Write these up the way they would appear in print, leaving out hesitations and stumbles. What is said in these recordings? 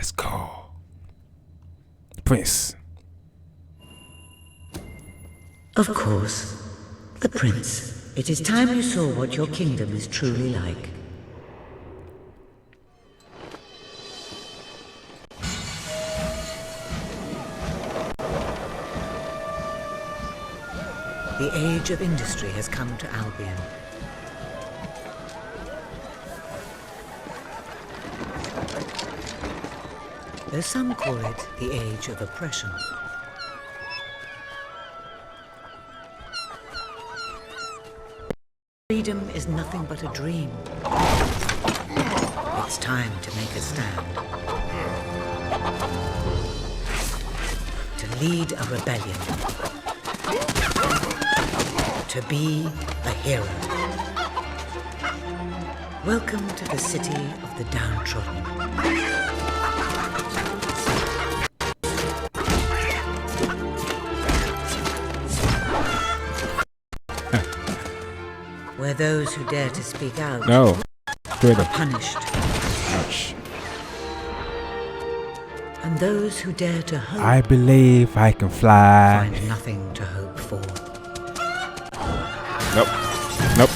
Let's go. Prince. Of course. The prince. It is time you saw what your kingdom is truly like. The age of industry has come to Albion. Though some call it the age of oppression. Freedom is nothing but a dream. It's time to make a stand. To lead a rebellion. To be a hero. Welcome to the city of the downtrodden. Where those who dare to speak out No. are punished. Ouch. And those who dare to hope I believe I can fly. find nothing to hope for. Nope. Nope.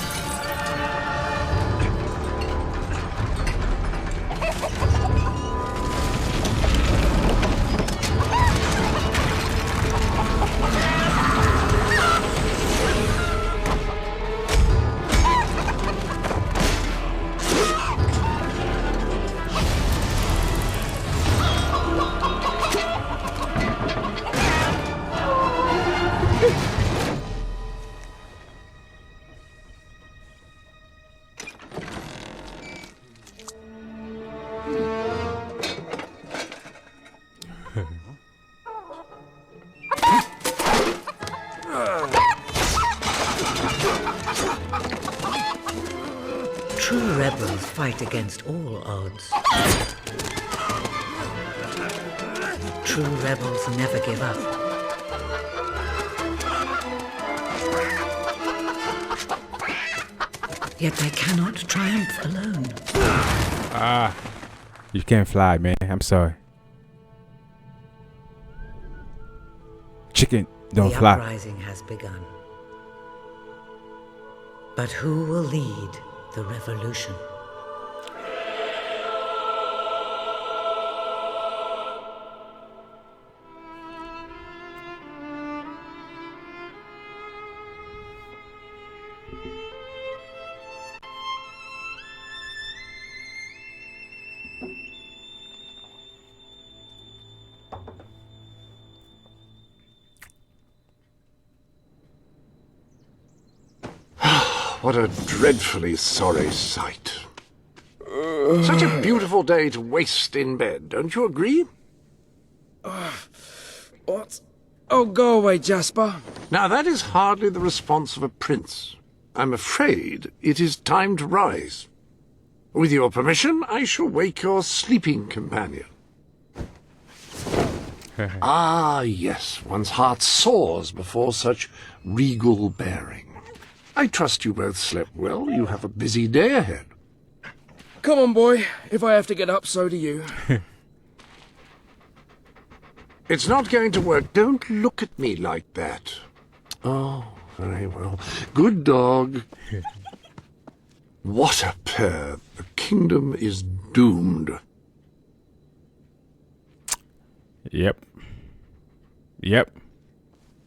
True rebels fight against all odds. True rebels never give up. Yet they cannot triumph alone. You can't fly, man. I'm sorry. Chicken don't The fly. uprising has begun. But who will lead the revolution? What a dreadfully sorry sight. Such a beautiful day to waste in bed, don't you agree? What? Oh, go away, Jasper. Now, that is hardly the response of a prince. I'm afraid it is time to rise. With your permission, I shall wake your sleeping companion. Ah, yes, one's heart soars before such regal bearing. I trust you both slept well. You have a busy day ahead. Come on, boy. If I have to get up, so do you. It's not going to work. Don't look at me like that. Oh, very well. Good dog. What a pair. The kingdom is doomed. Yep. Yep.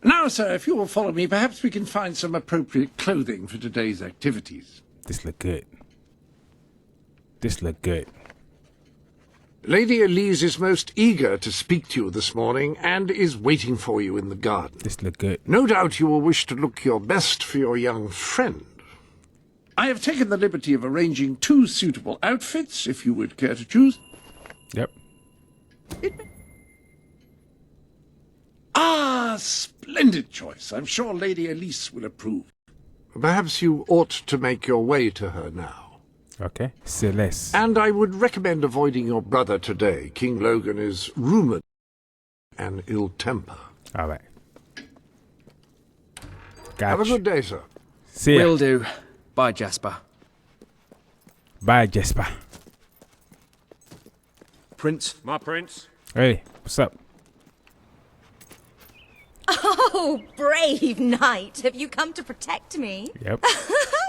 Now, sir, if you will follow me, perhaps we can find some appropriate clothing for today's activities. This look good. This look good. Lady Elise is most eager to speak to you this morning and is waiting for you in the garden. This look good. No doubt you will wish to look your best for your young friend. I have taken the liberty of arranging 2 suitable outfits, if you would care to choose. Yep. Ah, splendid choice. I'm sure Lady Elise will approve. Perhaps you ought to make your way to her now. Okay. Celeste. And I would recommend avoiding your brother today. King Logan is rumoured and ill temper. All right. Have a Gotcha. good day, sir. See ya. Will do. Bye, Jasper. Bye, Jasper. Prince. My prince. Hey, what's up? Oh, brave knight. Have you come to protect me? Yep.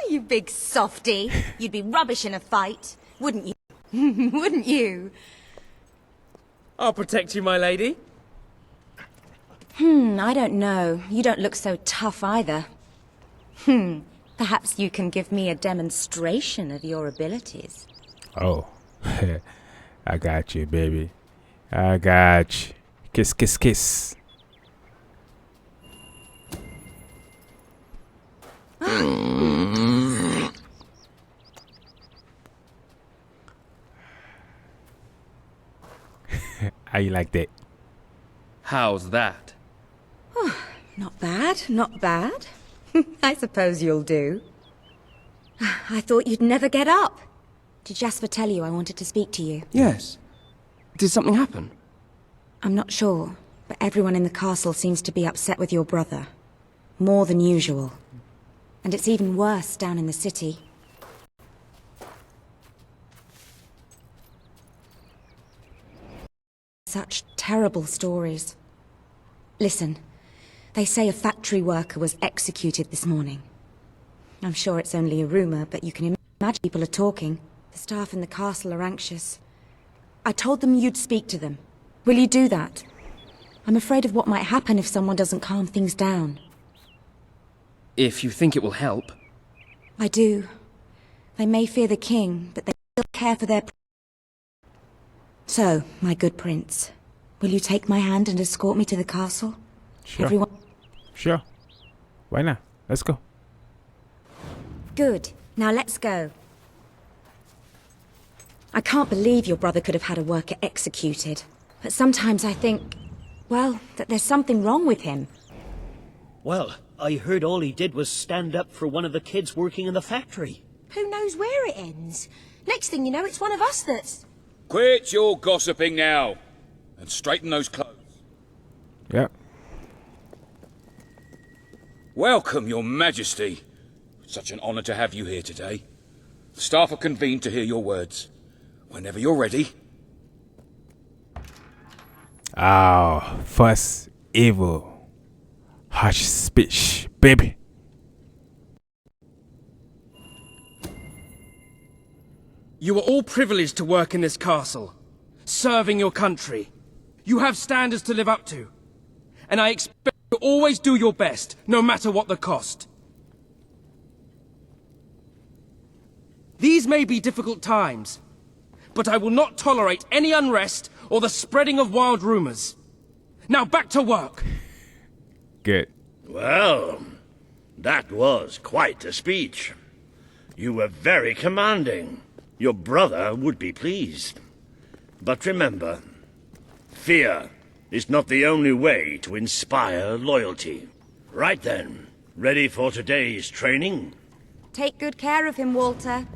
You big softy. You'd be rubbish in a fight, wouldn't you? Wouldn't you? I'll protect you, my lady. I don't know. You don't look so tough either. Perhaps you can give me a demonstration of your abilities. Oh, I got you, baby. I got you. Kiss, kiss, kiss. How you like that? How's that? Not bad, not bad. I suppose you'll do. I thought you'd never get up. Did Jasper tell you I wanted to speak to you? Yes. Did something happen? I'm not sure, but everyone in the castle seems to be upset with your brother. More than usual. And it's even worse down in the city. Such terrible stories. Listen, they say a factory worker was executed this morning. I'm sure it's only a rumor, but you can imagine people are talking. The staff in the castle are anxious. I told them you'd speak to them. Will you do that? I'm afraid of what might happen if someone doesn't calm things down. If you think it will help. I do. They may fear the king, but they still care for their... So, my good prince, will you take my hand and escort me to the castle? Sure. Everyone... Sure. Why not? Let's go. Good. Now let's go. I can't believe your brother could have had a worker executed. But sometimes I think, well, that there's something wrong with him. Well, I heard all he did was stand up for one of the kids working in the factory. Who knows where it ends? Next thing you know, it's one of us that's... Quit your gossiping now. And straighten those clothes. Yep. Welcome, your majesty. Such an honor to have you here today. The staff are convened to hear your words. Whenever you're ready. Oh, first evil. Harsh speech, baby. You are all privileged to work in this castle, serving your country. You have standards to live up to. And I expect you to always do your best, no matter what the cost. These may be difficult times, but I will not tolerate any unrest or the spreading of wild rumors. Now back to work. Good. Well, that was quite a speech. You were very commanding. Your brother would be pleased. But remember, fear is not the only way to inspire loyalty. Right then, ready for today's training? Take good care of him, Walter.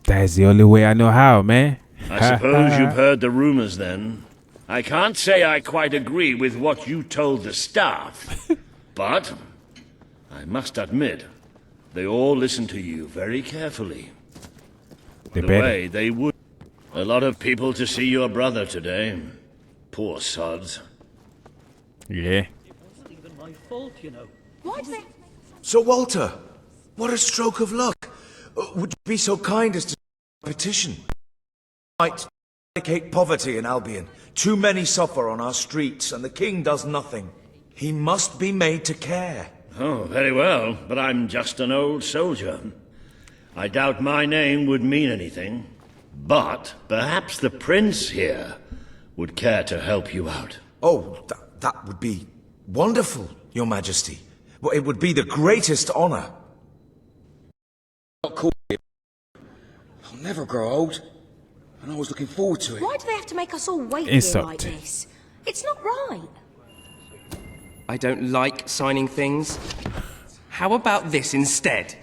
That's the only way I know how, man. I suppose you've heard the rumors then. I can't say I quite agree with what you told the staff, but I must admit, they all listened to you very carefully. They The better. way they would. A lot of people to see your brother today. Poor sods. Yeah. It wasn't even my fault, you know. Why do they... So, Walter, what a stroke of luck. Would you be so kind as to petition? Might eradicate poverty in Albion. Too many suffer on our streets, and the king does nothing. He must be made to care. Oh, very well, but I'm just an old soldier. I doubt my name would mean anything, but perhaps the prince here would care to help you out. Oh, that would be wonderful, your majesty. Well, it would be the greatest honor. Not cool. I'll never grow old. And I was looking forward to it. Why do they have to make us all wait Insult. here like this? It's not right. I don't like signing things. How about this instead?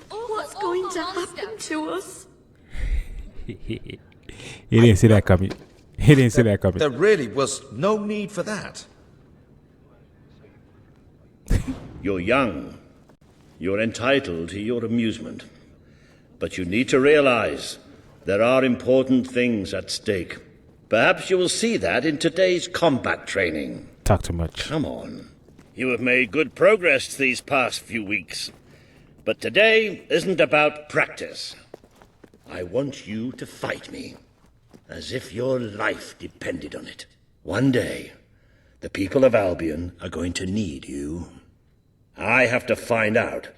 What's going to happen to us? He didn't see that coming. He didn't see that coming. There really was no need for that. You're young. You're entitled to your amusement. But you need to realize There are important things at stake. Perhaps you will see that in today's combat training. Talk too much. Come on. You have made good progress these past few weeks. But today isn't about practice. I want you to fight me, as if your life depended on it. One day, the people of Albion are going to need you. I have to find out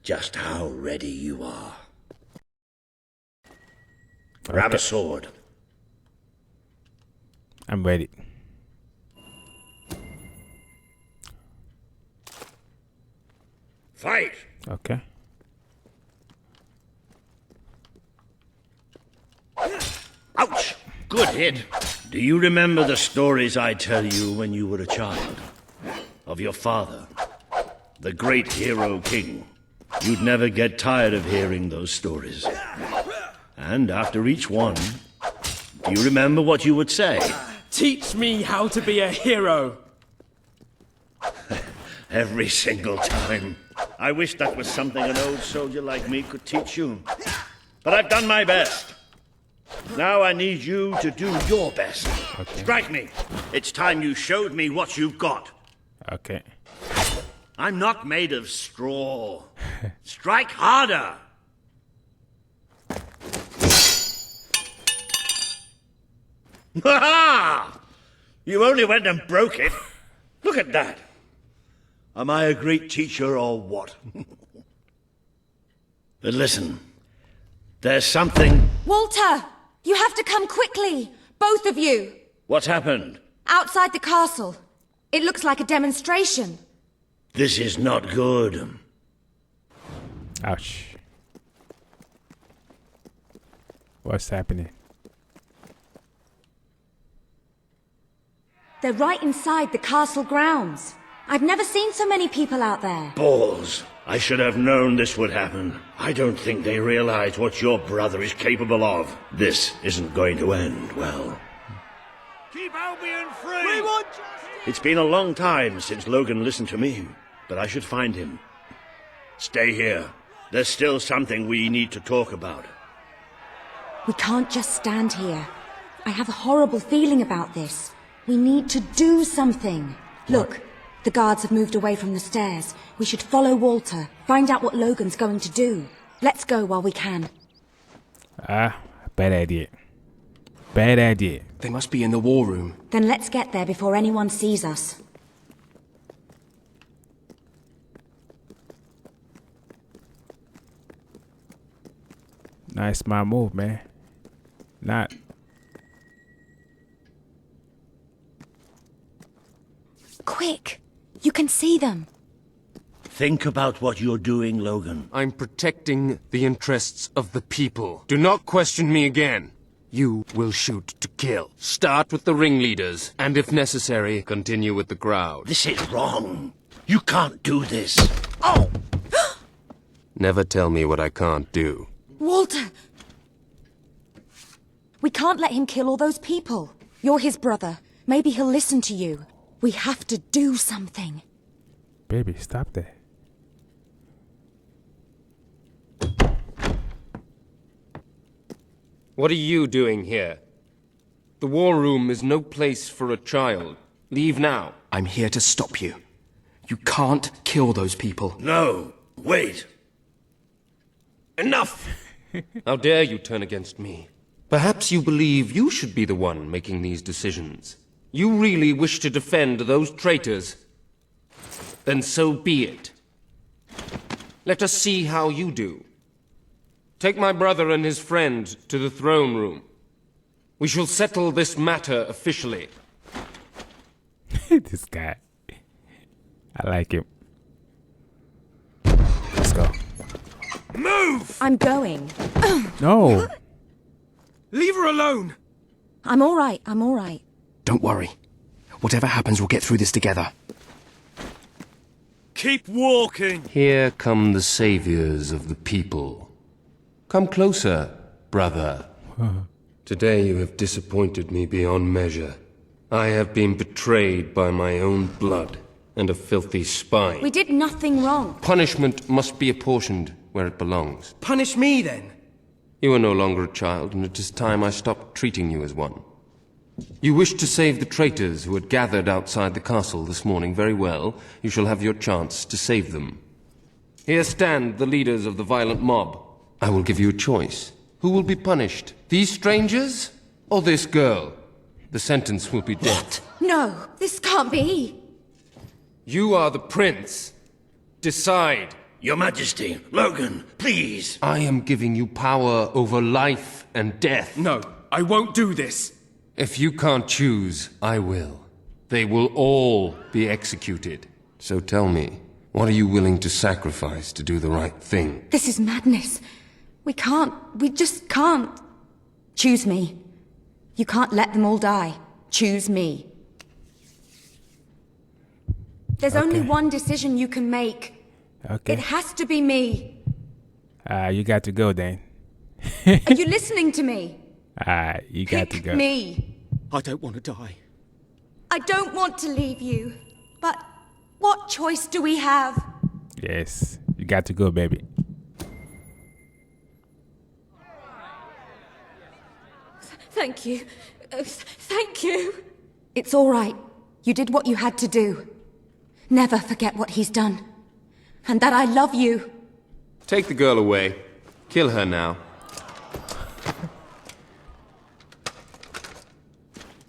just how ready you are. Grab a sword. I'm ready. Fight! Okay. Ouch! Good hit. Do you remember the stories I tell you when you were a child? Of your father, the great hero king. You'd never get tired of hearing those stories. And after each one, do you remember what you would say? Teach me how to be a hero. Every single time. I wish that was something an old soldier like me could teach you. But I've done my best. Now I need you to do your best. Okay. Strike me. It's time you showed me what you've got. Okay. I'm not made of straw. Strike harder. Ha! You only went and broke it. Look at that. Am I a great teacher or what? But listen, there's something... Walter! You have to come quickly! Both of you! What's happened? Outside the castle. It looks like a demonstration. This is not good. Ouch. What's happening? They're right inside the castle grounds. I've never seen so many people out there. Balls. I should have known this would happen. I don't think they realize what your brother is capable of. This isn't going to end well. Keep Albion free! We want justice! It's been a long time since Logan listened to me, but I should find him. Stay here. There's still something we need to talk about. We can't just stand here. I have a horrible feeling about this. We need to do something. Look, the guards have moved away from the stairs. We should follow Walter, find out what Logan's going to do. Let's go while we can. Bad idea. Bad idea. They must be in the war room. Then let's get there before anyone sees us. Nice my move, man. Not. Quick! You can see them. Think about what you're doing, Logan. I'm protecting the interests of the people. Do not question me again. You will shoot to kill. Start with the ringleaders, and if necessary, continue with the crowd. This is wrong. You can't do this. Oh! Never tell me what I can't do. Walter! We can't let him kill all those people. You're his brother. Maybe he'll listen to you. We have to do something. Baby, stop that. What are you doing here? The war room is no place for a child. Leave now. I'm here to stop you. You can't kill those people. No, wait. Enough! How dare you turn against me? Perhaps you believe you should be the one making these decisions. You really wish to defend those traitors? Then so be it. Let us see how you do. Take my brother and his friend to the throne room. We shall settle this matter officially. This guy. I like him. Let's go. Move! I'm going. No. Leave her alone! I'm all right. I'm all right. Don't worry. Whatever happens, we'll get through this together. Keep walking! Here come the saviors of the people. Come closer, brother. Today you have disappointed me beyond measure. I have been betrayed by my own blood and a filthy spy. We did nothing wrong. Punishment must be apportioned where it belongs. Punish me, then. You are no longer a child, and it is time I stopped treating you as one. You wished to save the traitors who had gathered outside the castle this morning. Very well. You shall have your chance to save them. Here stand the leaders of the violent mob. I will give you a choice. Who will be punished? These strangers? Or this girl? The sentence will be death. No, this can't be. You are the prince. Decide. Your Majesty, Logan, please. I am giving you power over life and death. No, I won't do this. If you can't choose, I will. They will all be executed. So tell me, what are you willing to sacrifice to do the right thing? This is madness. We just can't. Choose me. You can't let them all die. Choose me. There's only one decision you can make. Okay. It has to be me. You got to go then. Are you listening to me? You got to Pick go. me. I don't want to die. I don't want to leave you. But what choice do we have? Yes, you got to go, baby. Thank you. Thank you. It's all right. You did what you had to do. Never forget what he's done. And that I love you. Take the girl away. Kill her now.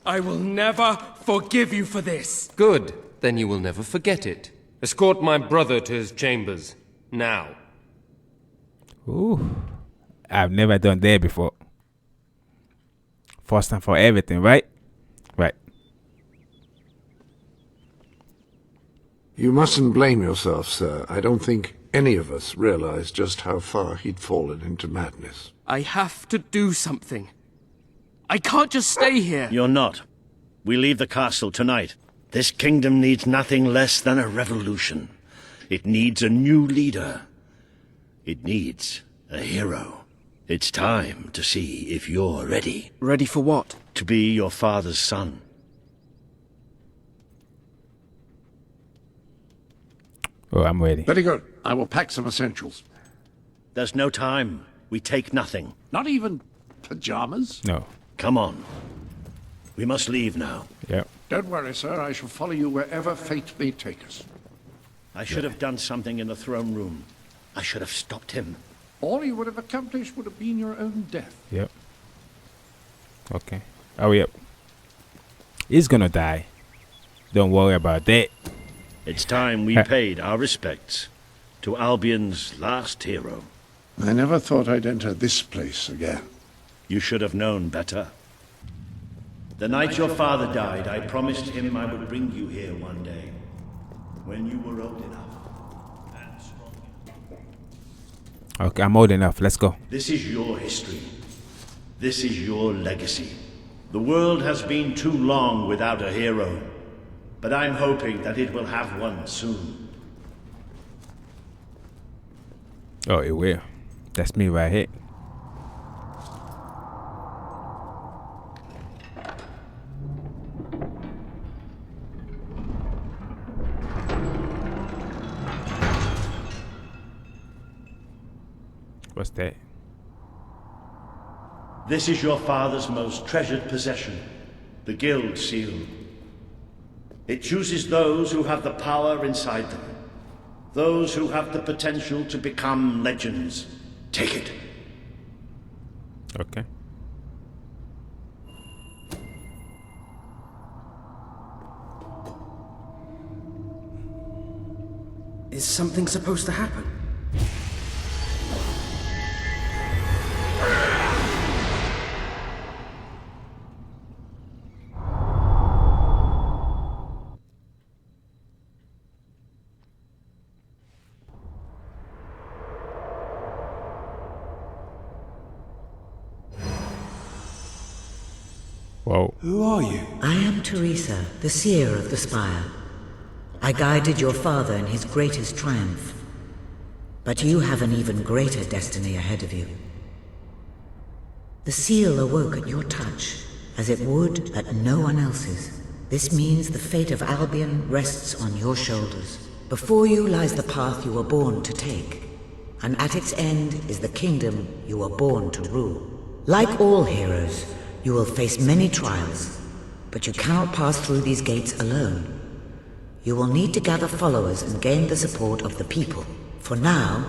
I will never forgive you for this. Good. Then you will never forget it. Escort my brother to his chambers. Now. Ooh. I've never done that before. First time for everything, right? Right. You mustn't blame yourself, sir. I don't think any of us realized just how far he'd fallen into madness. I have to do something. I can't just stay here. You're not. We leave the castle tonight. This kingdom needs nothing less than a revolution. It needs a new leader. It needs a hero. It's time to see if you're ready. Ready for what? To be your father's son. Oh, I'm ready. Very good. I will pack some essentials. There's no time. We take nothing. Not even pajamas? No. Come on. We must leave now. Yep. Don't worry, sir. I shall follow you wherever fate may take us. I should have done something in the throne room. I should have stopped him. All you would have accomplished would have been your own death. Yep. Okay. Oh, yep. He's gonna die. Don't worry about that. It's time we paid our respects to Albion's last hero. I never thought I'd enter this place again. You should have known better. The night your father died, I promised him I would bring you here one day, when you were old enough and strong enough. Okay, I'm old enough. Let's go. This is your history. This is your legacy. The world has been too long without a hero, but I'm hoping that it will have one soon. Oh, it will. That's me right here. What's that? This is your father's most treasured possession, the Guild Seal. It chooses those who have the power inside them, those who have the potential to become legends. Take it. Okay. Is something supposed to happen? Whoa. Who are you? I am Teresa, the seer of the spire. I guided your father in his greatest triumph. But you have an even greater destiny ahead of you. The seal awoke at your touch, as it would at no one else's. This means the fate of Albion rests on your shoulders. Before you lies the path you were born to take. and at its end is the kingdom you were born to rule. Like all heroes, you will face many trials, but you cannot pass through these gates alone. You will need to gather followers and gain the support of the people. For now,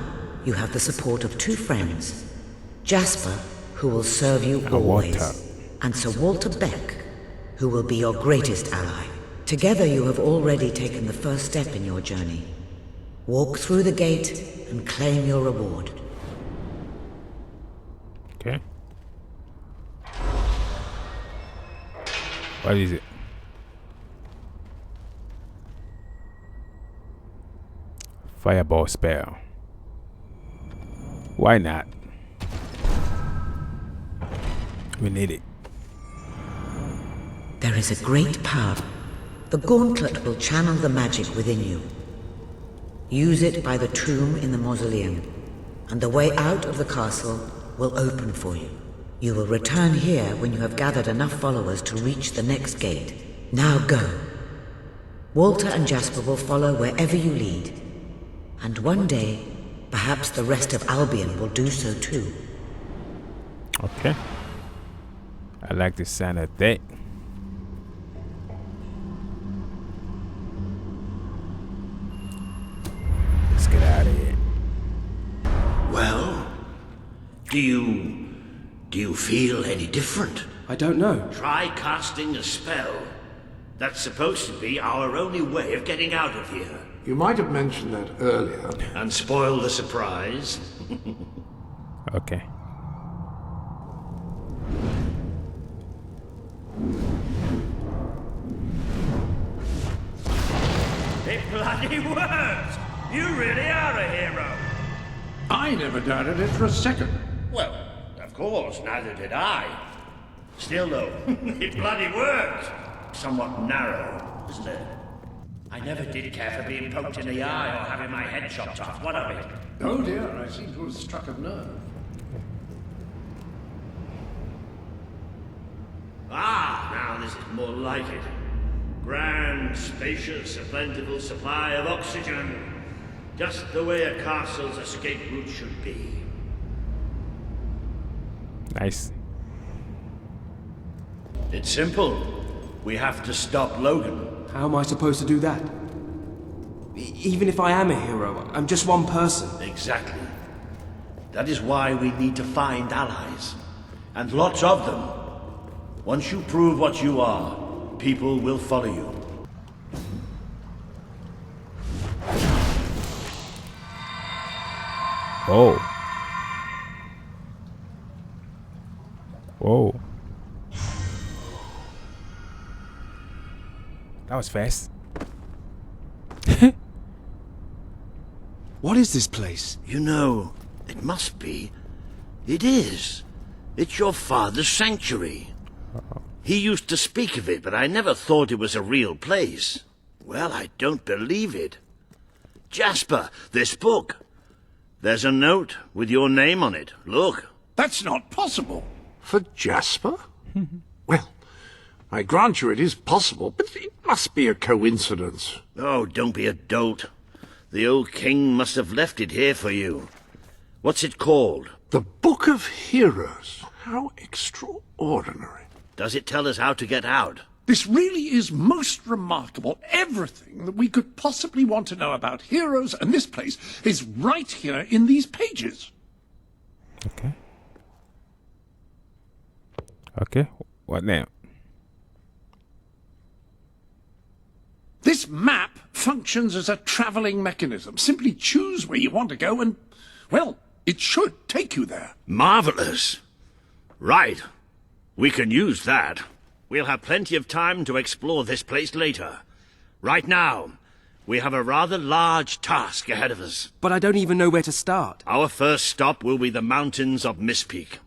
you have the support of 2 friends. Jasper, who will serve you always, and Sir Walter Beck, who will be your greatest ally. Together you have already taken the first step in your journey. Walk through the gate and claim your reward. Okay. What is it? Fireball spell. Why not? We need it. There is a great power. The gauntlet will channel the magic within you. Use it by the tomb in the mausoleum, and the way out of the castle will open for you. You will return here when you have gathered enough followers to reach the next gate. Now go. Walter and Jasper will follow wherever you lead. And one day, perhaps the rest of Albion will do so too. Okay. I like the sound of that. Let's get out of here. Well, do you feel any different? I don't know. Try casting a spell. That's supposed to be our only way of getting out of here. You might have mentioned that earlier. And spoil the surprise. Okay. It bloody worked! You really are a hero. I never doubted it for a second. Well, of course, neither did I. Still though, it bloody worked. Somewhat narrow, isn't it? I never did care for being poked in the eye or having my head chopped off. What of it? Oh dear, I seem to have struck a nerve. Ah, now this is more like it. Grand, spacious, a plentiful supply of oxygen. Just the way a castle's escape route should be. Nice. It's simple. We have to stop Logan. How am I supposed to do that? Even if I am a hero, I'm just one person. Exactly. That is why we need to find allies. And lots of them. Once you prove what you are, people will follow you. Oh. Whoa. That was fast. What is this place? You know, it must be. It is. It's your father's sanctuary. He used to speak of it, but I never thought it was a real place. Well, I don't believe it. Jasper, this book. There's a note with your name on it. Look. That's not possible. For Jasper? Well, I grant you it is possible, but it must be a coincidence. Oh, don't be a dolt. The old king must have left it here for you. What's it called? The Book of Heroes. How extraordinary. Does it tell us how to get out? This really is most remarkable. Everything that we could possibly want to know about heroes and this place is right here in these pages. Okay. Okay. What now? This map functions as a traveling mechanism. Simply choose where you want to go and, well, it should take you there. Marvelous. Right. We can use that. We'll have plenty of time to explore this place later. Right now, we have a rather large task ahead of us. But I don't even know where to start. Our first stop will be the mountains of Mistpeak.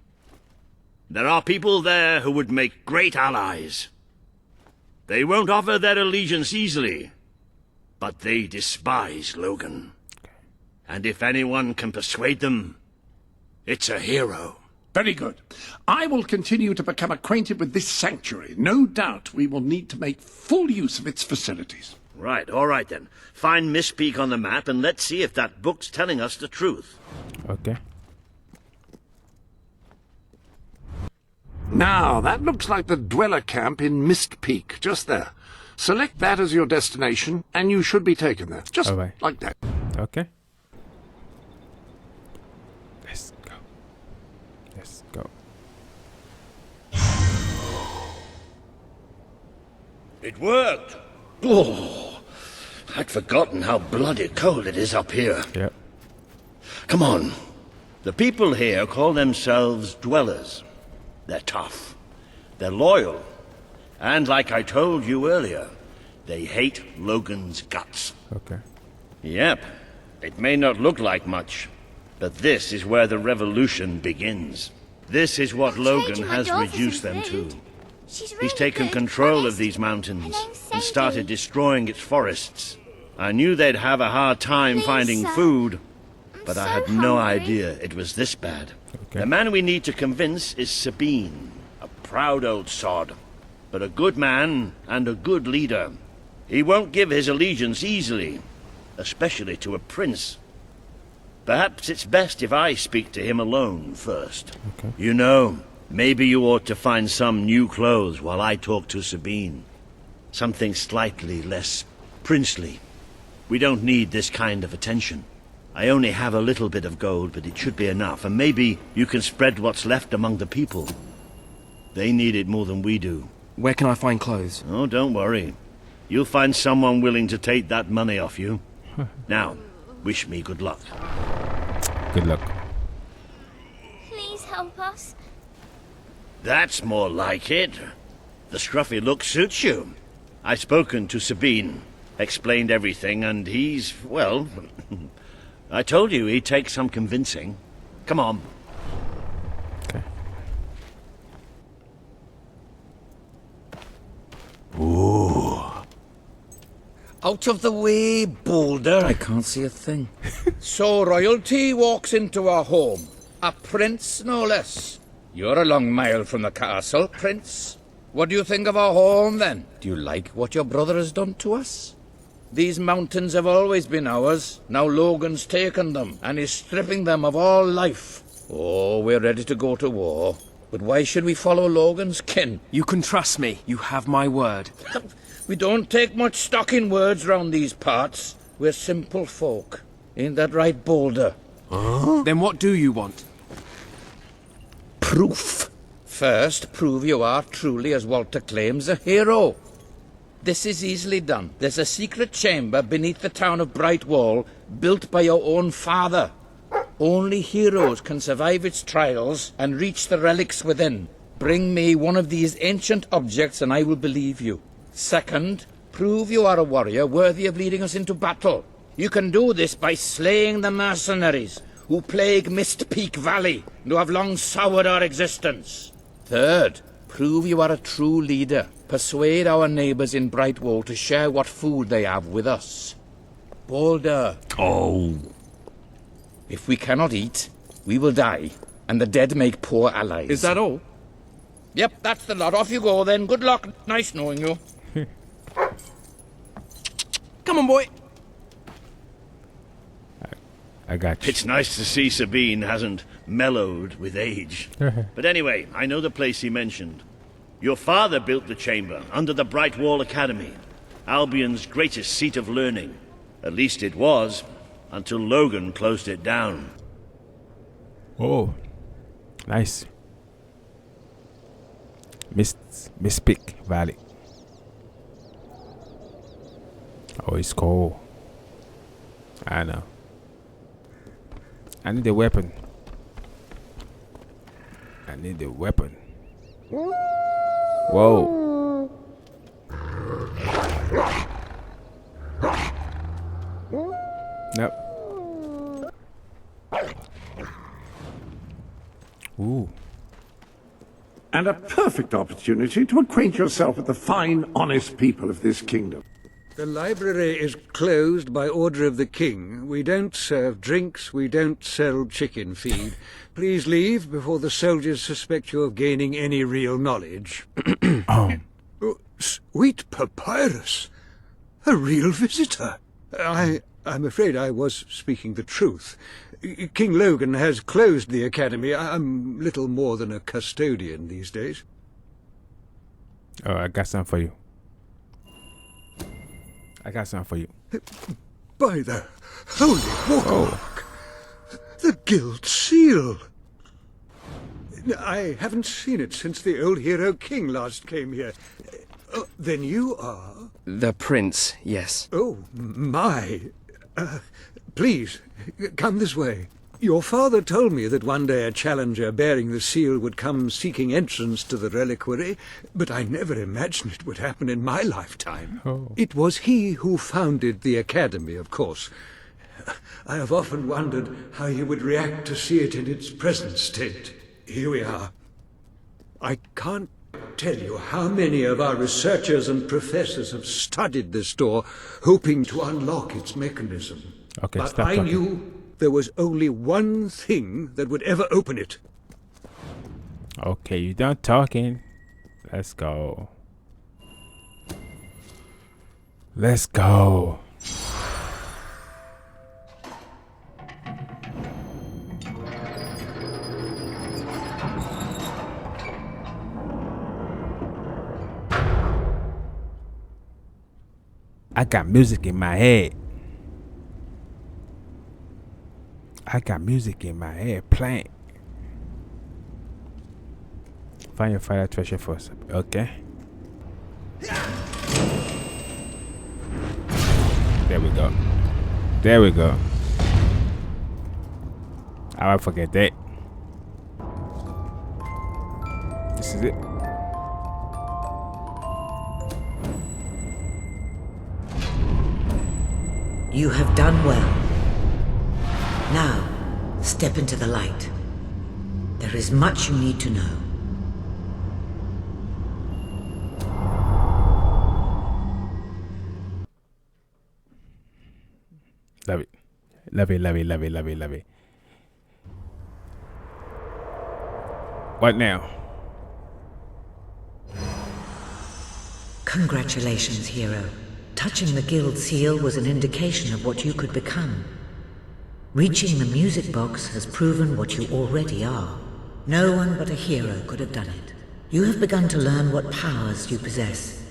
There are people there who would make great allies. They won't offer their allegiance easily, but they despise Logan. And if anyone can persuade them, it's a hero. Very good. I will continue to become acquainted with this sanctuary. No doubt we will need to make full use of its facilities. Right, all right then. Find Miss Peak on the map and let's see if that book's telling us the truth. Okay. Now, that looks like the dweller camp in Mist Peak, just there. Select that as your destination, and you should be taken there. Just like that. Okay. Let's go. Let's go. It worked! Oh, I'd forgotten how bloody cold it is up here. Yep. Come on. The people here call themselves dwellers. They're tough. They're loyal. And like I told you earlier, they hate Logan's guts. Okay. Yep. It may not look like much, but this is where the revolution begins. This is what Logan has reduced them to. He's taken control of these mountains and started destroying its forests. I knew they'd have a hard time finding food, but I had no idea it was this bad. Okay. The man we need to convince is Sabine, a proud old sod, but a good man and a good leader. He won't give his allegiance easily, especially to a prince. Perhaps it's best if I speak to him alone first. Okay. You know, maybe you ought to find some new clothes while I talk to Sabine. Something slightly less princely. We don't need this kind of attention. I only have a little bit of gold, but it should be enough, and maybe you can spread what's left among the people. They need it more than we do. Where can I find clothes? Oh, don't worry. You'll find someone willing to take that money off you. Now, wish me good luck. Good luck. Please help us. That's more like it. The scruffy look suits you. I've spoken to Sabine, explained everything, and he's, well... I told you he'd take some convincing. Come on. Okay. Ooh. Out of the way, Boulder. I can't see a thing. So royalty walks into our home. A prince, no less. You're a long mile from the castle, Prince. What do you think of our home, then? Do you like what your brother has done to us? These mountains have always been ours. Now Logan's taken them, and is stripping them of all life. Oh, we're ready to go to war. But why should we follow Logan's kin? You can trust me. You have my word. We don't take much stock in words round these parts. We're simple folk. Ain't that right, Boulder? Huh? Then what do you want? Proof. First, prove you are truly, as Walter claims, a hero. This is easily done. There's a secret chamber beneath the town of Brightwall, built by your own father. Only heroes can survive its trials and reach the relics within. Bring me one of these ancient objects and I will believe you. Second, prove you are a warrior worthy of leading us into battle. You can do this by slaying the mercenaries who plague Mist Peak Valley and who have long soured our existence. Third, prove you are a true leader. Persuade our neighbours in Brightwall to share what food they have with us. Boulder. Oh. If we cannot eat, we will die, and the dead make poor allies. Is that all? Yep, that's the lot. Off you go then. Good luck. Nice knowing you. Come on, boy. I got you. It's nice to see Sabine hasn't mellowed with age. But anyway, I know the place he mentioned. Your father built the chamber under the Brightwall Academy, Albion's greatest seat of learning. At least it was, until Logan closed it down. Oh, nice. Mist Peak Valley. Oh, it's cold. I know. I need a weapon. I need a weapon. Whoa. Nope. Ooh. And a perfect opportunity to acquaint yourself with the fine, honest people of this kingdom. The library is closed by order of the king. We don't serve drinks, we don't sell chicken feed. Please leave before the soldiers suspect you of gaining any real knowledge. Oh, sweet papyrus. A real visitor. I'm afraid I was speaking the truth. King Logan has closed the academy. I'm little more than a custodian these days. Oh, I got something for you. I got something for you. By the holy Warlock! The Guild Seal! I haven't seen it since the old hero king last came here. Then you are... The prince, yes. Oh, my. Please, come this way. Your father told me that one day a challenger bearing the seal would come seeking entrance to the reliquary, but I never imagined it would happen in my lifetime. Oh. It was he who founded the academy, of course. I have often wondered how he would react to see it in its present state. Here we are. I can't tell you how many of our researchers and professors have studied this door, hoping to unlock its mechanism. Okay, but stop I talking. knew there was only one thing that would ever open it. Okay, you done talking. Let's go. Let's go. I got music in my head. I got music in my head playing. Find your fire treasure first. Okay. There we go. There we go. I won't forget that. This is it. You have done well. Now, step into the light. There is much you need to know. Love it. Love it, love it, love it, love it, love it. What now? Congratulations, hero. Touching the guild seal was an indication of what you could become. Reaching the music box has proven what you already are. No one but a hero could have done it. You have begun to learn what powers you possess,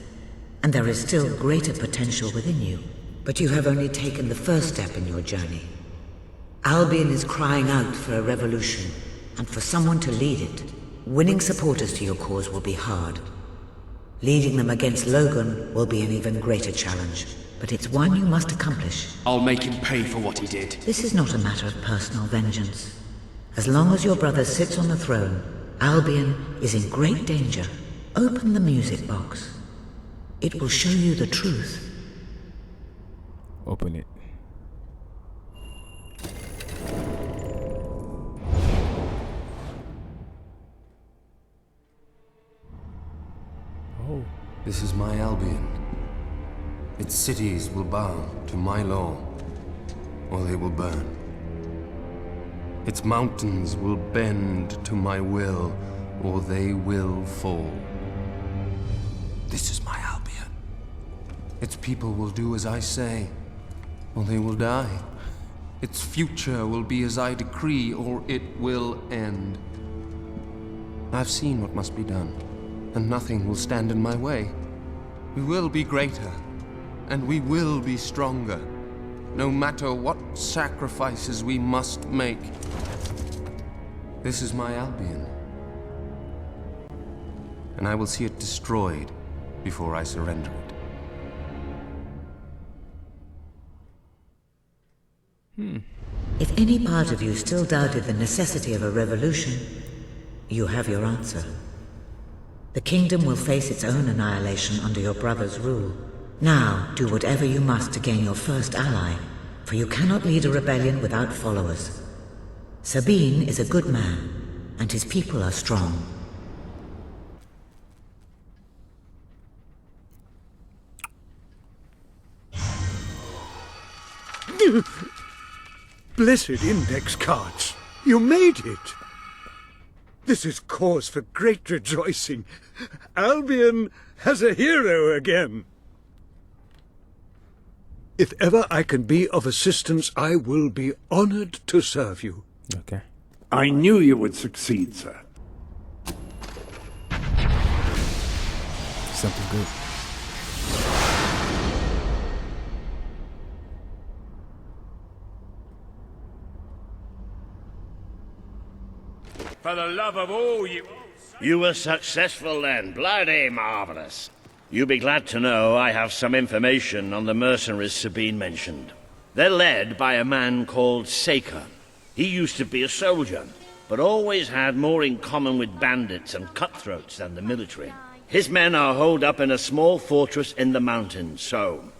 and there is still greater potential within you. But you have only taken the first step in your journey. Albion is crying out for a revolution, and for someone to lead it. Winning supporters to your cause will be hard. Leading them against Logan will be an even greater challenge, but it's one you must accomplish. I'll make him pay for what he did. This is not a matter of personal vengeance. As long as your brother sits on the throne, Albion is in great danger. Open the music box. It will show you the truth. Open it. Oh. This is my Albion. Its cities will bow to my law, or they will burn. Its mountains will bend to my will, or they will fall. This is my Albion. Its people will do as I say, or they will die. Its future will be as I decree, or it will end. I've seen what must be done, and nothing will stand in my way. We will be greater, and we will be stronger, no matter what sacrifices we must make. This is my Albion, and I will see it destroyed before I surrender it. If any part of you still doubted the necessity of a revolution, you have your answer. The kingdom will face its own annihilation under your brother's rule. Now, do whatever you must to gain your first ally, for you cannot lead a rebellion without followers. Sabine is a good man, and his people are strong. Blessed index cards! You made it! This is cause for great rejoicing. Albion has a hero again. If ever I can be of assistance, I will be honored to serve you. Okay. I knew you would succeed, sir. Something good. For the love of all you... You were successful then. Bloody marvelous. You'll be glad to know I have some information on the mercenaries Sabine mentioned. They're led by a man called Saker. He used to be a soldier, but always had more in common with bandits and cutthroats than the military. His men are holed up in a small fortress in the mountains, so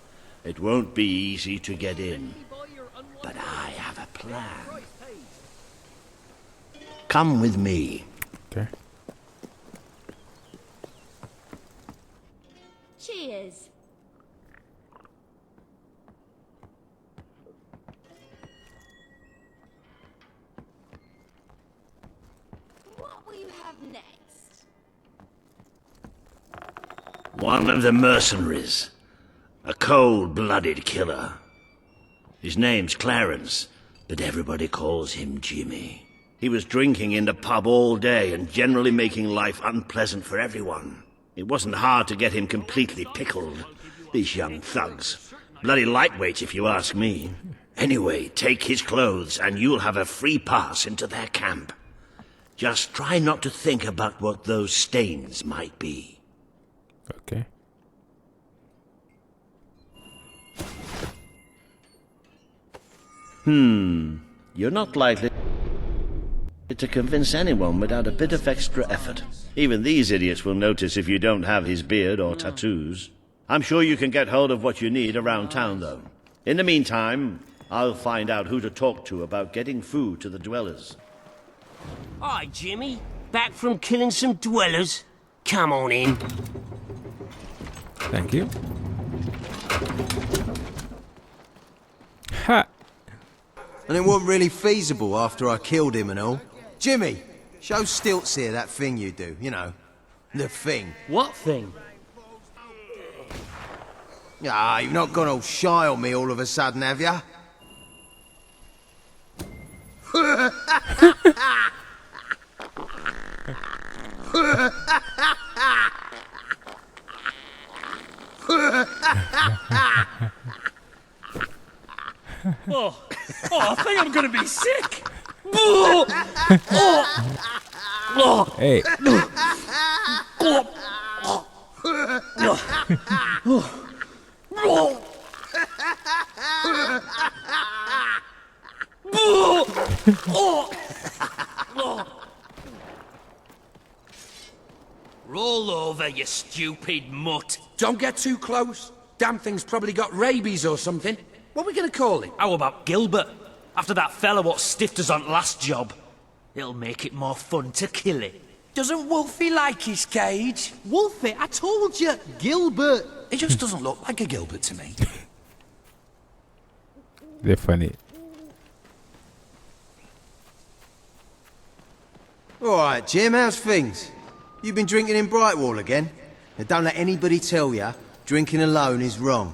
it won't be easy to get in. But I have a plan. Come with me. Okay. Cheers. What will you have next? One of the mercenaries. A cold-blooded killer. His name's Clarence, but everybody calls him Jimmy. He was drinking in the pub all day and generally making life unpleasant for everyone. It wasn't hard to get him completely pickled. These young thugs. Bloody lightweights, if you ask me. Anyway, take his clothes and you'll have a free pass into their camp. Just try not to think about what those stains might be. Okay. You're not likely to convince anyone without a bit of extra effort. Even these idiots will notice if you don't have his beard or tattoos. I'm sure you can get hold of what you need around town, though. In the meantime, I'll find out who to talk to about getting food to the dwellers. Hi, Jimmy. Back from killing some dwellers? Come on in. Thank you. Ha! And it wasn't really feasible after I killed him and all. Jimmy, show Stilts here that thing you do, you know. The thing. What thing? Ah, you've not gone all shy on me all of a sudden, have ya? I think I'm gonna be sick. Hey. Roll over, you stupid mutt. Don't get too close. Damn thing's probably got rabies or something. What are we gonna call it? How about Gilbert? After that fella what stiffed us on last job. It'll make it more fun to kill it. Doesn't Wolfie like his cage? Wolfie, I told you, Gilbert. He just doesn't look like a Gilbert to me. They're funny. Alright, Jim, how's things? You been drinking in Brightwall again? Now don't let anybody tell you drinking alone is wrong.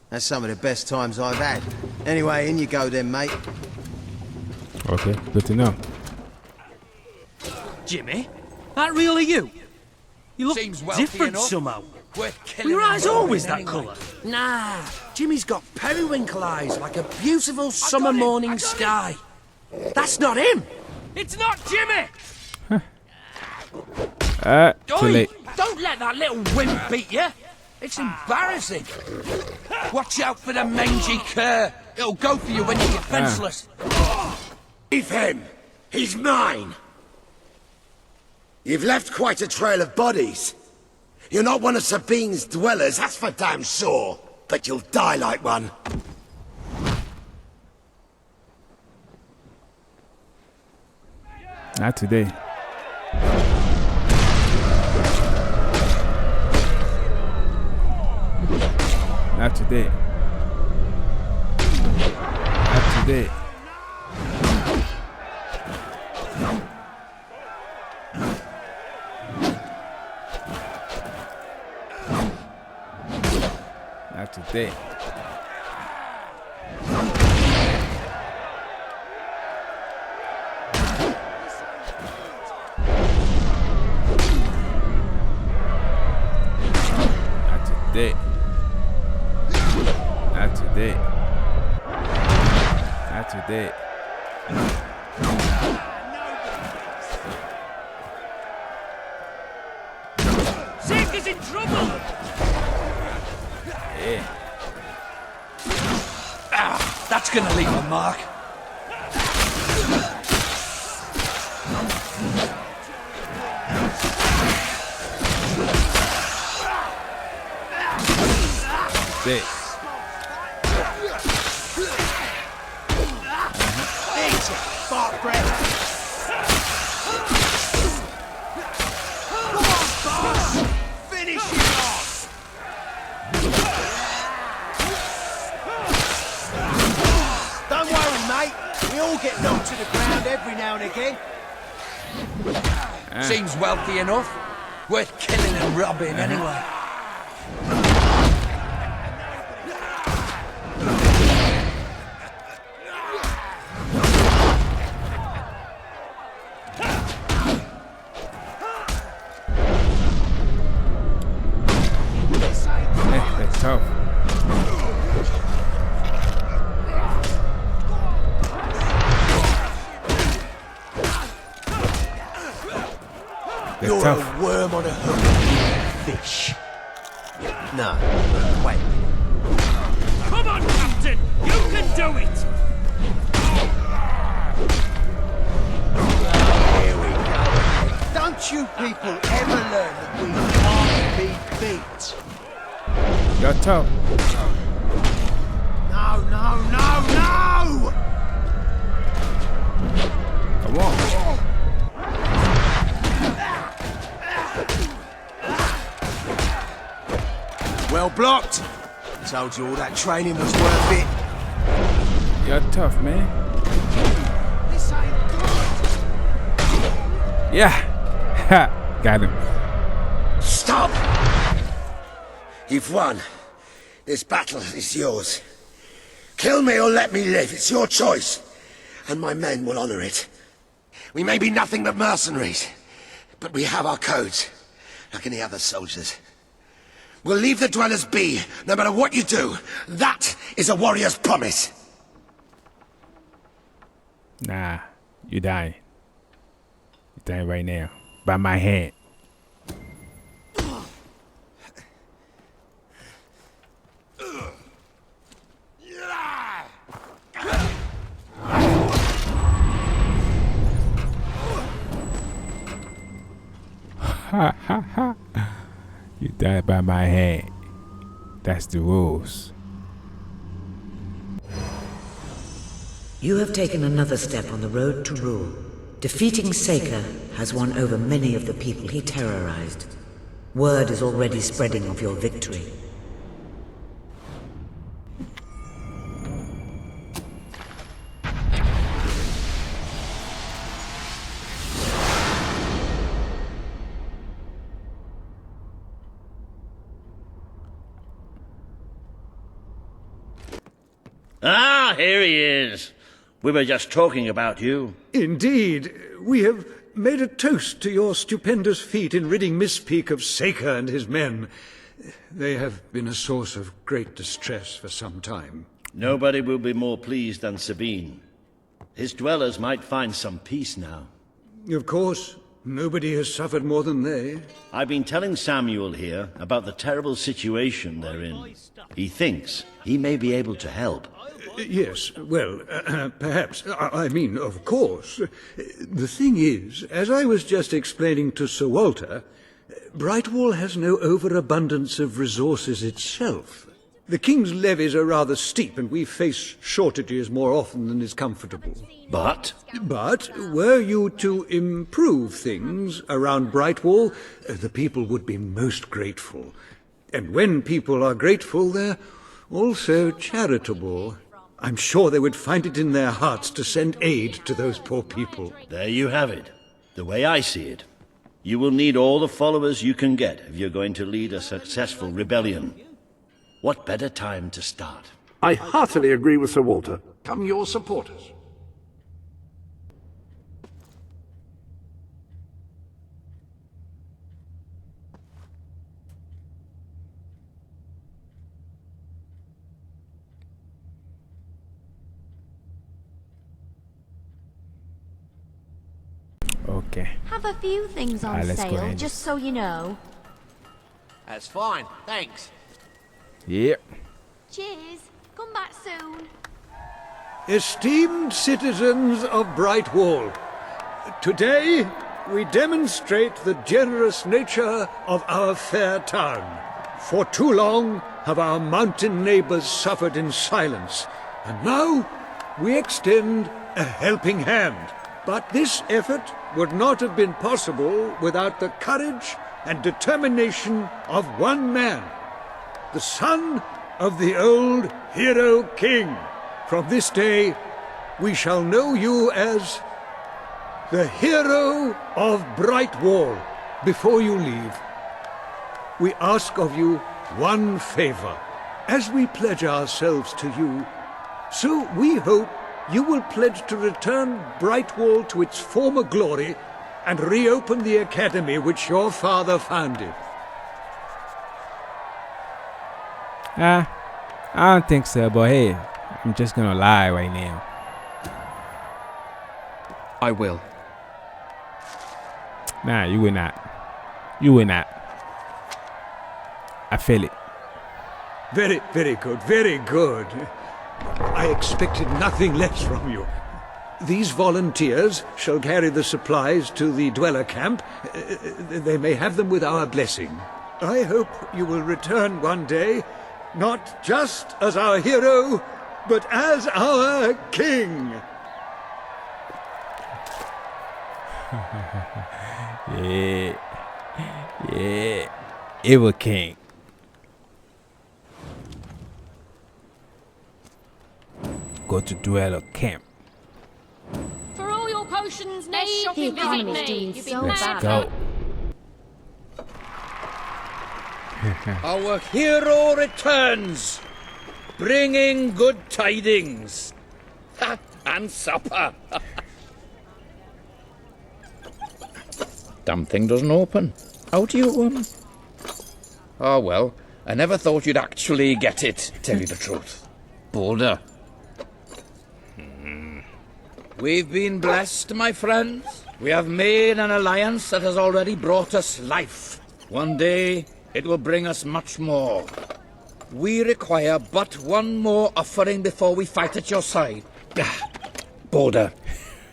That's some of the best times I've had. Anyway, in you go then, mate. Okay, good to know. Jimmy, that really you? You look Seems wealthy different enough. somehow. We're killing Your him eyes for always him that anyway. colour? Nah, Jimmy's got periwinkle eyes like a beautiful summer morning sky. That's not him. It's not Jimmy! Too Oi, late. don't let that little wimp beat you. It's embarrassing. Watch out for the mangy cur. It'll go for you when you're defenseless. Leave him! He's mine! You've left quite a trail of bodies. You're not one of Sabine's dwellers, that's for damn sure. But you'll die like one. Not today. Not today. Not today. Not today. today. Not today. Not today. Seeker's in trouble! Yeah. Ah, that's gonna leave a mark. Sick. Eat it, bark bread. Come on, boss! Finish it off! Don't worry, mate. We all get knocked to the ground every now and again. Seems wealthy enough. Worth killing and robbing, anyway. That's tough. You're tough. a worm on a hook, fish. No, wait. Come on, Captain! You can do it! Here we go. Don't you people ever learn that we can't be beat? You're tough. No, no, no, no! Come on. Well blocked. Told you all that training was worth it. You're tough, man. This ain't good. Yeah. Ha. Got him. Stop! You've won. This battle is yours. Kill me or let me live. It's your choice. And my men will honor it. We may be nothing but mercenaries, but we have our codes, like any other soldiers. We'll leave the dwellers be, no matter what you do. That is a warrior's promise. Nah, you dying. You dying right now. By my hand. Ha ha ha. You died by my hand. That's the rules. You have taken another step on the road to rule. Defeating Saker has won over many of the people he terrorized. Word is already spreading of your victory. Ah, here he is. We were just talking about you. Indeed, we have made a toast to your stupendous feat in ridding Misspeak of Saker and his men. They have been a source of great distress for some time. Nobody will be more pleased than Sabine. His dwellers might find some peace now. Of course, nobody has suffered more than they. I've been telling Samuel here about the terrible situation they're in. He thinks he may be able to help. Yes, well, perhaps. I mean, of course. The thing is, as I was just explaining to Sir Walter, Brightwall has no overabundance of resources itself. The King's levies are rather steep, and we face shortages more often than is comfortable. But were you to improve things around Brightwall, the people would be most grateful. And when people are grateful, they're also charitable. I'm sure they would find it in their hearts to send aid to those poor people. there you have it. The way I see it. You will need all the followers you can get if you're going to lead a successful rebellion. What better time to start? I heartily agree with Sir Walter. Come your supporters. Okay. Have a few things on Let's go sale, ahead. just so you know. That's fine, thanks. Yep. Cheers. Come back soon. Esteemed citizens of Brightwall, today we demonstrate the generous nature of our fair town. For too long have our mountain neighbors suffered in silence, and now we extend a helping hand. But this effort would not have been possible without the courage and determination of one man, the son of the old hero king. From this day, we shall know you as the hero of Brightwall. Before you leave, we ask of you one favor. As we pledge ourselves to you, so we hope you will pledge to return Brightwall to its former glory and reopen the academy which your father founded. I don't think so, but hey, I'm just gonna lie right now. I will. Nah, you will not. You will not. I feel it. Very, very good, very good. I expected nothing less from you. These volunteers shall carry the supplies to the dweller camp. They may have them with our blessing. I hope you will return one day, not just as our hero, but as our king. Yeah. Yeah. Evil king. Go to dweller camp. For all your potions needs, The economy's doing so Let's bad. go. Our hero returns, bringing good tidings. And supper. Damn thing doesn't open. How do you, Oh well, I never thought you'd actually get it, tell you the truth. Boulder. We've been blessed, my friends. We have made an alliance that has already brought us life. One day, it will bring us much more. We require but one more offering before we fight at your side. Boulder,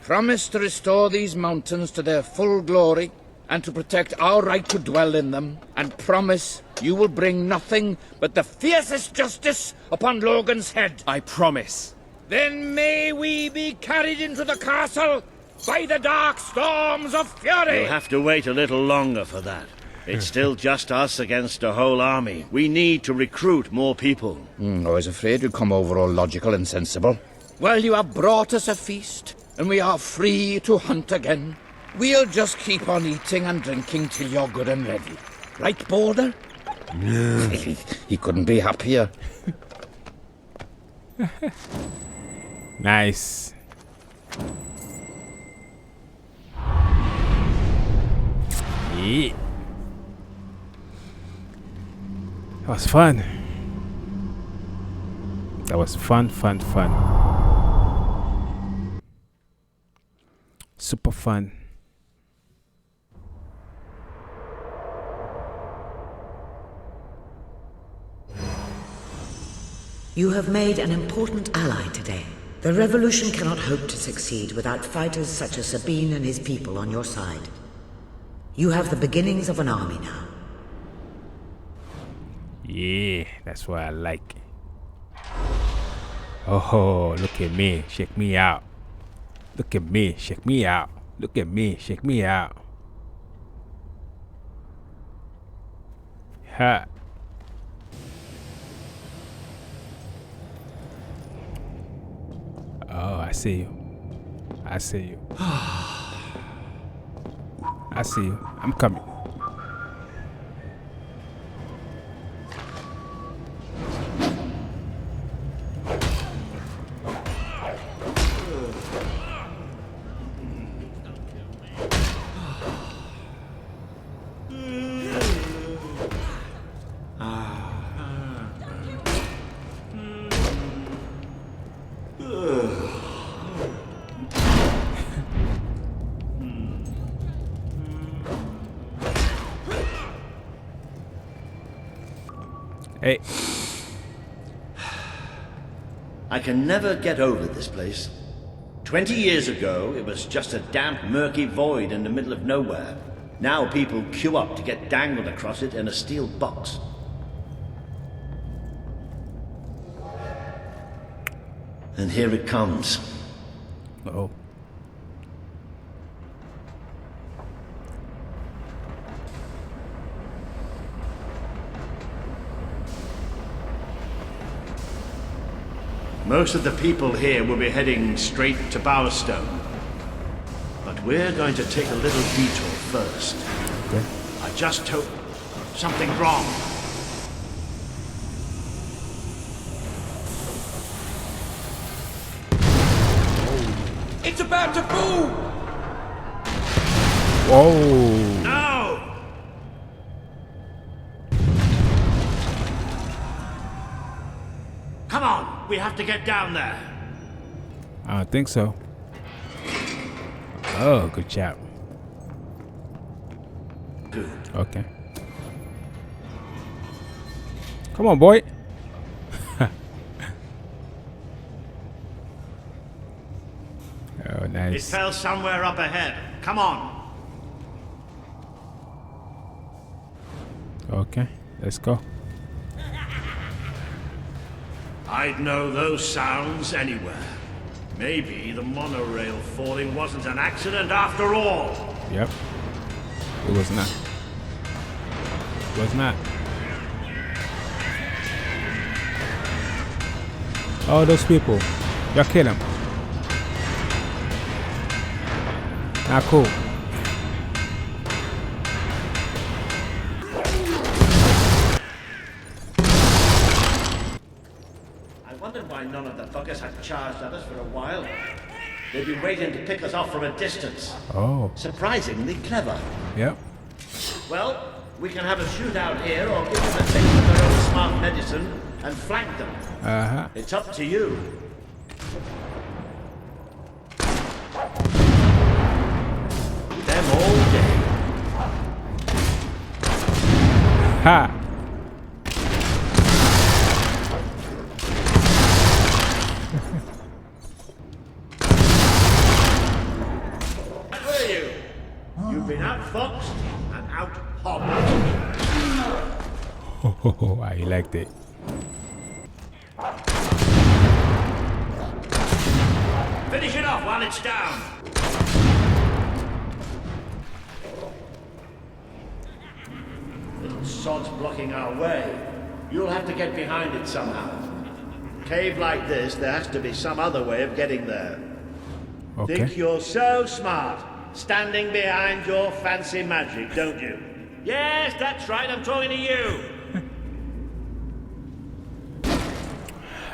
promise to restore these mountains to their full glory and to protect our right to dwell in them, and promise you will bring nothing but the fiercest justice upon Logan's head. I promise. Then may we be carried into the castle by the dark storms of fury. You'll have to wait a little longer for that. It's still just us against a whole army. We need to recruit more people. I was afraid you'd come over all logical and sensible. Well, you have brought us a feast, and we are free to hunt again. We'll just keep on eating and drinking till you're good and ready. Right, Boulder? Yeah. He couldn't be happier. Nice. Yeah. That was fun. That was fun. Super fun. You have made an important ally today. The revolution cannot hope to succeed without fighters such as Sabine and his people on your side. You have the beginnings of an army now. Yeah, that's what I like. Oh, look at me. Check me out. Look at me. Check me out. Look at me. Check me out. Ha. Oh, I see you. I see you. I see you. I'm coming. Hey. I can never get over this place. 20 years ago, it was just a damp, murky void in the middle of nowhere. Now people queue up to get dangled across it in a steel box. And here it comes. Oh. Most of the people here will be heading straight to Bowerstone. But we're going to take a little detour first. Okay. I just hope something wrong. It's about to boom! Whoa. No! Come on, we have to get down there. I don't think so. Oh, good job. Good. Okay. Come on, boy. Oh, It nice. fell somewhere up ahead. Come on. Okay, let's go. I'd know those sounds anywhere. Maybe the monorail falling wasn't an accident after all. Yep. It was not. It was not. Oh, those people. Y'all kill them. Not cool. I wondered why none of the buggers had charged at us for a while. They've been waiting to pick us off from a distance. Oh. Surprisingly clever. Yep. Well, we can have a shootout here or give them a taste of their own smart medicine and flank them. Uh-huh. It's up to you. Them all day. Ha! Where are you? You've been outfoxed and out-hobbed. Oh, I liked it. Finish it off while it's down. Little sod's blocking our way. You'll have to get behind it somehow. Cave like this, there has to be some other way of getting there. Okay. Think you're so smart, standing behind your fancy magic, don't you? Yes, that's right, I'm talking to you.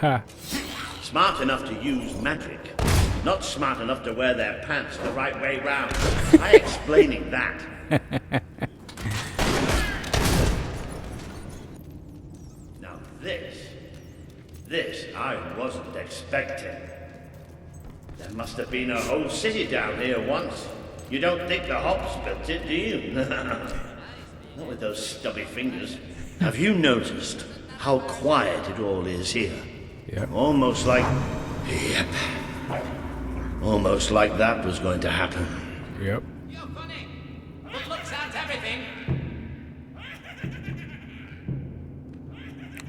Ha. Smart enough to use magic. Not smart enough to wear their pants the right way round. Try explaining that. Now this I wasn't expecting. There must have been a whole city down here once. You don't think the hops built it, do you? Not with those stubby fingers. Have you noticed how quiet it all is here? Yep. Almost like... Yep. Almost like that was going to happen. Yep. You're funny. But looks out everything.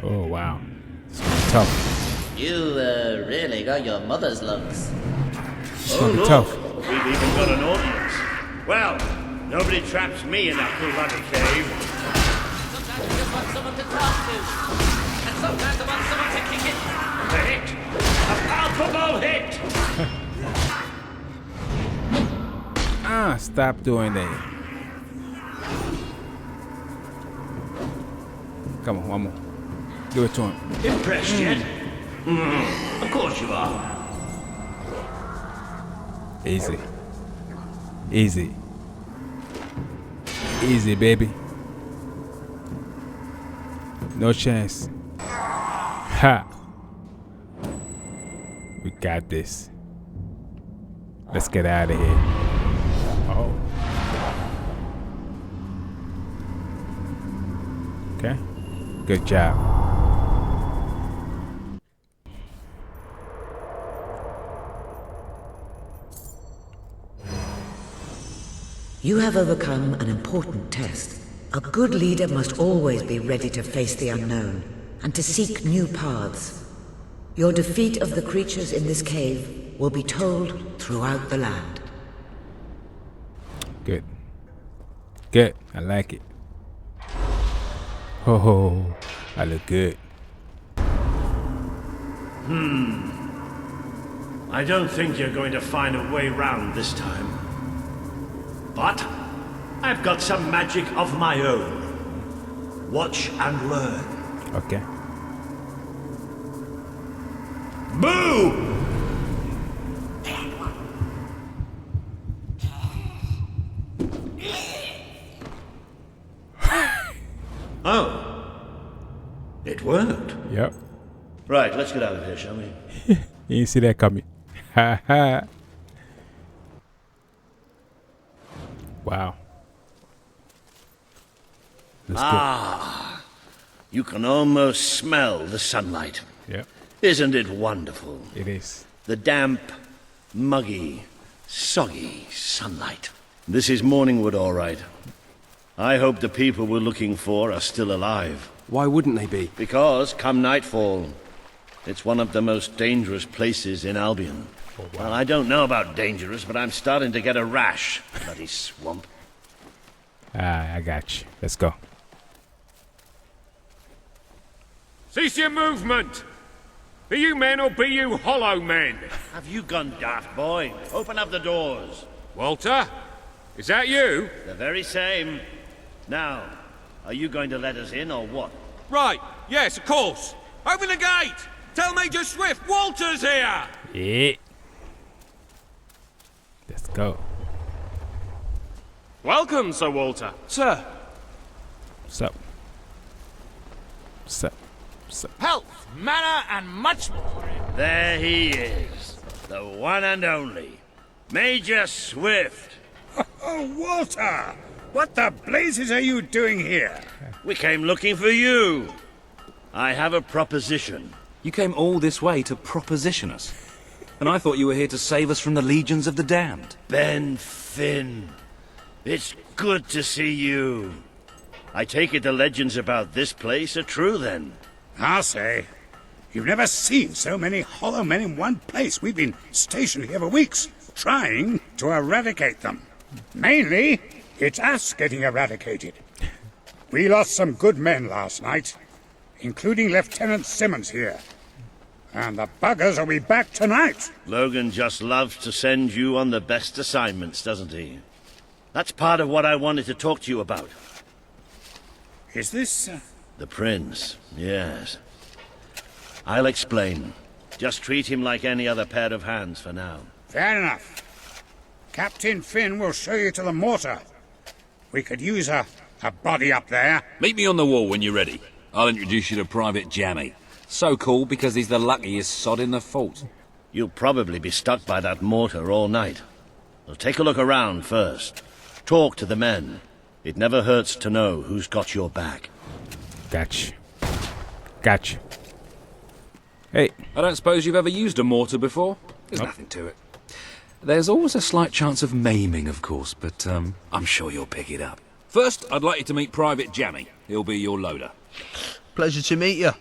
Oh, wow. It's tough. You really got your mother's looks. It's gonna be tough. We've even got an audience. Well, nobody traps me in that bloody cave. Sometimes I just want someone to talk to. And sometimes I want someone to kick it. A hit! A palpable hit! Stop doing that. Come on, one more. Give it to him. Impressed yet? Of course you are. Easy. Easy. Easy, baby. No chance. Ha! We got this. Let's get out of here. Oh. Okay. Good job. You have overcome an important test. A good leader must always be ready to face the unknown and to seek new paths. Your defeat of the creatures in this cave will be told throughout the land. Good. Good. I like it. Oh, I look good. I don't think you're going to find a way round this time. But I've got some magic of my own. Watch and learn. Okay. Move! Oh. It worked. Yep. Right, let's get out of here, shall we? You didn't see that coming. Ha ha. Wow. You can almost smell the sunlight. Yep. Isn't it wonderful? It is. The damp, muggy, soggy sunlight. This is Morningwood, all right. I hope the people we're looking for are still alive. Why wouldn't they be? Because, come nightfall, it's one of the most dangerous places in Albion. Oh, wow. Well, I don't know about dangerous, but I'm starting to get a rash. Bloody swamp. I got you. Let's go. Cease your movement! Be you men or be you hollow men? Have you gone daft, boy? Open up the doors. Walter? Is that you? The very same. Now, are you going to let us in or what? Right, yes, of course. Open the gate! Tell Major Swift Walter's here! Yeah. Let's go. Welcome, Sir Walter. Sir, Sup. Sup. Sup. Health, manner, and much more. There he is. The one and only. Major Swift. Oh, Walter! What the blazes are you doing here? We came looking for you. I have a proposition. You came all this way to proposition us. And I thought you were here to save us from the legions of the damned. Ben Finn. It's good to see you. I take it the legends about this place are true, then? I'll say. You've never seen so many hollow men in one place. We've been stationed here for weeks, trying to eradicate them. Mainly, it's us getting eradicated. We lost some good men last night, including Lieutenant Simmons here. And the buggers will be back tonight. Logan just loves to send you on the best assignments, doesn't he? That's part of what I wanted to talk to you about. Is this... The Prince, yes. I'll explain. Just treat him like any other pair of hands for now. Fair enough. Captain Finn will show you to the mortar. We could use a body up there. Meet me on the wall when you're ready. I'll introduce you to Private Jammy. So cool because he's the luckiest sod in the fort. You'll probably be stuck by that mortar all night. Well, take a look around first. Talk to the men. It never hurts to know who's got your back. Gotcha. Gotcha. Hey. I don't suppose you've ever used a mortar before? There's nothing to it. There's always a slight chance of maiming, of course, but I'm sure you'll pick it up. First, I'd like you to meet Private Jammy. He'll be your loader. Pleasure to meet you.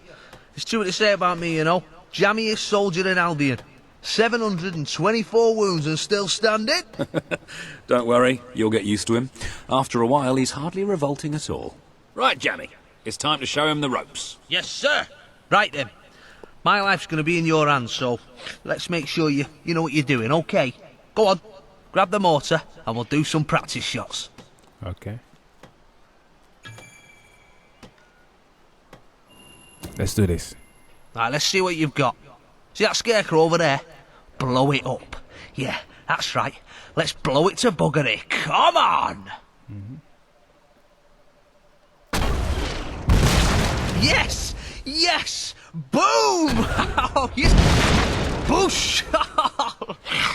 There's too much to say about me, you know. Jammiest soldier in Albion. 724 wounds and still standing. Don't worry, you'll get used to him. After a while, he's hardly revolting at all. Right, Jammy. It's time to show him the ropes. Yes, sir. Right then. My life's going to be in your hands, so let's make sure you know what you're doing, okay? Go on, grab the mortar and we'll do some practice shots. Okay. Let's do this. Right, let's see what you've got. See that scarecrow over there? Blow it up. Yeah, that's right. Let's blow it to buggery. Come on! Yes! Yes! Boom! Oh, yes! Boosh!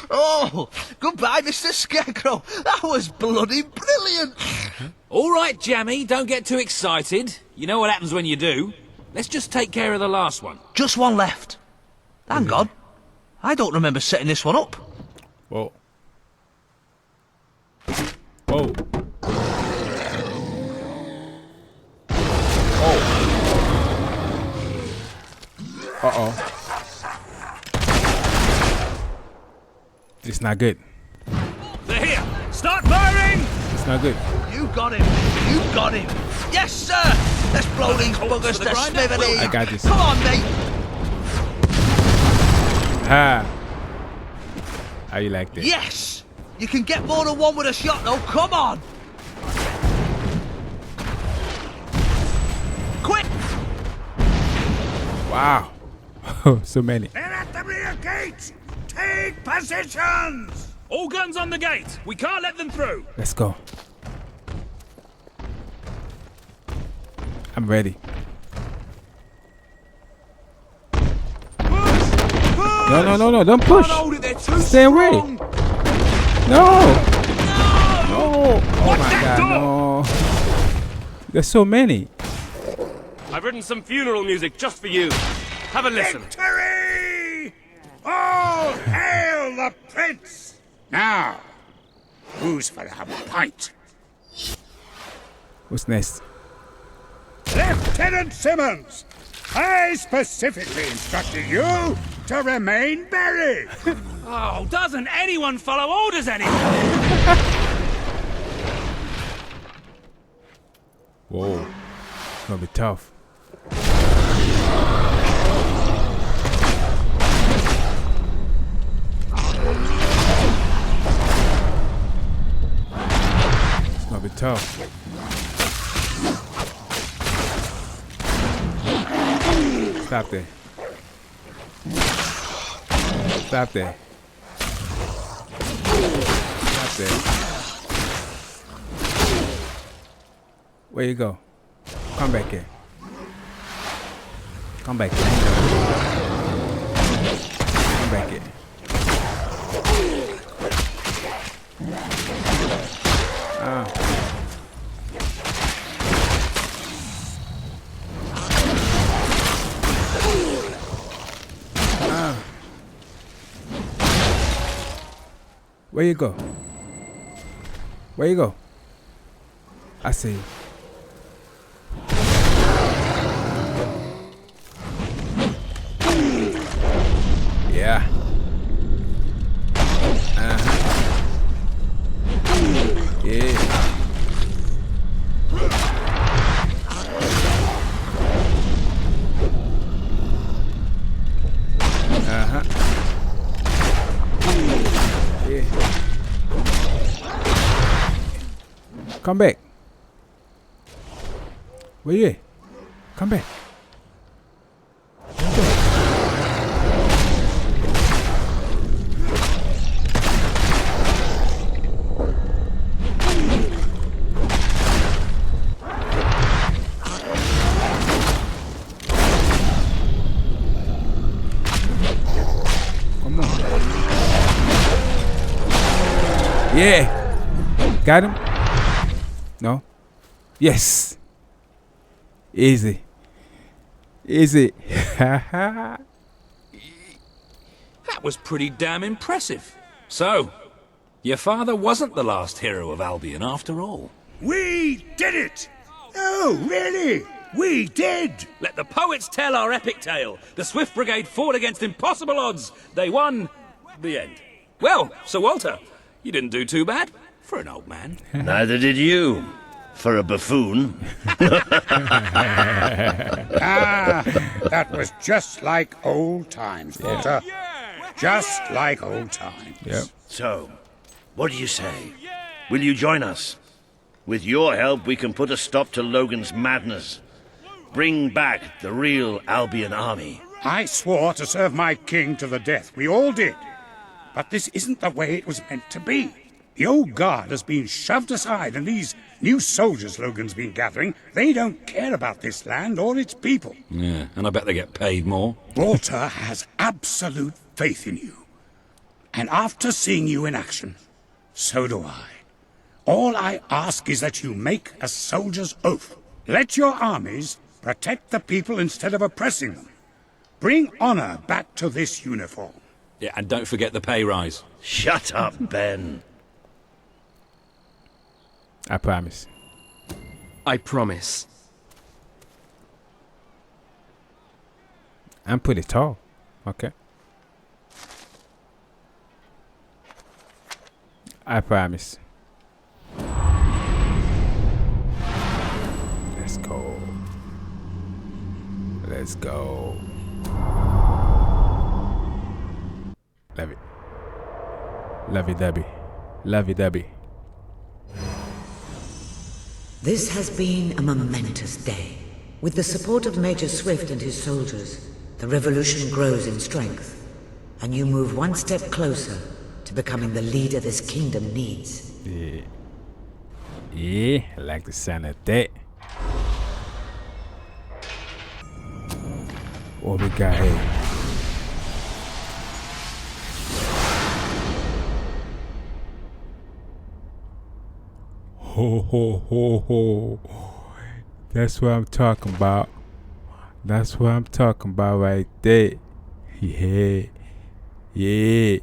Oh, goodbye, Mr. Scarecrow. That was bloody brilliant. All right, Jammy, don't get too excited. You know what happens when you do. Let's just take care of the last one. Just one left. Hang on. I don't remember setting this one up. Whoa. Whoa. Uh-oh. It's not good. They're here! Start firing! It's not good. You got him! You got him! Yes, sir! Let's blow these buggers to smithereens! I got this. Come on, mate! Ah. How you like that? Yes! You can get more than one with a shot, though. Come on! Quick! Wow. So many. They're at the rear gate! Take positions! All guns on the gate! We can't let them through! Let's go. I'm ready. No, don't push. Stay away. No. Oh my God, no. There's so many. I've written some funeral music just for you. Have a listen. Victory! All hail the prince! Now, who's for our pint? What's next? Lieutenant Simmons! I specifically instructed you to remain buried! Oh, doesn't anyone follow orders anymore? Whoa. It's gonna be tough. It's gonna be tough. Stop there. Stop there. Stop there. Where you go? Come back here. Come back here. Come back here. Ah. Where you go? Where you go? I see you. Yeah. Yeah. Yeah. Come back. Where you at? Come back. Come on. Yeah. Got him? No? Yes. Easy. Easy. That was pretty damn impressive. So, your father wasn't the last hero of Albion after all. We did it! Oh, really? We did! Let the poets tell our epic tale. The Swift Brigade fought against impossible odds. They won. The end. Well, Sir Walter, you didn't do too bad for an old man. Neither did you. For a buffoon. That was just like old times, Walter. Just like old times. Yep. So, what do you say? Will you join us? With your help, we can put a stop to Logan's madness. Bring back the real Albion army. I swore to serve my king to the death. We all did. But this isn't the way it was meant to be. The old guard has been shoved aside, and these new soldiers Logan's been gathering, they don't care about this land or its people. Yeah, and I bet they get paid more. Walter has absolute faith in you. And after seeing you in action, so do I. All I ask is that you make a soldier's oath. Let your armies protect the people instead of oppressing them. Bring honor back to this uniform. Yeah, and don't forget the pay rise. Shut up, Ben. I promise. I promise. I'm pretty tall. Okay. I promise. Let's go. Let's go. Love it. Lovey-dovey. Lovey-dovey. This has been a momentous day. With the support of Major Swift and his soldiers, the revolution grows in strength, and you move one step closer to becoming the leader this kingdom needs. Yeah. Yeah, I like the sound of that. What we got here? Ho ho ho ho. That's what I'm talking about. That's what I'm talking about right there. Yeah. Yeah.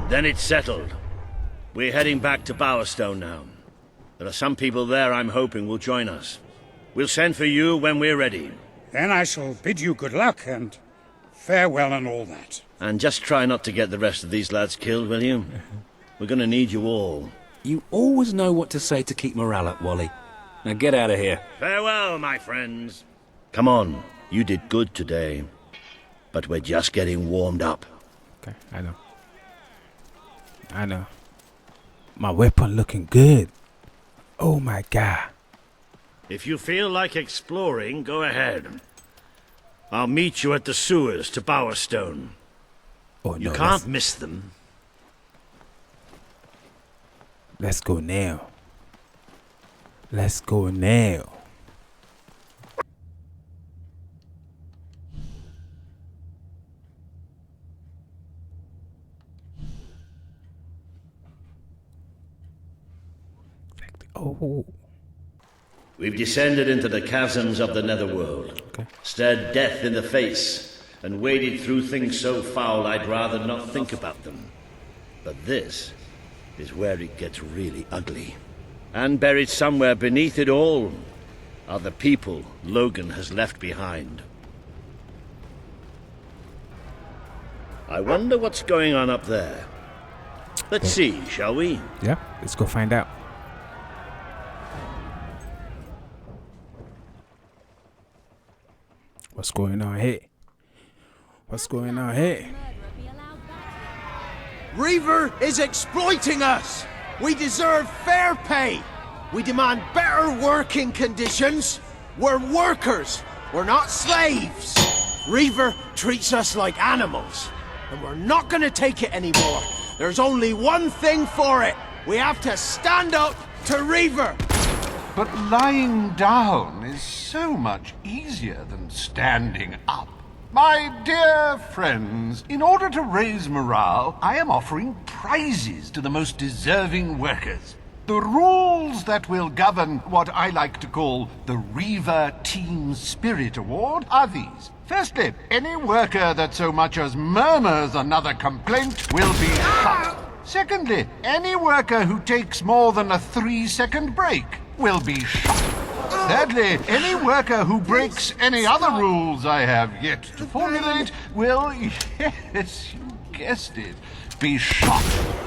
Then it's settled. We're heading back to Bowerstone now. There are some people there I'm hoping will join us. We'll send for you when we're ready. Then I shall bid you good luck and farewell and all that. And just try not to get the rest of these lads killed, will you? We're gonna need you all. You always know what to say to keep morale up, Wally. Now get out of here. Farewell, my friends. Come on, you did good today. But we're just getting warmed up. Okay, I know. I know. My weapon looking good. Oh my god. If you feel like exploring, go ahead. I'll meet you at the sewers to Bowerstone. Oh no. You can't miss them. Let's go now. Let's go now. Oh. We've descended into the chasms of the netherworld, stared death in the face, and waded through things so foul I'd rather not think about them. But this is where it gets really ugly. And buried somewhere beneath it all are the people Logan has left behind. I wonder what's going on up there. Let's see, shall we? Yeah, let's go find out. What's going on here? What's going on here? Reaver is exploiting us! We deserve fair pay! We demand better working conditions! We're workers! We're not slaves! Reaver treats us like animals, and we're not gonna take it anymore. There's only one thing for it. We have to stand up to Reaver! But lying down is so much easier than standing up. My dear friends, in order to raise morale, I am offering prizes to the most deserving workers. The rules that will govern what I like to call the Reaver Team Spirit Award are these. Firstly, any worker that so much as murmurs another complaint will be shot. Secondly, any worker who takes more than a 3-second break will be shot. Thirdly, any worker who breaks any other rules I have yet to formulate will, yes, you guessed it, be shot.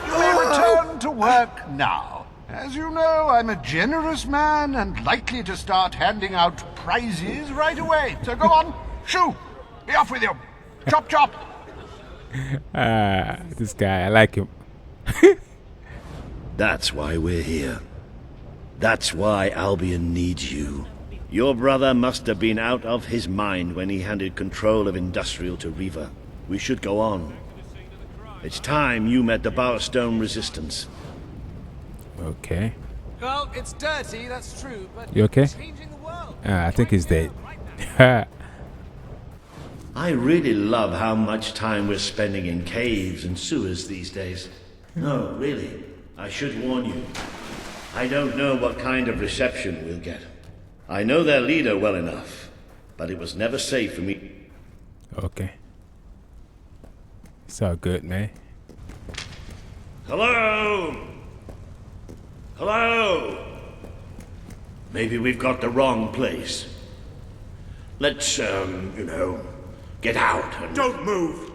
You may return to work now. As you know, I'm a generous man and likely to start handing out prizes right away. So go on, shoo! Be off with you! Chop chop! This guy, I like him. That's why we're here. That's why Albion needs you. Your brother must have been out of his mind when he handed control of Industrial to Reaver. We should go on. It's time you met the Bowerstone Resistance. Okay. Well, it's dirty, that's true, but you okay? changing the world. I think he's dead. I really love how much time we're spending in caves and sewers these days. No, really, I should warn you. I don't know what kind of reception we'll get. I know their leader well enough, but it was never safe for me. Okay. It's all good, man. Hello? Hello? Maybe we've got the wrong place. Let's, get out and... Don't move!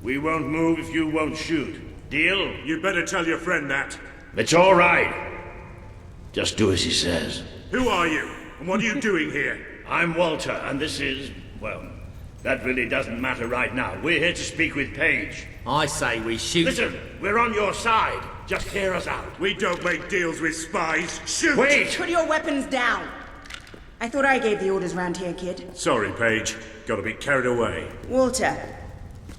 We won't move if you won't shoot. Deal? You better tell your friend that. It's all right. Just do as he says. Who are you? And what are you doing here? I'm Walter, and this is... well, that really doesn't matter right now. We're here to speak with Paige. I say we shoot. Listen, we're on your side. Just hear us out. We don't make deals with spies. Shoot! Wait! Put your weapons down. I thought I gave the orders round here, kid. Sorry, Paige. Got a bit carried away. Walter,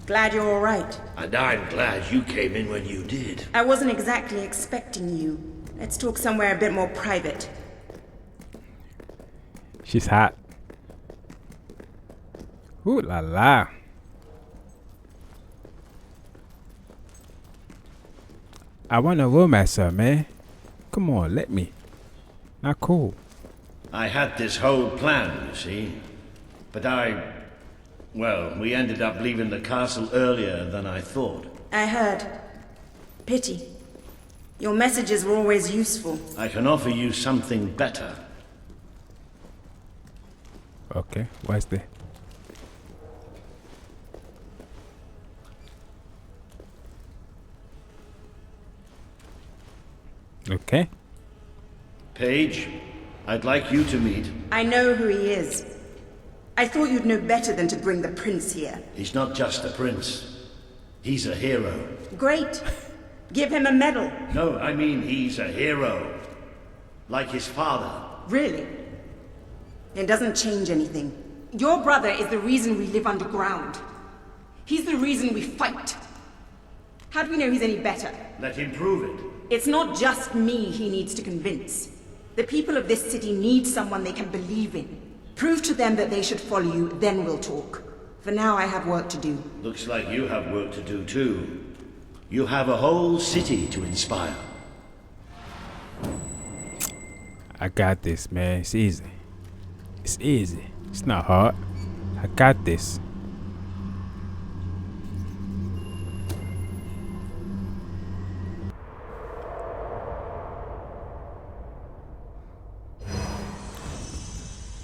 glad you're all right. And I'm glad you came in when you did. I wasn't exactly expecting you. Let's talk somewhere a bit more private. She's hot. Ooh la la. I want to romance her, man. Come on, let me. Not cool. I had this whole plan, you see. But well, we ended up leaving the castle earlier than I thought. I heard. Pity. Your messages were always useful. I can offer you something better. Okay, what's that? Okay. Paige, I'd like you to meet. I know who he is. I thought you'd know better than to bring the prince here. He's not just a prince. He's a hero. Great. Give him a medal. No, I mean he's a hero. Like his father. Really? It doesn't change anything. Your brother is the reason we live underground. He's the reason we fight. How do we know he's any better? Let him prove it. It's not just me he needs to convince. The people of this city need someone they can believe in. Prove to them that they should follow you, then we'll talk. For now, I have work to do. Looks like you have work to do too. You have a whole city to inspire. I got this, man. It's easy. It's easy. It's not hard. I got this.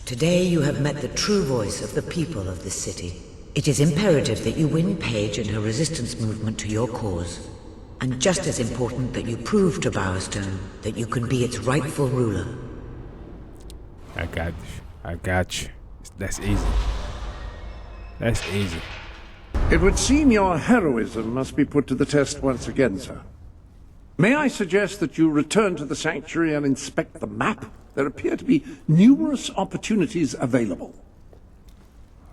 Today you have met the true voice of the people of this city. It is imperative that you win Paige and her resistance movement to your cause. And just as important that you prove to Bowerstone that you can be its rightful ruler. I got you. I got you. That's easy. That's easy. It would seem your heroism must be put to the test once again, sir. May I suggest that you return to the sanctuary and inspect the map? There appear to be numerous opportunities available.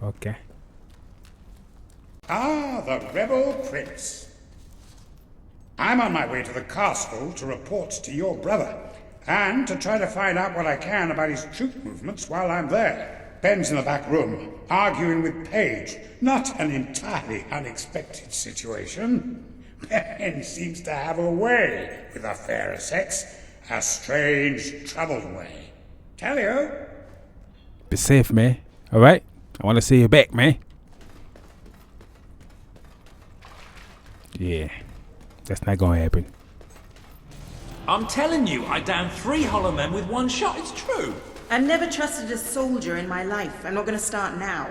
Okay. Ah, the rebel prince. I'm on my way to the castle to report to your brother, and to try to find out what I can about his troop movements while I'm there. Ben's in the back room, arguing with Paige. Not an entirely unexpected situation. Ben seems to have a way with the fairer sex. A strange, troubled way. Tell you. Be safe, man. Alright? I want to see you back, man. Yeah. That's not gonna happen. I'm telling you, I downed 3 hollow men with 1 shot. It's true. I've never trusted a soldier in my life. I'm not going to start now.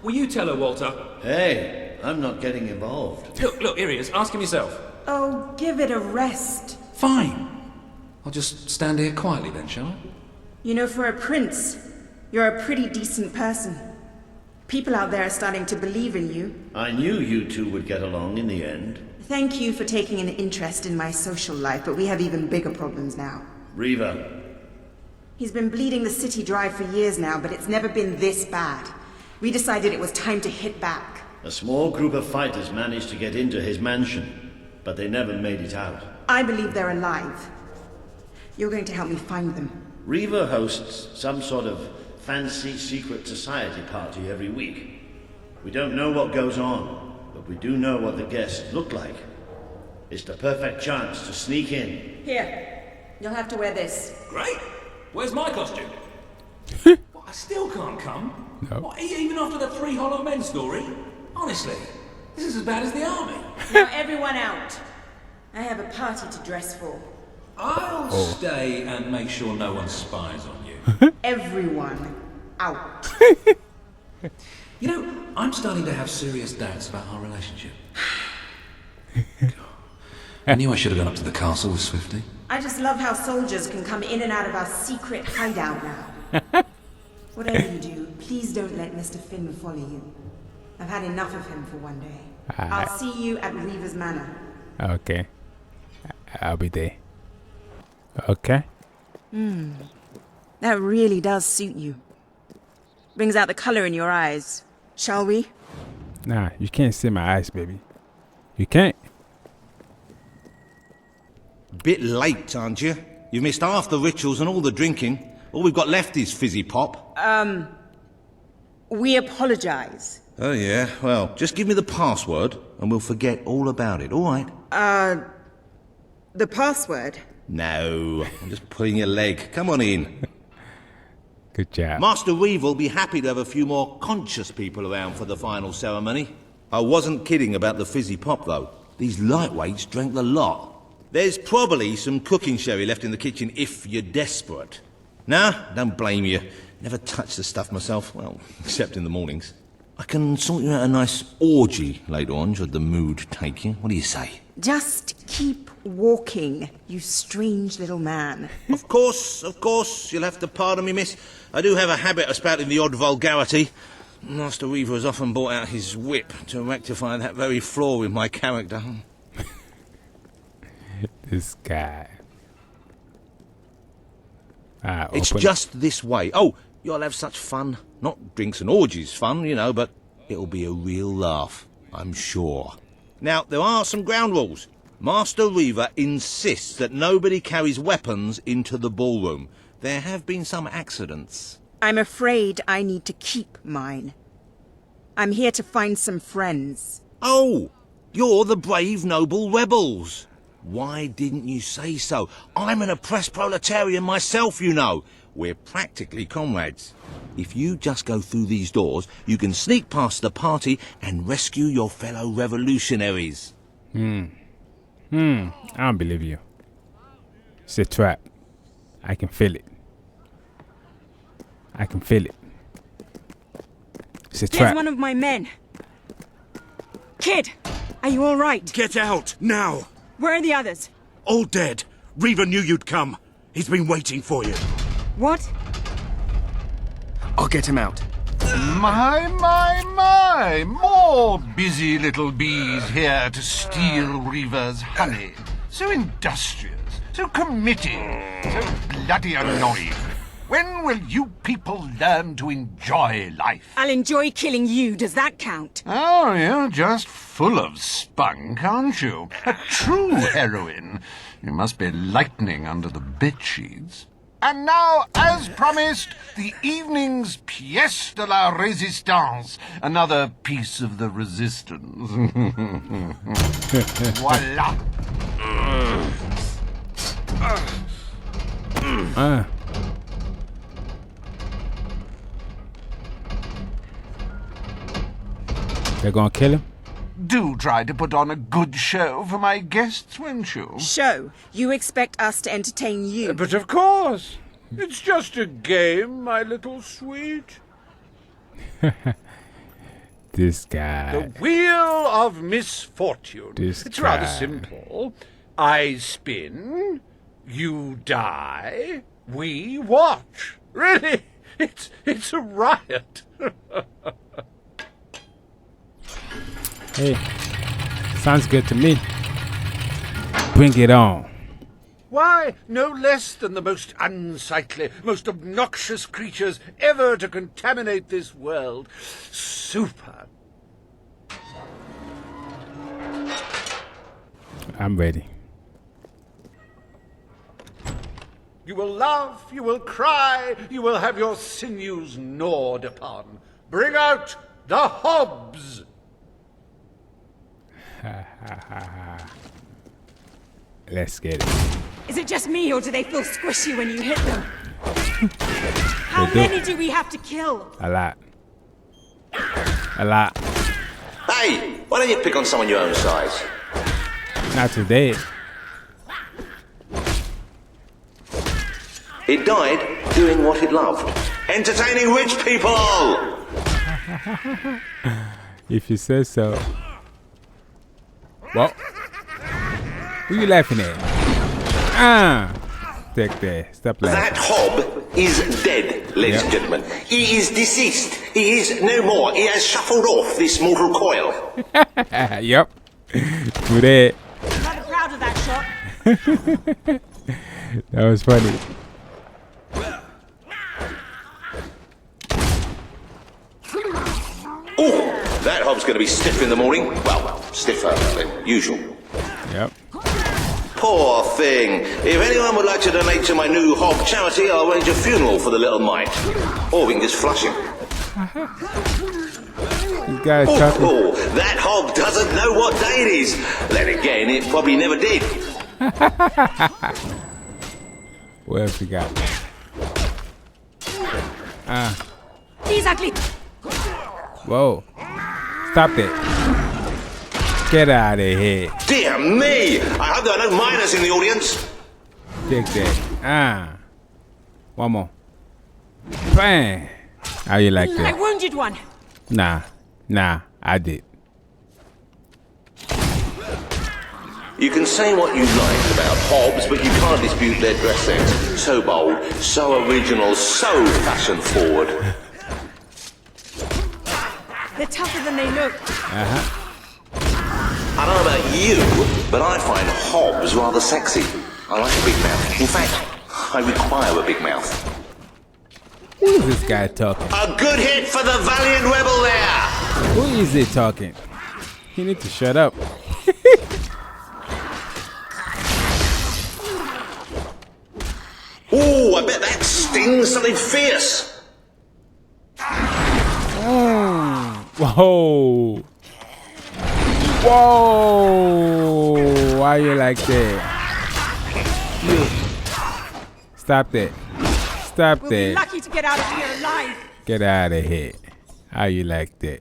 Will you tell her, Walter? Hey, I'm not getting involved. Look, here he is. Ask him yourself. Oh, give it a rest. Fine. I'll just stand here quietly then, shall I? You know, for a prince, you're a pretty decent person. People out there are starting to believe in you. I knew you two would get along in the end. Thank you for taking an interest in my social life, but we have even bigger problems now. Reaver. He's been bleeding the city dry for years now, but it's never been this bad. We decided it was time to hit back. A small group of fighters managed to get into his mansion, but they never made it out. I believe they're alive. You're going to help me find them. Reaver hosts some sort of fancy secret society party every week. We don't know what goes on, but we do know what the guests look like. It's the perfect chance to sneak in. Here, you'll have to wear this. Great. Where's my costume? What, I still can't come? No. What, even after the 3 hollow men story? Honestly, this is as bad as the army. Now everyone out. I have a party to dress for. I'll stay and make sure no one spies on you. Everyone out. You know, I'm starting to have serious doubts about our relationship. I knew I should have gone up to the castle with Swifty. I just love how soldiers can come in and out of our secret hideout now. Whatever you do, please don't let Mr. Finn follow you. I've had enough of him for one day. I'll see you at Reaver's Manor. Okay. I'll be there. Okay. That really does suit you. Brings out the color in your eyes. Shall we? Nah, you can't see my eyes, baby. You can't. Bit late, aren't you? You've missed half the rituals and all the drinking. All we've got left is fizzy pop. We apologize. Oh, yeah? Well, just give me the password and we'll forget all about it, all right? The password? No, I'm just pulling your leg. Come on in. Good job. Master Reeve will be happy to have a few more conscious people around for the final ceremony. I wasn't kidding about the fizzy pop, though. These lightweights drank the lot. There's probably some cooking sherry left in the kitchen if you're desperate. Nah, don't blame you. Never touched the stuff myself, well, except in the mornings. I can sort you out a nice orgy later on, should the mood take you. What do you say? Just keep walking, you strange little man. Of course, you'll have to pardon me, miss. I do have a habit of spouting the odd vulgarity. Master Reaver has often brought out his whip to rectify that very flaw in my character. This guy. It's just this way. Oh, you'll have such fun. Not drinks and orgies fun, you know, but it'll be a real laugh, I'm sure. Now, there are some ground rules. Master Reaver insists that nobody carries weapons into the ballroom. There have been some accidents. I'm afraid I need to keep mine. I'm here to find some friends. Oh, you're the brave, noble rebels. Why didn't you say so? I'm an oppressed proletarian myself, you know. We're practically comrades. If you just go through these doors, you can sneak past the party and rescue your fellow revolutionaries. I don't believe you. It's a trap. I can feel it. I can feel it. It's a trap. There's one of my men. Kid, are you all right? Get out, now! Where are the others? All dead. Reaver knew you'd come. He's been waiting for you. What? I'll get him out. My! More busy little bees here to steal Reaver's honey. So industrious, so committed, so bloody annoying. When will you people learn to enjoy life? I'll enjoy killing you. Does that count? Oh, you're just full of spunk, aren't you? A true heroine. You must be lightning under the bedsheets. And now, as promised, the evening's pièce de la résistance. Another piece of the resistance. Voila. They're gonna kill him? Do try to put on a good show for my guests, won't you? Show? You expect us to entertain you? But of course. It's just a game, my little sweet. This guy. The wheel of misfortune. It's rather guy. simple. I spin, you die, we watch. Really, it's a riot. Hey, sounds good to me. Bring it on. Why, no less than the most unsightly, most obnoxious creatures ever to contaminate this world. Super. I'm ready. You will laugh, you will cry, you will have your sinews gnawed upon. Bring out the hobs! Let's get it. Is it just me, or do they feel squishy when you hit them? How They do. many do we have to kill? A lot. A lot. Hey, why don't you pick on someone your own size? Not today. It died doing what it loved. Entertaining rich people! If you say so. Well, who you laughing at? Take that. Stop laughing. That hob is dead, ladies and gentlemen. He is deceased. He is no more. He has shuffled off this mortal coil. Yep. Do that. I'm not proud of that shot. That was funny. Oh, that hob's going to be stiff in the morning. Well, stiffer than usual. Yep. Poor thing. If anyone would like to donate to my new hob charity, I'll arrange a funeral for the little mite. Or we can just flush him. This guy's talking. Oh, that hob doesn't know what day it is. Then again, it probably never did. What else we got? Exactly. Whoa. Stop it. Get out of here. Dear me! I hope there are no miners in the audience. Take that. One more. Bang. How you like I that? wounded one. Nah, I did. You can say what you like about hobs, but you can't dispute their dress sense. So bold, so original, so fashion forward. They're tougher than they look. I don't know about you, but I find hobs rather sexy. I like a big mouth. In fact, I require a big mouth. Who is this guy talking? A good hit for the valiant rebel there! Who is he talking? He need to shut up. Ooh, I bet that stings something fierce. Whoa. Whoa. Why you like that? Stop that. Stop We'll that. be lucky to get out of here alive. Get out of here. How you like that?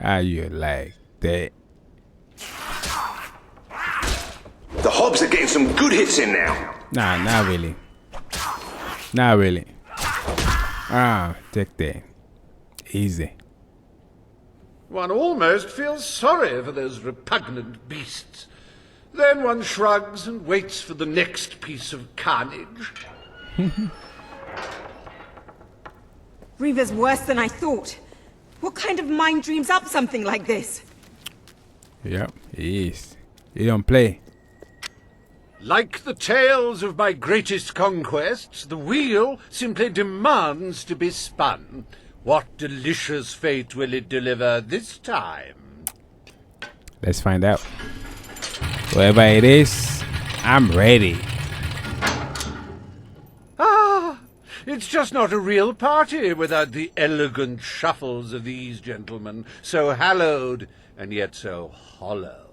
How you like that? The hobs are getting some good hits in now. Nah, not really. Not really. Take that. Easy. One almost feels sorry for those repugnant beasts. Then one shrugs and waits for the next piece of carnage. Reaver's worse than I thought. What kind of mind dreams up something like this? Yep, he is. He don't play. Like the tales of my greatest conquests, the wheel simply demands to be spun. What delicious fate will it deliver this time? Let's find out. Whoever it is, I'm ready. It's just not a real party without the elegant shuffles of these gentlemen, so hallowed and yet so hollow.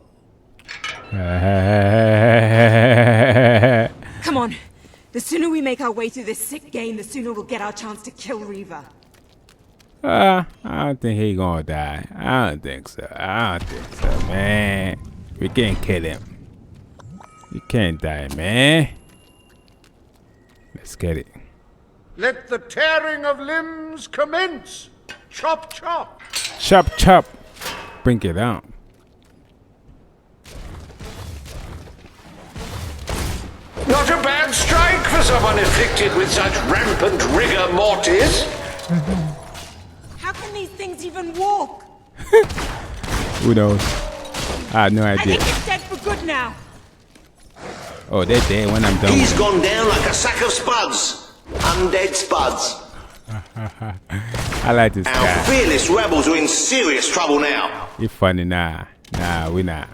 Come on. The sooner we make our way through this sick game, the sooner we'll get our chance to kill Reaver. I don't think he gonna die. I don't think so, man. We can't kill him. You can't die, man. Let's get it. Let the tearing of limbs commence! Chop, chop! Chop, chop. Bring it on. Not a bad strike for someone afflicted with such rampant rigor mortis. How can these things even walk? Who knows? I have no I idea. think it's dead for good now. Oh, they're dead when I'm done. He's gone down like a sack of spuds. Undead spuds. I like this Our guy. fearless rebels are in serious trouble now. You funny, nah, we not.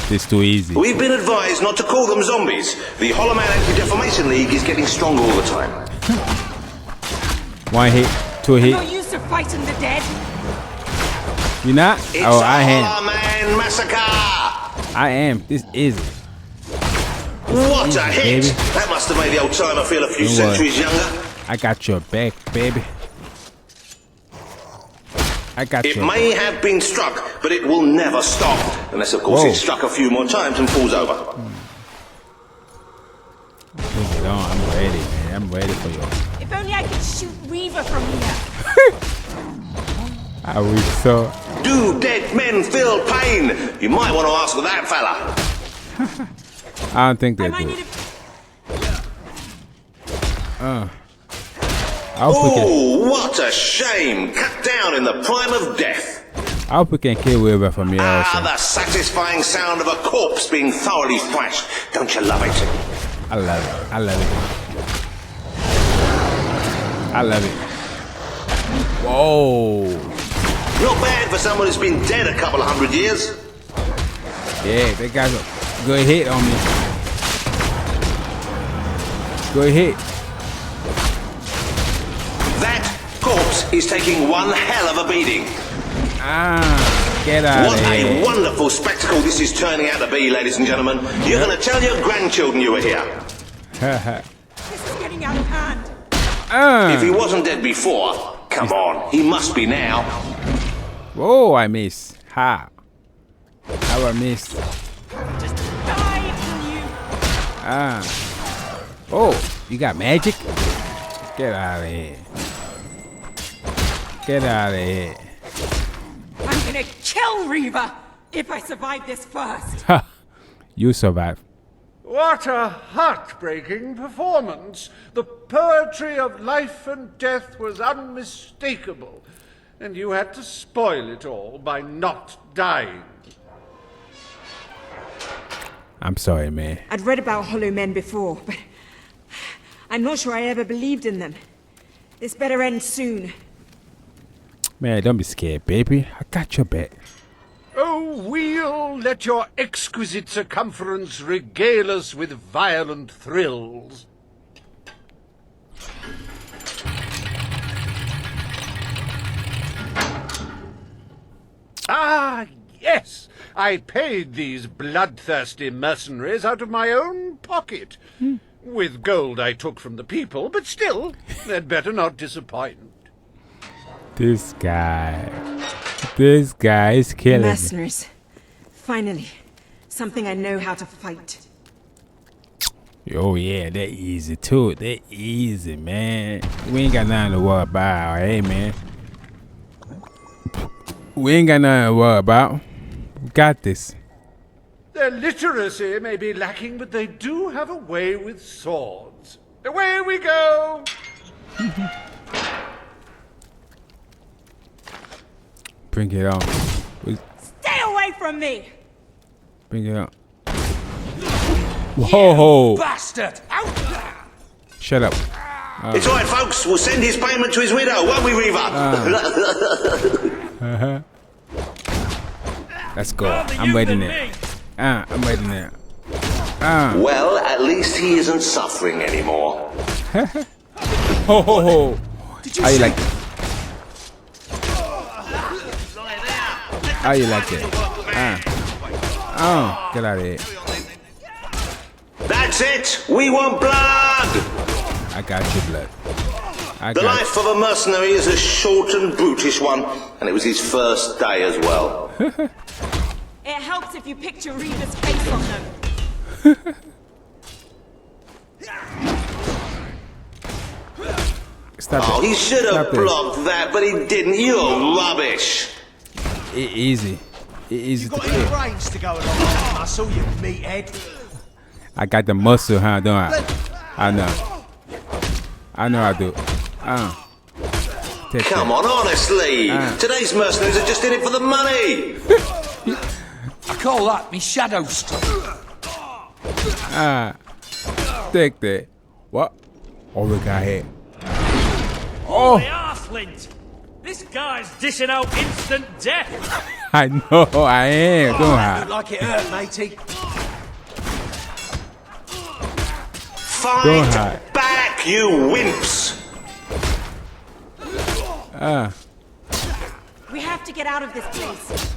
This too easy. We've been advised not to call them zombies. The Hollow Man Anti-Defamation League is getting stronger all the time. One hit, two hit. No use to fighting the dead. You not? It's Oh, a I am. Hollow Man massacre. I am. This is it. What a hit! Baby. That must have made the old timer feel a few Don't worry. centuries younger. I got your back, baby. I got It your may have been struck, but it will never stop. Unless, of course, Whoa. it's struck a few more times and falls over. Bring it on. I'm ready, man. I'm ready for you. If only I could shoot Reaver from here. I wish so. Do dead men feel pain? You might want to ask that fella. I don't think they do. Oh, what a shame! Cut down in the prime of death. I hope we can kill Weaver from here also. The satisfying sound of a corpse being thoroughly thrashed. Don't you love it? I love it. I love it. I love it. Whoa. Not bad for someone who's been dead a couple of 100 years. Yeah, they got a good hit on me. Good hit. That corpse is taking one hell of a beating. Get out of here. What a wonderful spectacle this is turning out to be, ladies and gentlemen. You're going to tell your grandchildren you were here. This is getting out of hand. If he wasn't dead before, come on, he must be now. Whoa, I missed. How? How I missed? Just die, you. Oh, you got magic? Get out of here. Get out of here. I'm gonna kill Reaver if I survive this first. Ha! You survive. What a heartbreaking performance. The poetry of life and death was unmistakable, and you had to spoil it all by not dying. I'm sorry, man. I'd read about hollow men before, but I'm not sure I ever believed in them. This better end soon. Man, don't be scared, baby. I got your back. Oh, we'll let your exquisite circumference regale us with violent thrills. Ah, yes! I paid these bloodthirsty mercenaries out of my own pocket. With gold I took from the people, but still, they'd better not disappoint. This guy is killing me. Mercenaries. Finally, something I know how to fight. Oh yeah, they're easy too. They're easy, man. We ain't got nothing to worry about, hey man. We ain't got nothing to worry about. We got this. Their literacy may be lacking, but they do have a way with swords. Away we go! Bring it on. Stay away from me! Bring it on. Whoa! Bastard! Out there! Shut up. It's all right, folks. We'll send his payment to his widow, won't we, Reaver? Let's go. I'm waiting there. I'm waiting there. Well, at least he isn't suffering anymore. Ho ho ho! How you like it? How you like it? Get out of here. That's it. We want blood. I got your blood. The life of a mercenary is a short and brutish one, and it was his first day as well. It helps if you picture Reaver's face on them. Stop oh, it. he should have blocked that, but he didn't. You're rubbish. Easy to got kill. any brains to go along with that muscle, you meathead? I got the muscle, huh? Don't I? I know I do. Come on, honestly. Today's mercenaries are just in it for the money. I call that me shadow stuff. Take that. What? Oh, the guy here. Holy arselint! This guy's dishing out instant death! I know I am, don't I? Look like it hurt, matey. Fight back, you wimps! We have to get out of this place.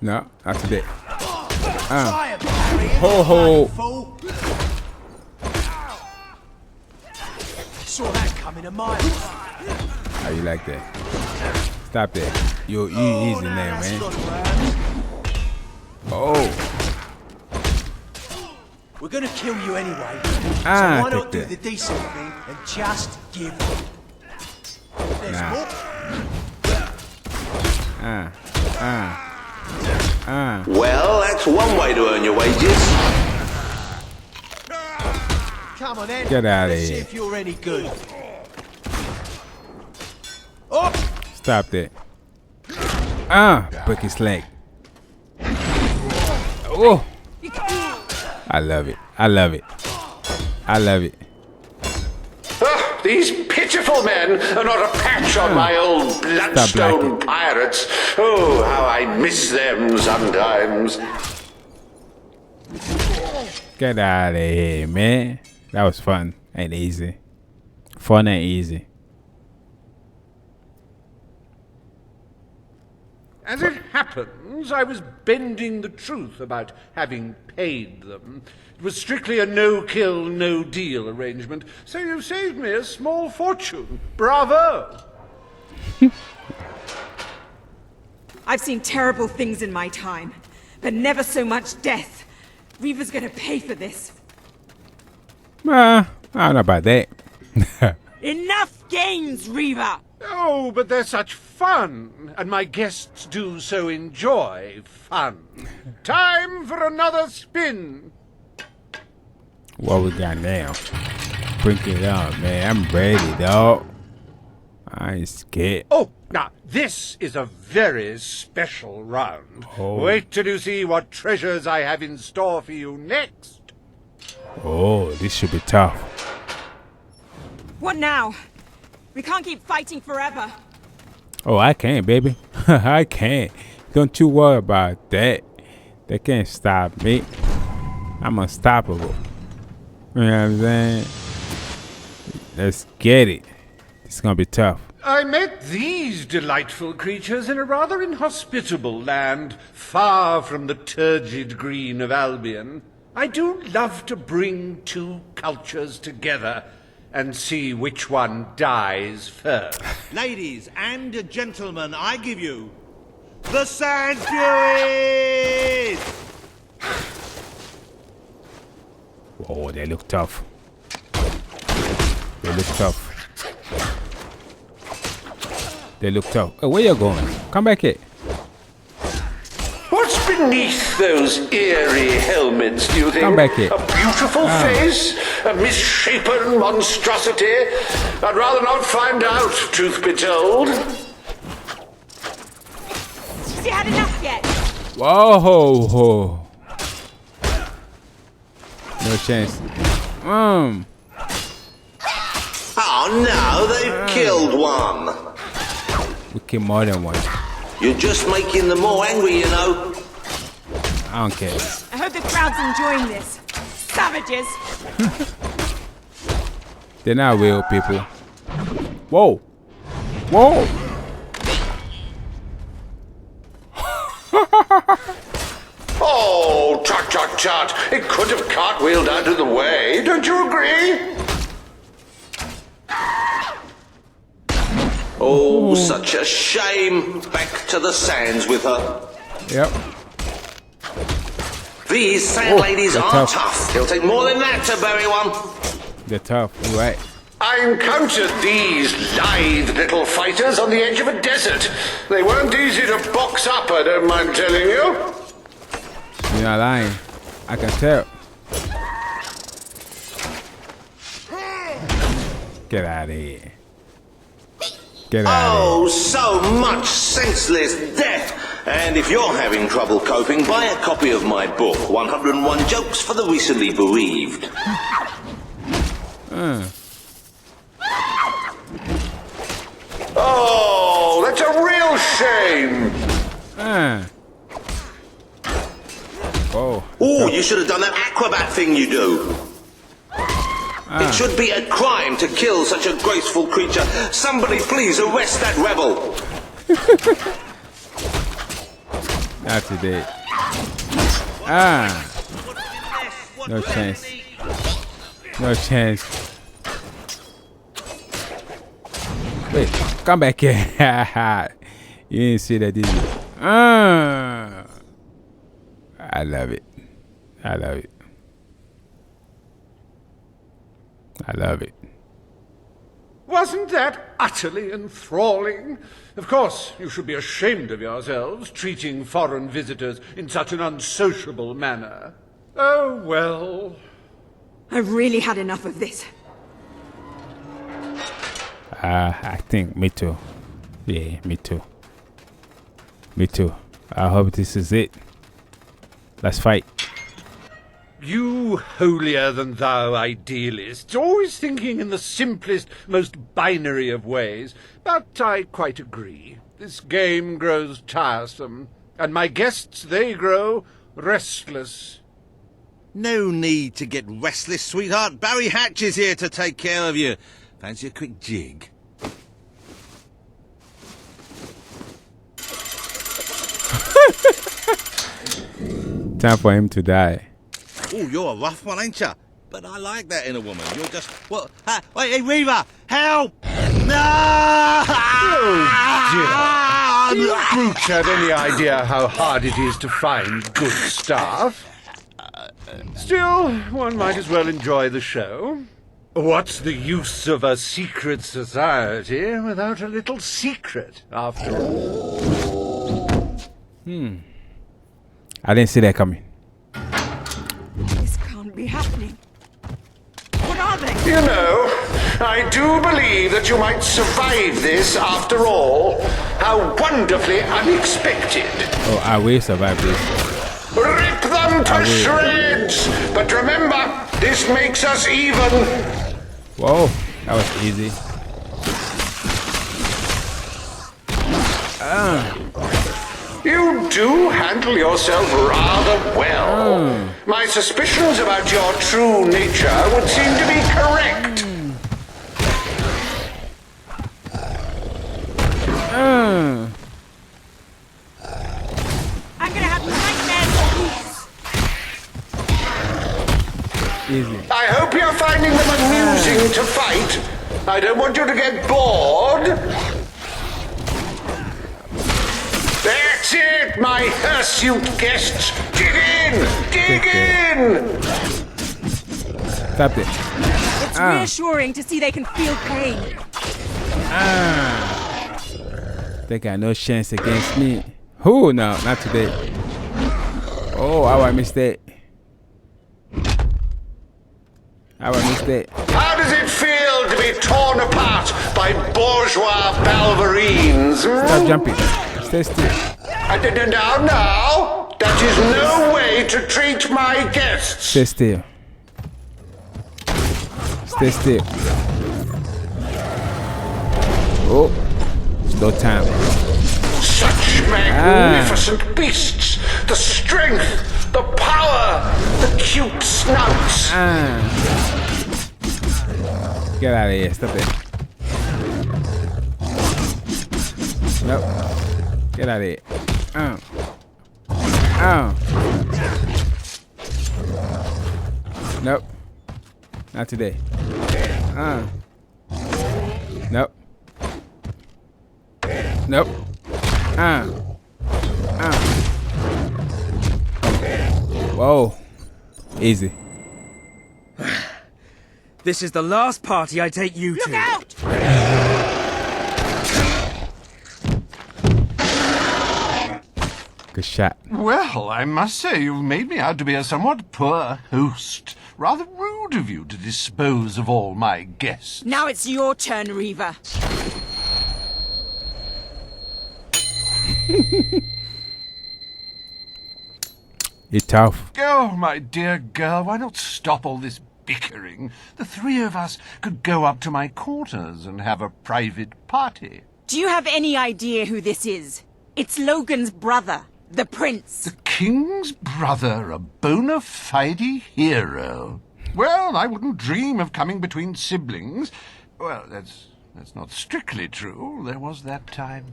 No, not today. Ho ho! Saw that coming a mile. How you like that? Stop that. You easy now, man. Oh. We're gonna kill you anyway. Ah, so why not take do that. the decent thing and just give up? There's Nah. more. Well, that's one way to earn your wages. Come on then. Get outta Let's see here. if you're any good. Oh! Stop that. Break his leg. Oh, I love it. I love it. I love it. Ah, these pitiful men are not a patch on my old bloodstone pirates. Oh, how I miss them sometimes. Get out of here, man. That was fun and easy. Fun and easy. As it happens, I was bending the truth about having paid them. It was strictly a no-kill, no-deal arrangement, so you've saved me a small fortune. Bravo! I've seen terrible things in my time, but never so much death. Reaver's gonna pay for this. I don't know about that. Enough games, Reaver! Oh, but they're such fun, and my guests do so enjoy fun. Time for another spin. What we got now? Bring it on, man. I'm ready, dog. I ain't scared. Oh, now, this is a very special round. Oh. Wait till you see what treasures I have in store for you next. Oh, this should be tough. What now? We can't keep fighting forever. Oh, I can, baby. I can. Don't you worry about that. They can't stop me. I'm unstoppable. You know what I'm saying? Let's get it. It's gonna be tough. I met these delightful creatures in a rather inhospitable land, far from the turgid green of Albion. I do love to bring two cultures together and see which one dies first. Ladies and gentlemen, I give you the Sand Furies! Oh, they look tough. They look tough. They look tough. Oh, where you going? Come back here. What's beneath those eerie helmets, do you think? Come back here. A beautiful face? A misshapen monstrosity? I'd rather not find out, truth be told. Has he had enough yet? Whoa, ho, ho. No chance. Oh no, they've killed one. We killed more than one. You're just making them more angry, you know. I don't care. I hope the crowd's enjoying this. Savages! They're not real people. Whoa. Whoa. Oh, tut tut tut. It could have cartwheeled out of the way. Don't you agree? Oh, such a shame. Back to the sands with her. Yep. These sand ladies they're are tough. tough. It'll take more than that to bury one. They're tough. You're right. I encountered these lithe little fighters on the edge of a desert. They weren't easy to box up, I don't mind telling you. You're not lying. I can tell. Get out of here. Get out of Oh, so much senseless death. And if you're having trouble coping, buy a copy of my book, 101 Jokes for the Recently Bereaved. Oh, that's a real shame. Oh. Oh, you should have done that acrobat thing you do. It should be a crime to kill such a graceful creature. Somebody please arrest that rebel. Not today. No chance. No chance. Wait, come back here. You didn't see that, did you? I love it. I love it. I love it. Wasn't that utterly enthralling? Of course, you should be ashamed of yourselves, treating foreign visitors in such an unsociable manner. Oh, well. I've really had enough of this. I think me too. Yeah, me too. Me too. I hope this is it. Let's fight. You holier-than-thou idealists, always thinking in the simplest, most binary of ways. But I quite agree. This game grows tiresome, and my guests, they grow restless. No need to get restless, sweetheart. Barry Hatch is here to take care of you. Fancy a quick jig? Time for him to die. Oh, you're a rough one, ain't you? But I like that in a woman. You're just... What? Wait, hey, Reaver! Help! No! Oh, dear. Do you brutes have any idea how hard it is to find good staff? Still, one might as well enjoy the show. What's the use of a secret society without a little secret, after all? I didn't see that coming. This can't be happening. What are they? You know, I do believe that you might survive this after all. How wonderfully unexpected. Oh, I will survive this. Rip them to shreds! But remember, this makes us even. Whoa, that was easy. You do handle yourself rather well. My suspicions about your true nature would seem to be correct. I'm gonna have nightmares. Easy. I hope you're finding them amusing to fight. I don't want you to get bored. That's it, my hirsute guests. Dig in! Dig in! Stop it. It's reassuring to see they can feel pain. They got no chance against me. Who? No, not today. Oh, how I missed that. How I missed that. How does it feel to be torn apart by bourgeois balverines? Stop jumping. Stay still. Now, that is no way to treat my guests. Stay still. Stay still. Oh, slow time. Such magnificent beasts. The strength, the power, the cute snouts. Get out of here. Stop it. Nope. Get out of here. Nope. Not today. Nope. Nope. Whoa. Easy. This is the last party I take you to. Look out! Good shot. Well, I must say you've made me out to be a somewhat poor host. Rather rude of you to dispose of all my guests. Now it's your turn, Reaver. You're tough. Oh, my dear girl, why not stop all this bickering? The three of us could go up to my quarters and have a private party. Do you have any idea who this is? It's Logan's brother, the Prince. The King's brother, a bona fide hero. Well, I wouldn't dream of coming between siblings. Well, that's not strictly true. There was that time.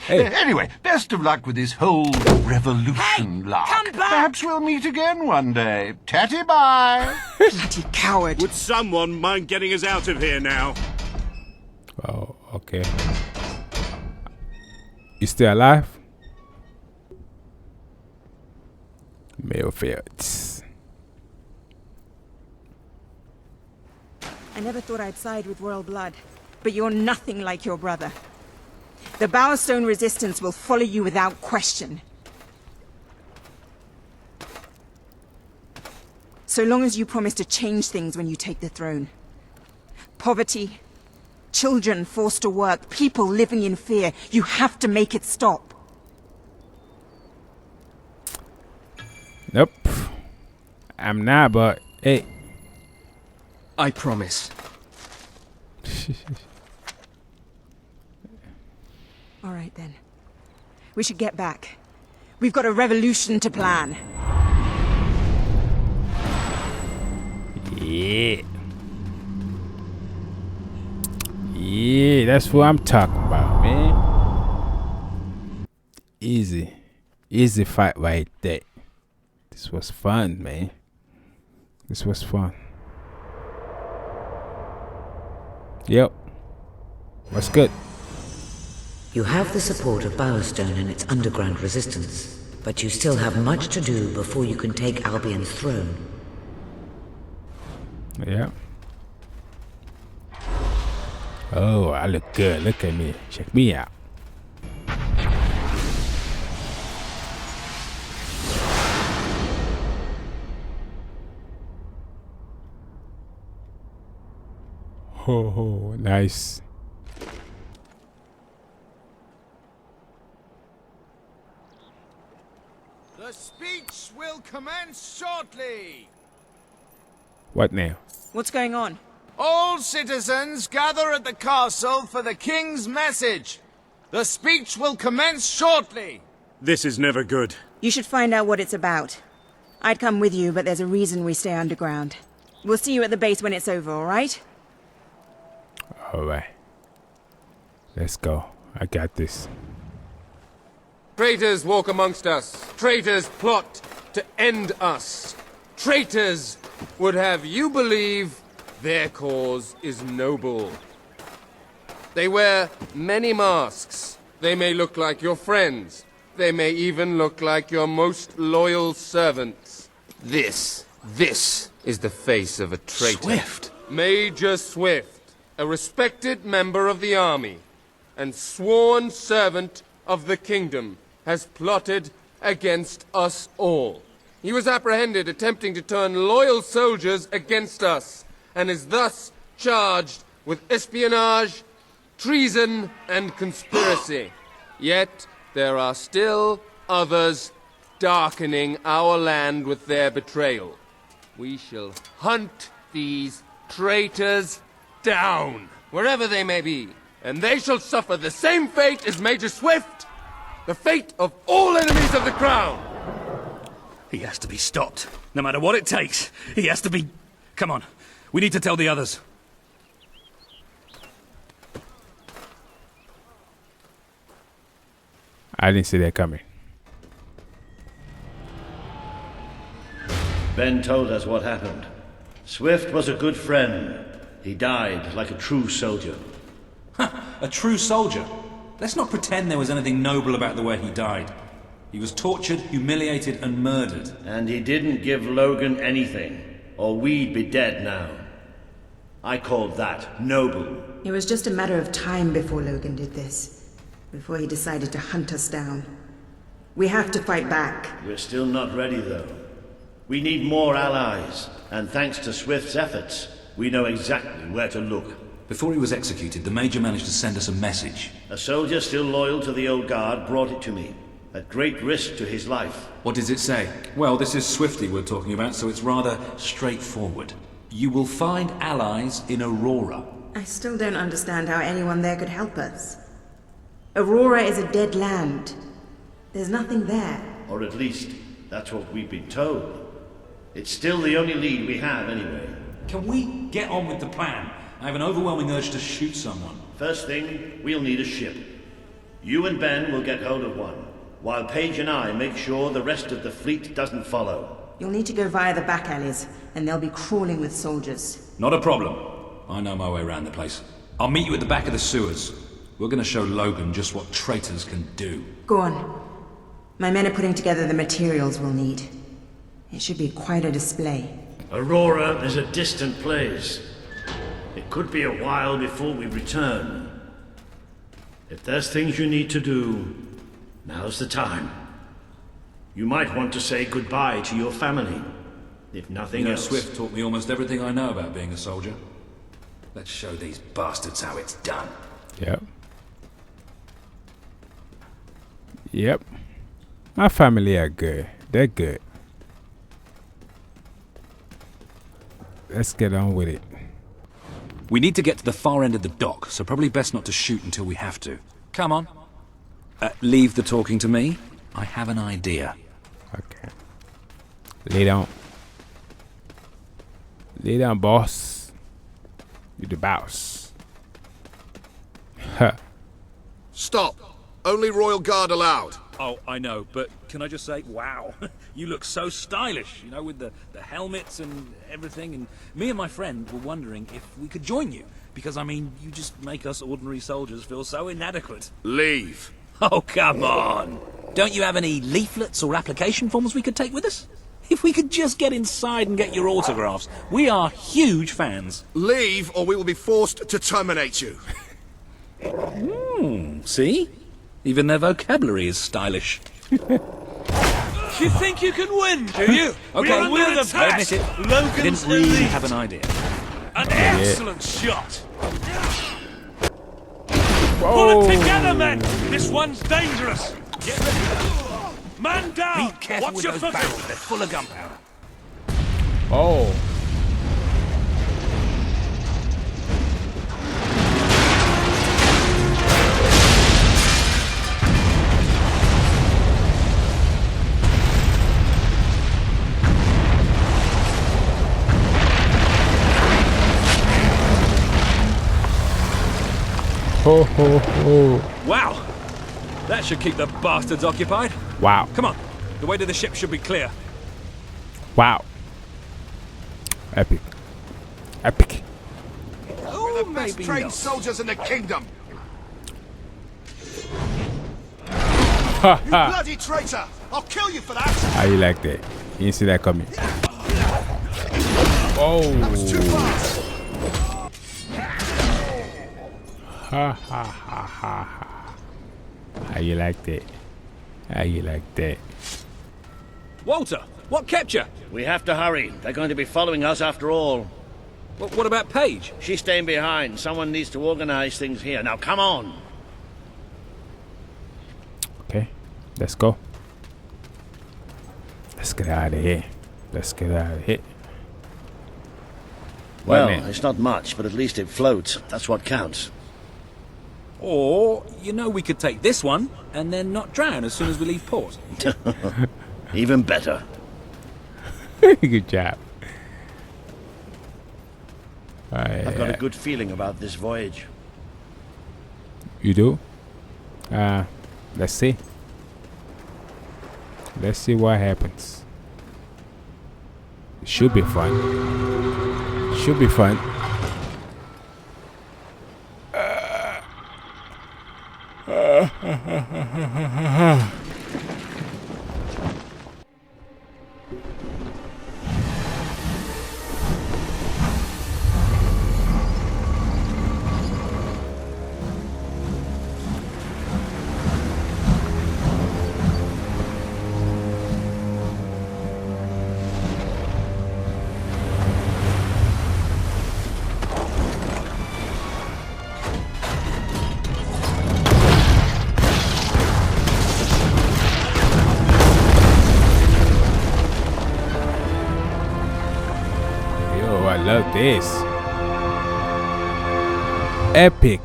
Hey. Anyway, best of luck with this whole revolution lark. come back! Perhaps we'll meet again one day. Tatty bye. Bloody coward. Would someone mind getting us out of here now? Oh, okay. You still alive? Male fields. I never thought I'd side with royal blood, but you're nothing like your brother. The Bowerstone resistance will follow you without question. So long as you promise to change things when you take the throne. Poverty, children forced to work, people living in fear. You have to make it stop. Nope. I'm not, but hey. I promise. All right then. We should get back. We've got a revolution to plan. Yeah. Yeah, that's what I'm talking about, man. Easy. Easy fight right there. This was fun, man. This was fun. Yep. What's good? You have the support of Bowerstone and its underground resistance, but you still have much to do before you can take Albion's throne. Yeah. Oh, I look good. Look at me. Check me out. Oh, nice. The speech will commence shortly. What now? What's going on? All citizens gather at the castle for the king's message. The speech will commence shortly. This is never good. You should find out what it's about. I'd come with you, but there's a reason we stay underground. We'll see you at the base when it's over, all right? All right. Let's go. I got this. Traitors walk amongst us. Traitors plot to end us. Traitors would have you believe their cause is noble. They wear many masks. They may look like your friends. They may even look like your most loyal servants. This is the face of a traitor. Swift. Major Swift, a respected member of the army and sworn servant of the kingdom, has plotted against us all. He was apprehended attempting to turn loyal soldiers against us, and is thus charged with espionage, treason, and conspiracy. Yet there are still others darkening our land with their betrayal. We shall hunt these traitors down, wherever they may be, and they shall suffer the same fate as Major Swift, the fate of all enemies of the crown. He has to be stopped. No matter what it takes, he has to be... Come on, we need to tell the others. I didn't see that coming. Ben told us what happened. Swift was a good friend. He died like a true soldier. A true soldier? Let's not pretend there was anything noble about the way he died. He was tortured, humiliated, and murdered. And he didn't give Logan anything, or we'd be dead now. I called that noble. It was just a matter of time before Logan did this. Before he decided to hunt us down. We have to fight back. We're still not ready, though. We need more allies, and thanks to Swift's efforts, we know exactly where to look. Before he was executed, the Major managed to send us a message. A soldier still loyal to the old guard brought it to me, at great risk to his life. What does it say? Well, this is Swifty we're talking about, so it's rather straightforward. You will find allies in Aurora. I still don't understand how anyone there could help us. Aurora is a dead land. There's nothing there. Or at least, that's what we've been told. It's still the only lead we have, anyway. Can we get on with the plan? I have an overwhelming urge to shoot someone. First thing, we'll need a ship. You and Ben will get hold of one, while Paige and I make sure the rest of the fleet doesn't follow. You'll need to go via the back alleys, and they'll be crawling with soldiers. Not a problem. I know my way around the place. I'll meet you at the back of the sewers. We're gonna show Logan just what traitors can do. Go on. My men are putting together the materials we'll need. It should be quite a display. Aurora is a distant place. could be a while before we return. If there's things you need to do, now's the time. You might want to say goodbye to your family, if nothing else. Swift taught me almost everything I know about being a soldier. Let's show these bastards how it's done. Yep. Yep. My family are good. They're good. Let's get on with it. We need to get to the far end of the dock, so probably best not to shoot until we have to. Come on. Leave the talking to me. I have an idea. Okay. Lay down. Lay down, boss. You the boss. Huh. Stop. Only Royal Guard allowed. Oh, I know, but can I just say, wow, you look so stylish, you know, with the helmets and everything, and me and my friend were wondering if we could join you, because, I mean, you just make us ordinary soldiers feel so inadequate. Leave. Oh, come on. Don't you have any leaflets or application forms we could take with us? If we could just get inside and get your autographs. We are huge fans. Leave, or we will be forced to terminate you. See? Even their vocabulary is stylish. You think you can win, do you? Okay, we're under I attack. admit it. I Logan's didn't really elite. have an idea. An excellent shot. Whoa. Pull it together, men. This one's dangerous. Get ready. Man down. Be careful Watch with your those footing. barrels. They're full of gunpowder. Oh. Ho ho ho. Wow. That should keep the bastards occupied. Wow. Come on. The way to the ship should be clear. Wow. Epic. Epic. We're the best maybe trained not. soldiers in the kingdom. Ha You ha. bloody traitor! I'll kill you for that. How you like that? You didn't see that coming. Oh. That was too fast. Ha ha ha ha ha. How you like that? How you like that? Walter, what kept you? We have to hurry. They're going to be following us after all. What about Paige? She's staying behind. Someone needs to organize things here. Now, come on. Okay, let's go. Let's get out of here. Let's get out of here. Well, man. it's not much, but at least it floats. That's what counts. Or, you know, we could take this one and then not drown as soon as we leave port. Even better. Good job. I've got a good feeling about this voyage. You do? Let's see. Let's see what happens. It should be fun. Should be fun. Yo, I love this. Epic.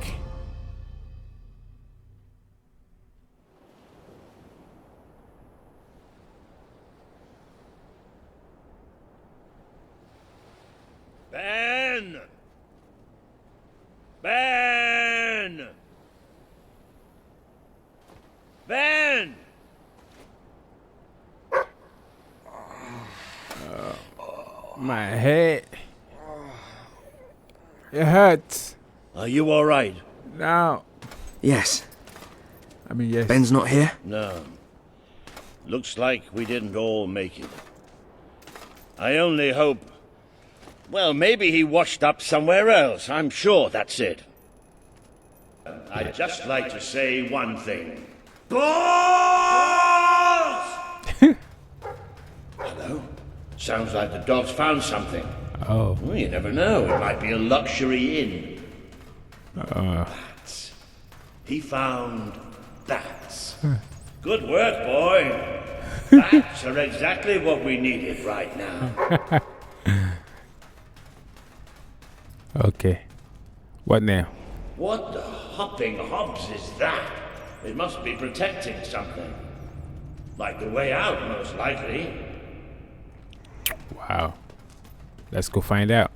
Ben! Ben! Ben! My head. It hurts. Are you all right? No. Yes. I mean, yes. Ben's not here? No. Looks like we didn't all make it. I only hope Well, maybe he washed up somewhere else. I'm sure that's it. I'd just like to say one thing. Balls! Hello? Sounds like the dog's found something. Oh. Well, you never know. It might be a luxury inn. Bats. He found bats. Good work, boy. Bats are exactly what we needed right now. Okay. What now? What the hopping hobs is that? It must be protecting something. Like the way out, most likely. Wow. Let's go find out.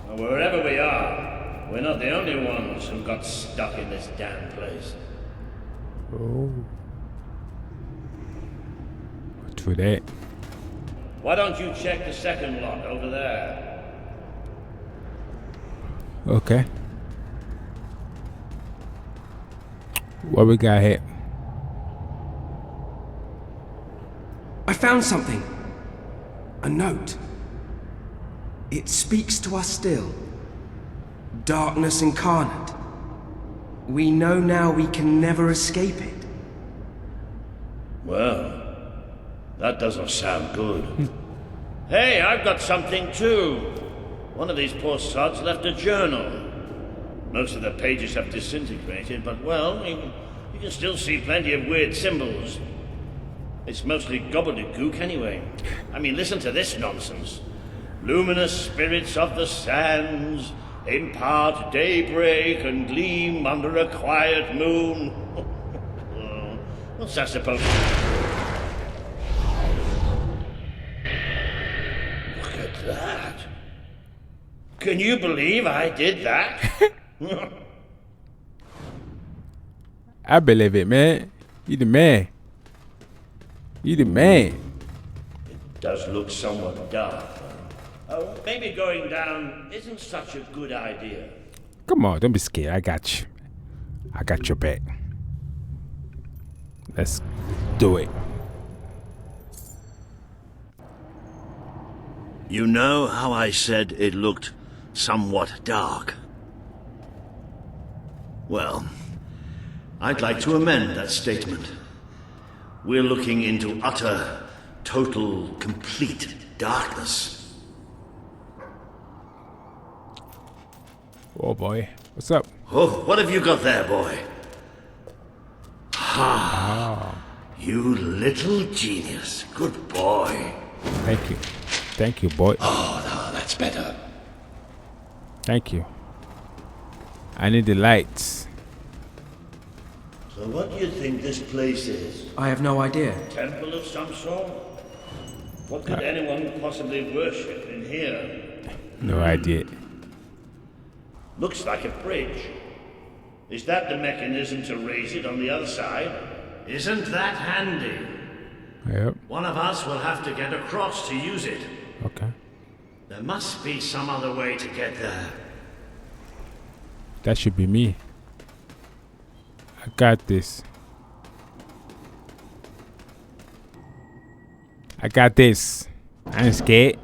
Well, wherever we are, we're not the only ones who got stuck in this damn place. Oh. True that. Why don't you check the second lot over there? Okay. What we got here? I found something. A note. It speaks to us still. Darkness incarnate. We know now we can never escape it. Well, that doesn't sound good. Hey, I've got something too. One of these poor sods left a journal. Most of the pages have disintegrated, but well, you can still see plenty of weird symbols. It's mostly gobbledygook anyway. I mean, listen to this nonsense. Luminous spirits of the sands impart daybreak and gleam under a quiet moon. What's that supposed to be? Look at that. Can you believe I did that? I believe it, man. You the man. You the man. It does look somewhat dark. Oh, maybe going down isn't such a good idea. Come on, don't be scared. I got you. I got your back. Let's do it. You know how I said it looked somewhat dark? Well, I'd like to amend that statement. We're looking into utter, total, complete darkness. Oh boy, what's up? Oh, what have you got there, boy? Ah, you little genius. Good boy. Thank you. Thank you, boy. Oh, no, that's better. Thank you. I need the lights. So what do you think this place is? I have no idea. Temple of some sort? What could anyone possibly worship in here? No idea. Looks like a bridge. Is that the mechanism to raise it on the other side? Isn't that handy? Yep. One of us will have to get across to use it. Okay. There must be some other way to get there. That should be me. I got this. I got this. I ain't scared.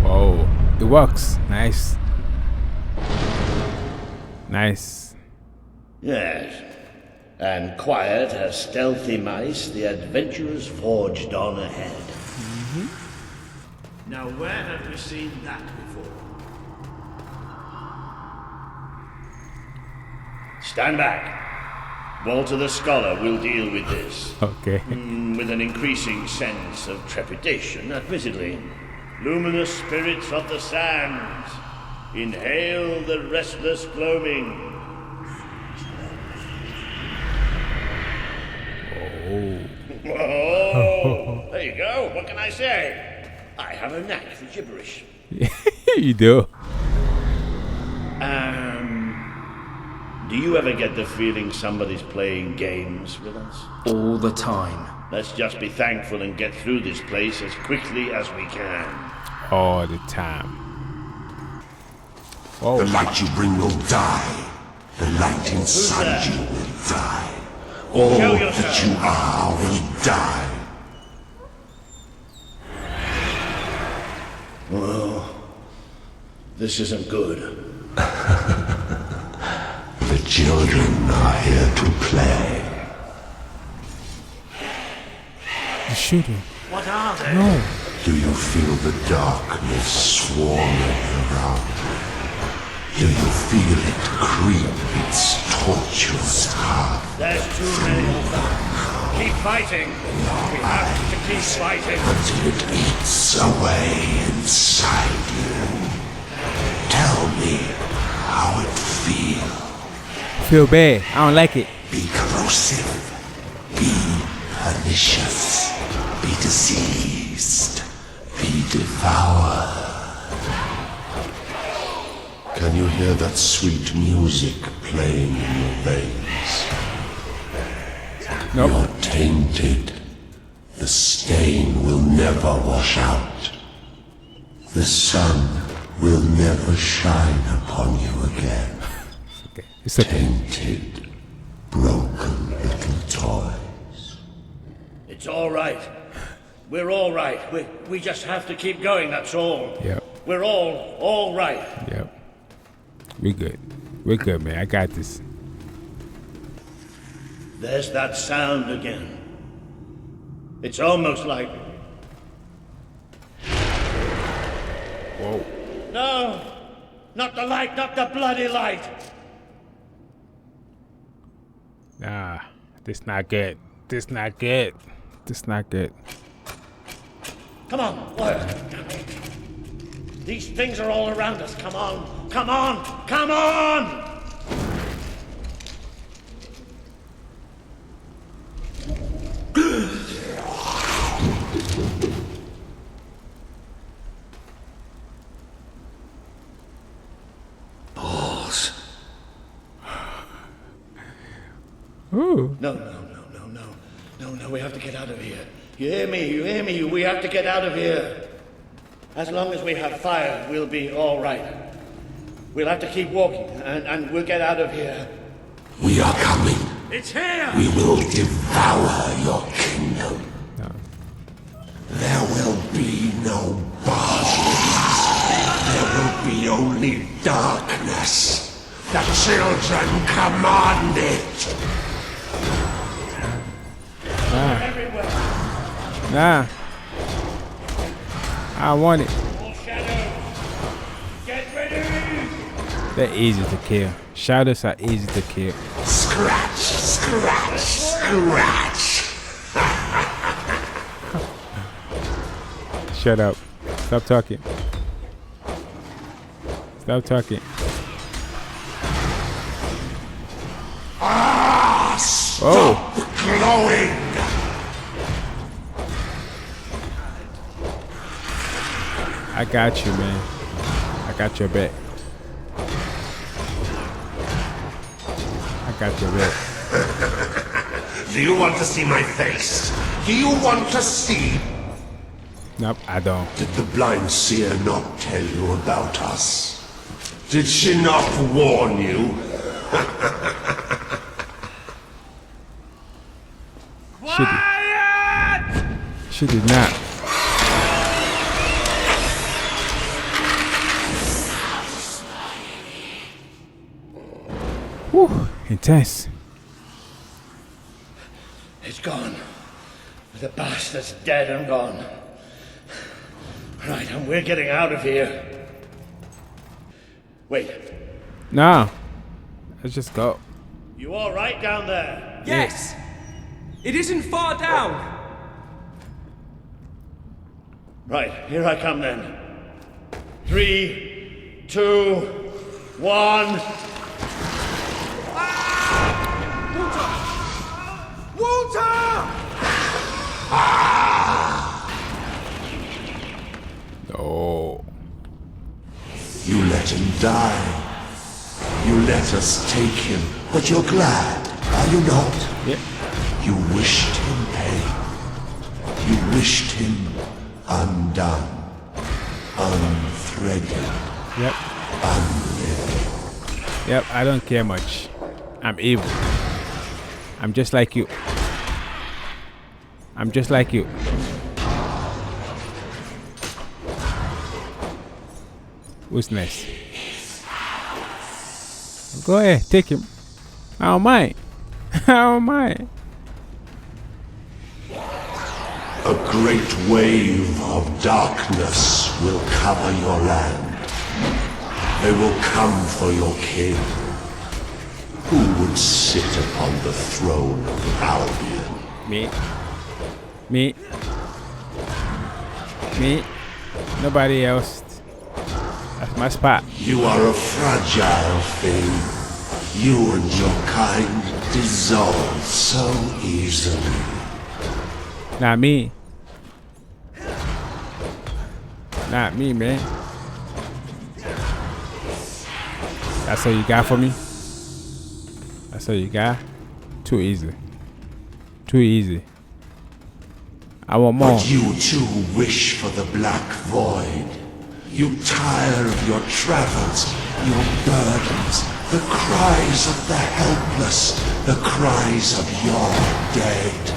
Whoa, it works. Nice. Nice. Yes. And quiet as stealthy mice, the adventurers forged on ahead. Now, where have we seen that before? Stand back. Walter the Scholar will deal with this. Okay. With an increasing sense of trepidation, admittedly. Luminous spirits of the sands, inhale the restless gloaming. Oh, there you go. What can I say? I have a knack for gibberish. You do. Do you ever get the feeling somebody's playing games with us? All the time. Let's just be thankful and get through this place as quickly as we can. all the time. Whoa. The light you bring will die. The light inside you will die. All that you are will die. Well, this isn't good. The children are here to play. The shooting. What are they? No. Do you feel the darkness swarming around you? Do you feel it creep its tortuous path? There's too many of them. Keep fighting. We have to keep fighting. Until it eats away inside you. Tell me how it feels. Feel bad. I don't like it. Be corrosive. Be pernicious. Be diseased. Be devoured. Can you hear that sweet music playing in your veins? Nope. You're tainted. The stain will never wash out. The sun will never shine upon you again. Okay. It's okay. Tainted, broken little toys. It's all right. We're all right. We just have to keep going, that's all. Yep. We're all right. Yep. We good. We're good, man. I got this. There's that sound again. It's almost like... Whoa. No! Not the light, not the bloody light! Nah, this not good. This not good. This not good. Come on, Lawyer. These things are all around us. Come on, come on, come on! Balls. Ooh. No, we have to get out of here. You hear me? We have to get out of here. As long as we have fire, we'll be all right. We'll have to keep walking, and we'll get out of here. We are coming. It's here! We will devour your kingdom. No. There will be no bodies. There will be only darkness. The children command it. Nah. I want it. Get ready! They're easy to kill. Shadows are easy to kill. Scratch, scratch, scratch. Shut up. Stop talking. Stop talking. Stop glowing. I got you, man. I got your back. I got your back. Do you want to see my face? Do you want to see? Nope, I don't. Did the blind seer not tell you about us? Did she not warn you? She did not. Whew, intense. It's gone. The bastard's dead and gone. Right, and we're getting out of here. Wait. Nah. Let's just go. You all right down there? Yes! It isn't far down! Right, here I come then. 3, 2, 1... Walter! No. You let him die. You let us take him. But you're glad, are you not? Yeah. You wished him pain. You wished him undone. dreaded. Yep. Yep, I don't care much. I'm evil. I'm just like you. I'm just like you. Who's next? Go ahead, take him. I don't mind. I don't mind. A great wave of darkness will cover your land. They will come for your king. Who would sit upon the throne of Albion? Me. Me. Me. Nobody else. That's my spot. You are a fragile thing. You and your kind dissolve so easily. Not me. Not me, man. That's all you got for me? That's all you got? Too easy. Too easy. I want more. But you too wish for the Black Void. You tire of your travels, your burdens, the cries of the helpless, the cries of your dead.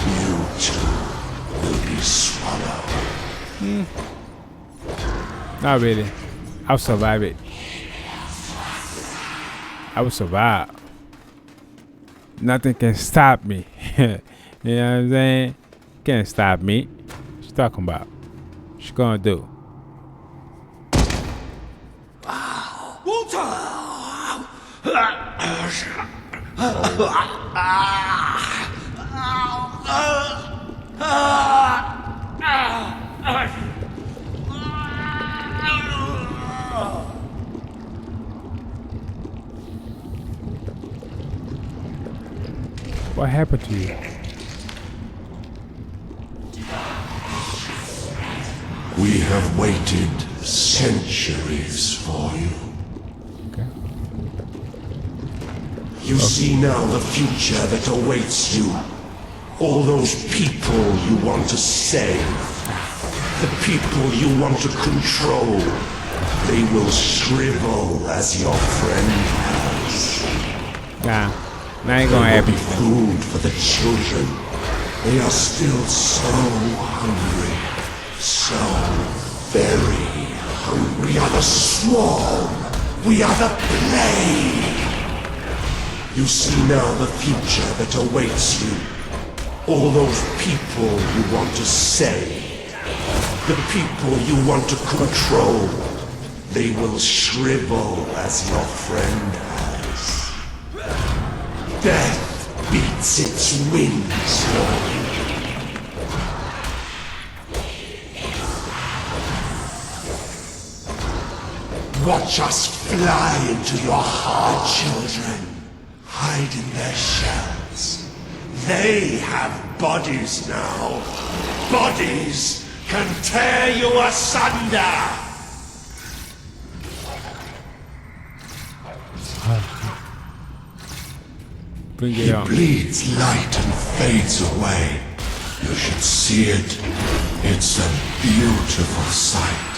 You too will be swallowed. Not really. I'll survive it. I will survive. Nothing can stop me. You know what I'm saying? Can't stop me. What you talking about? What you gonna do? What happened to you? We have waited centuries for you. Okay. You see now the future that awaits you. All those people you want to save. The people you want to control. They will shrivel as your friend has. Nah, that ain't gonna happen. There will be food for the children. They are still so hungry. So very hungry. We are the swarm. We are the plague. You see now the future that awaits you. All those people you want to save. The people you want to control. They will shrivel as your friend has. Death beats its wings for you. Watch us fly into your heart, children. Hide in their shells. They have bodies now. Bodies can tear you asunder. Bring it on. He bleeds light and fades away. You should see it. It's a beautiful sight.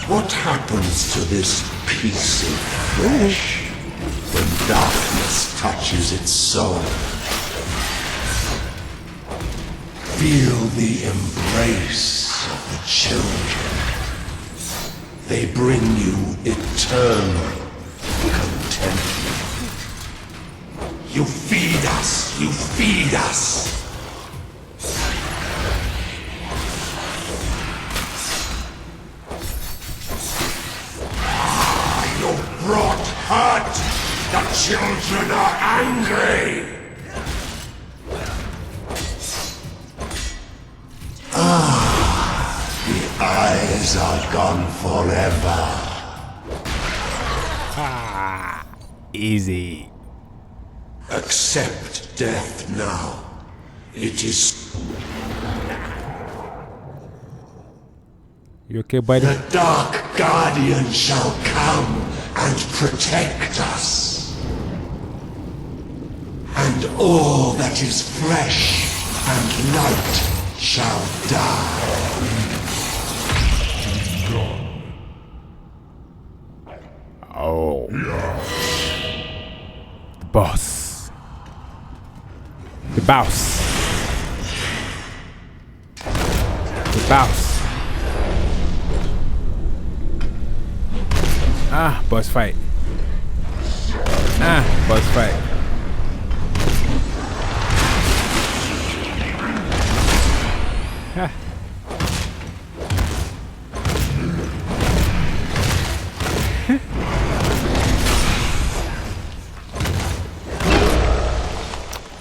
What happens to this piece of flesh when darkness touches its soul? Feel the embrace of the children. They bring you eternal contentment. You feed us, you feed us. Brought hurt. The children are angry. The eyes are gone forever. Easy. Accept death now. It is. You okay, buddy? The Dark Guardian shall come and protect us. And all that is fresh and light shall die. boss. The boss. The boss. Ah, boss fight. Ah, boss fight. Ah.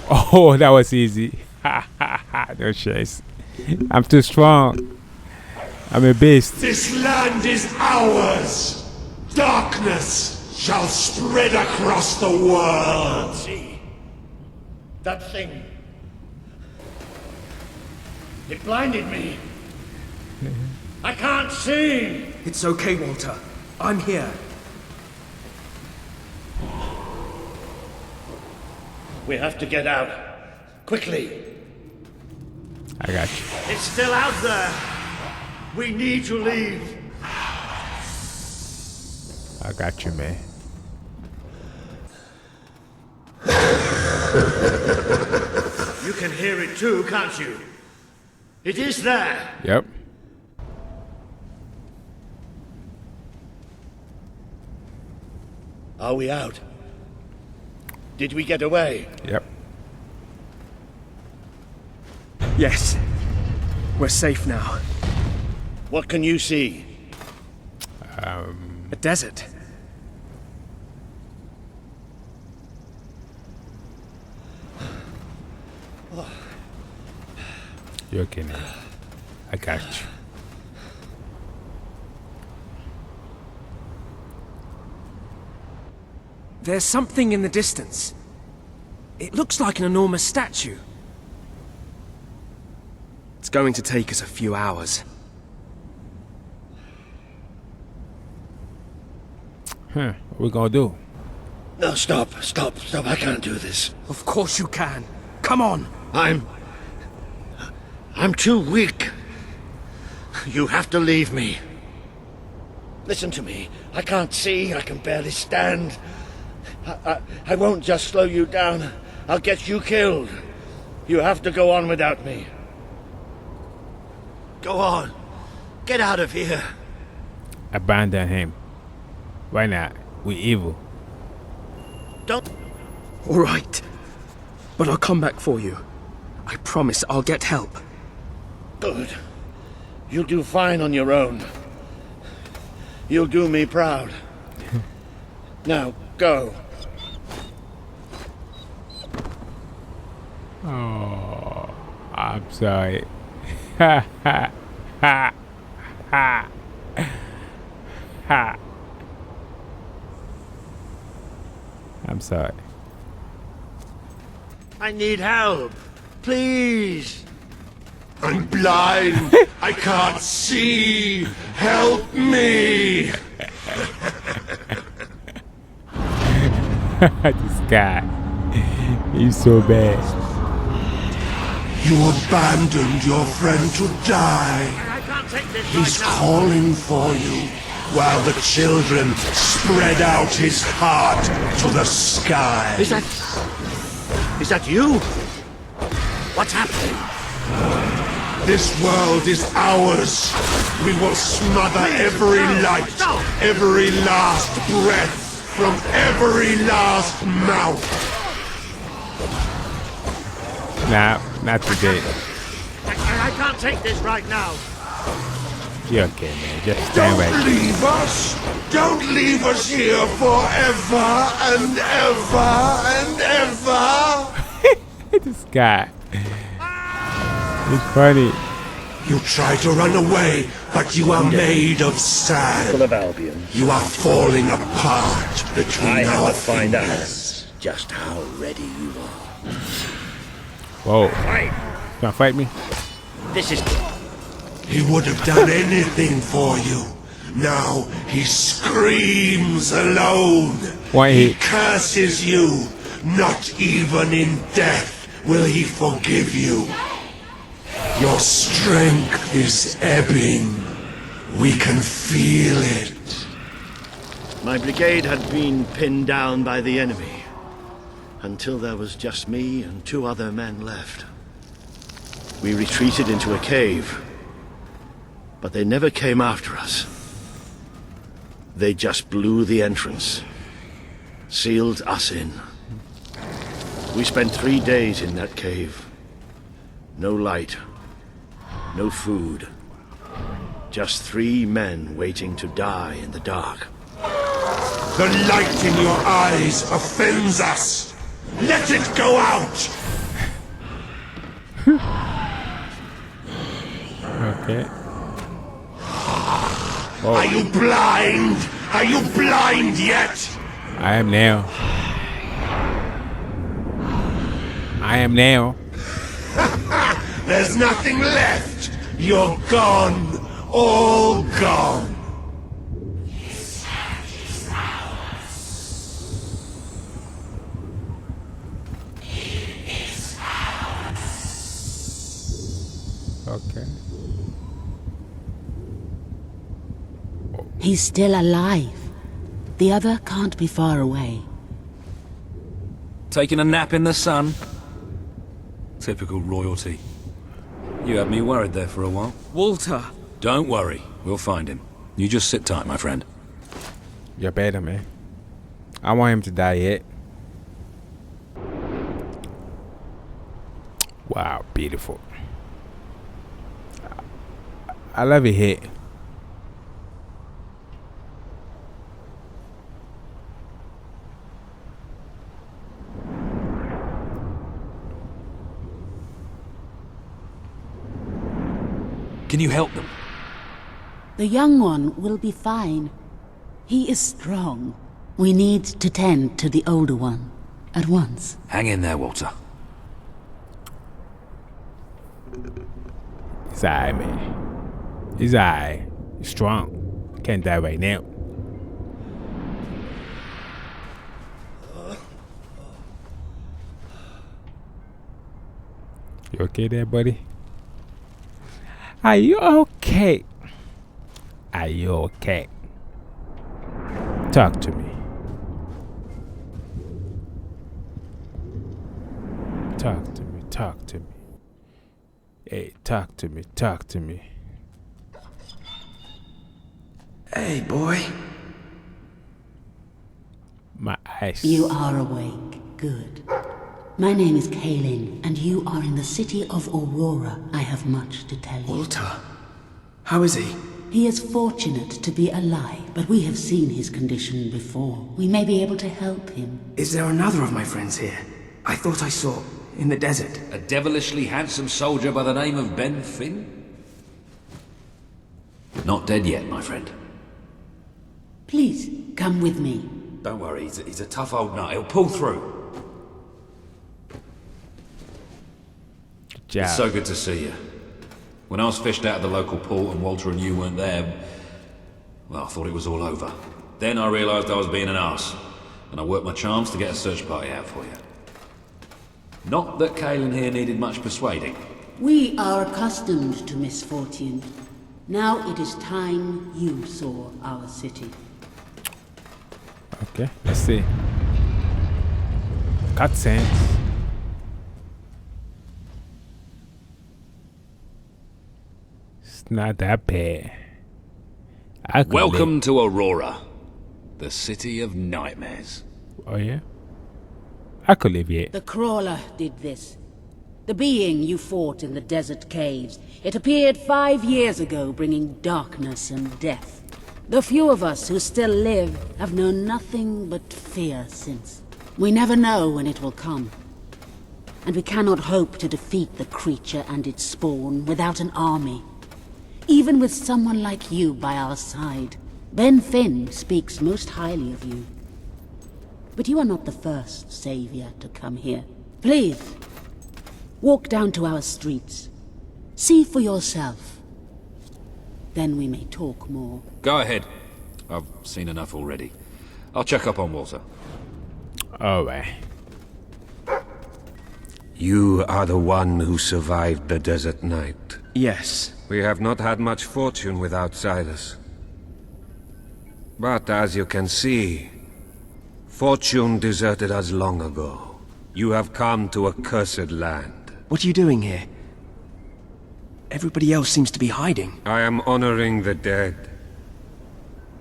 Oh, that was easy. No chase. I'm too strong. I'm a beast. This land is ours. Darkness shall spread across the world. See that thing. It blinded me. I can't see. It's okay, Walter. I'm here. We have to get out. Quickly. I got you. It's still out there. We need to leave. I got you, man. You can hear it too, can't you? It is there. Yep. Are we out? Did we get away? Yep. Yes. We're safe now. What can you see? A desert. You're okay, man. I got you. There's something in the distance. It looks like an enormous statue. It's going to take us a few hours. Huh. What we gonna do? No, stop. I can't do this. Of course you can. Come on. I'm too weak. You have to leave me. Listen to me. I can't see. I can barely stand. I won't just slow you down. I'll get you killed. You have to go on without me. Go on. Get out of here. Abandon him. Why not? We evil. Don't. All right. But I'll come back for you. I promise I'll get help. Good. You'll do fine on your own. You'll do me proud. Now, go. Oh, I'm sorry. Ha ha ha ha ha. I'm sorry. I need help. Please. I'm blind. I can't see. Help me. This guy. He's so bad. You abandoned your friend to die. I can't take this. He's calling for you, while the children spread out his heart to the sky. Is that you? What's happening? This world is ours. We will smother every light, every last breath, from every last mouth. Nah, not today. I can't take this right now. You're okay, man. Just stand right Don't leave us. Don't leave us here forever and ever and ever. This guy. He's funny. You try to run away, but you are made of sand. Full of Albion. You are falling apart between I our have to find out fingers. just how ready you are. Whoa. Fight. Gonna fight me? This is... He would have done anything for you. Now he screams alone. Why he curses you. Not even in death will he forgive you. Your strength is ebbing. We can feel it. My brigade had been pinned down by the enemy. until there was just me and 2 other men left. We retreated into a cave, but they never came after us. They just blew the entrance, sealed us in. We spent 3 days in that cave. No light, no food. Just 3 men waiting to die in the dark. The light in your eyes offends us! Let it go out! Okay. Are you blind? Are you blind yet? I am now. I am now. There's nothing left. You're gone. All gone. Okay. He's still alive. The other can't be far away. Taking a nap in the sun? Typical royalty. You had me worried there for a while. Walter! Don't worry, we'll find him. You just sit tight, my friend. You're better, man. I want him to die yet. Wow, beautiful. I love it here. Can you help them? The young one will be fine. He is strong. We need to tend to the older one at once. Hang in there, Walter. It's alright, man. It's alright. He's strong. Can't die right now. You okay there, buddy? Are you okay? Are you okay? Talk to me. Talk to me. Talk to me. Hey, talk to me. Talk to me. Hey, boy. My eyes. You are awake. Good. My name is Kaelin, and you are in the city of Aurora. I have much to tell you. Walter. How is he? He is fortunate to be alive, but we have seen his condition before. We may be able to help him. Is there another of my friends here? I thought I saw in the desert. A devilishly handsome soldier by the name of Ben Finn? Not dead yet, my friend. Please, come with me. Don't worry, he's a tough old nut. He'll pull through. Good job. It's so good to see you. When I was fished out of the local port and Walter and you weren't there, well, I thought it was all over. Then I realised I was being an arse, and I worked my charms to get a search party out for you. Not that Kaelin here needed much persuading. We are accustomed to misfortune. Now it is time you saw our city. Okay, let's see. Cutscenes. It's not that bad. Welcome to Aurora, the city of nightmares. Oh yeah? I could live here. The crawler did this. The being you fought in the desert caves. It appeared 5 years ago, bringing darkness and death. The few of us who still live have known nothing but fear since. We never know when it will come. And we cannot hope to defeat the creature and its spawn without an army. Even with someone like you by our side. Ben Finn speaks most highly of you. But you are not the first savior to come here. Please, walk down to our streets. See for yourself. Then we may talk more. Go ahead. I've seen enough already. I'll check up on Walter. Alright. You are the one who survived the desert night. Yes. We have not had much fortune with outsiders. But as you can see, fortune deserted us long ago. You have come to a cursed land. What are you doing here? Everybody else seems to be hiding. I am honoring the dead.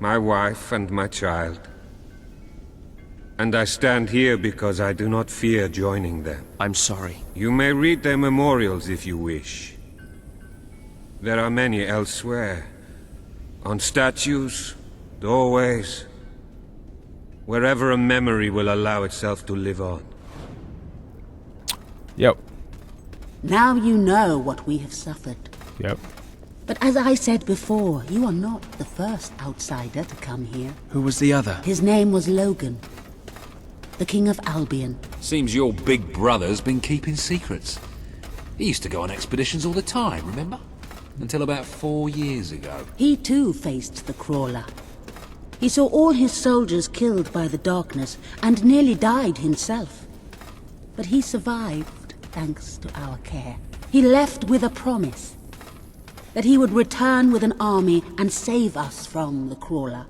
My wife and my child. And I stand here because I do not fear joining them. I'm sorry. You may read their memorials if you wish. There are many elsewhere. On statues, doorways, wherever a memory will allow itself to live on. Yep. Now you know what we have suffered. Yep. But as I said before, you are not the first outsider to come here. Who was the other? His name was Logan, the King of Albion. Seems your big brother's been keeping secrets. He used to go on expeditions all the time, remember? Until about 4 years ago. He too faced the Crawler. He saw all his soldiers killed by the darkness and nearly died himself. But he survived thanks to our care. He left with a promise that he would return with an army and save us from the Crawler.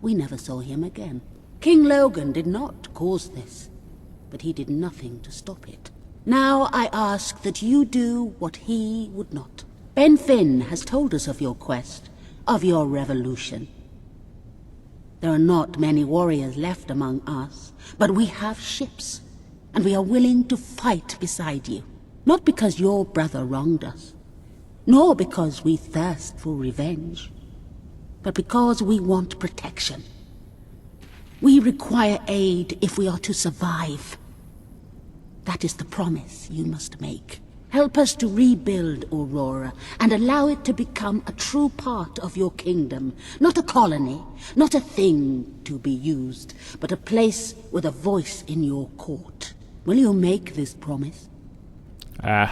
We never saw him again. King Logan did not cause this, but he did nothing to stop it. Now I ask that you do what he would not. Ben Finn has told us of your quest, of your revolution. There are not many warriors left among us, but we have ships, and we are willing to fight beside you. Not because your brother wronged us, nor because we thirst for revenge, but because we want protection. We require aid if we are to survive. That is the promise you must make. Help us to rebuild Aurora and allow it to become a true part of your kingdom. Not a colony, not a thing to be used, but a place with a voice in your court. Will you make this promise? I'm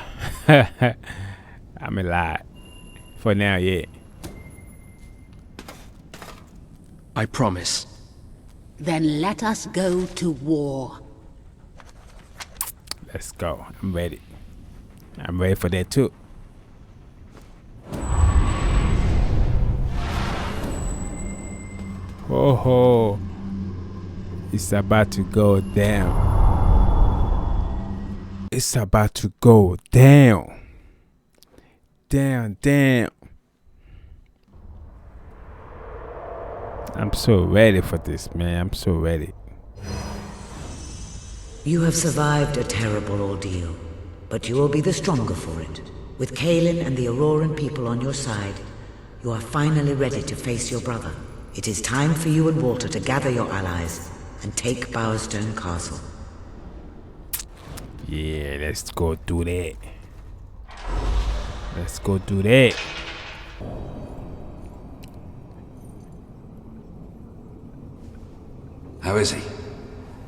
a lie. For now, yeah. I promise. Then let us go to war. Let's go. I'm ready. I'm ready for that too. Oh ho. It's about to go down. It's about to go down. Down, down. I'm so ready for this, man. I'm so ready. You have survived a terrible ordeal, but you will be the stronger for it. With Kaelin and the Auroran people on your side, you are finally ready to face your brother. It is time for you and Walter to gather your allies and take Bowerstone Castle. Yeah, let's go do that. Let's go do that. How is he?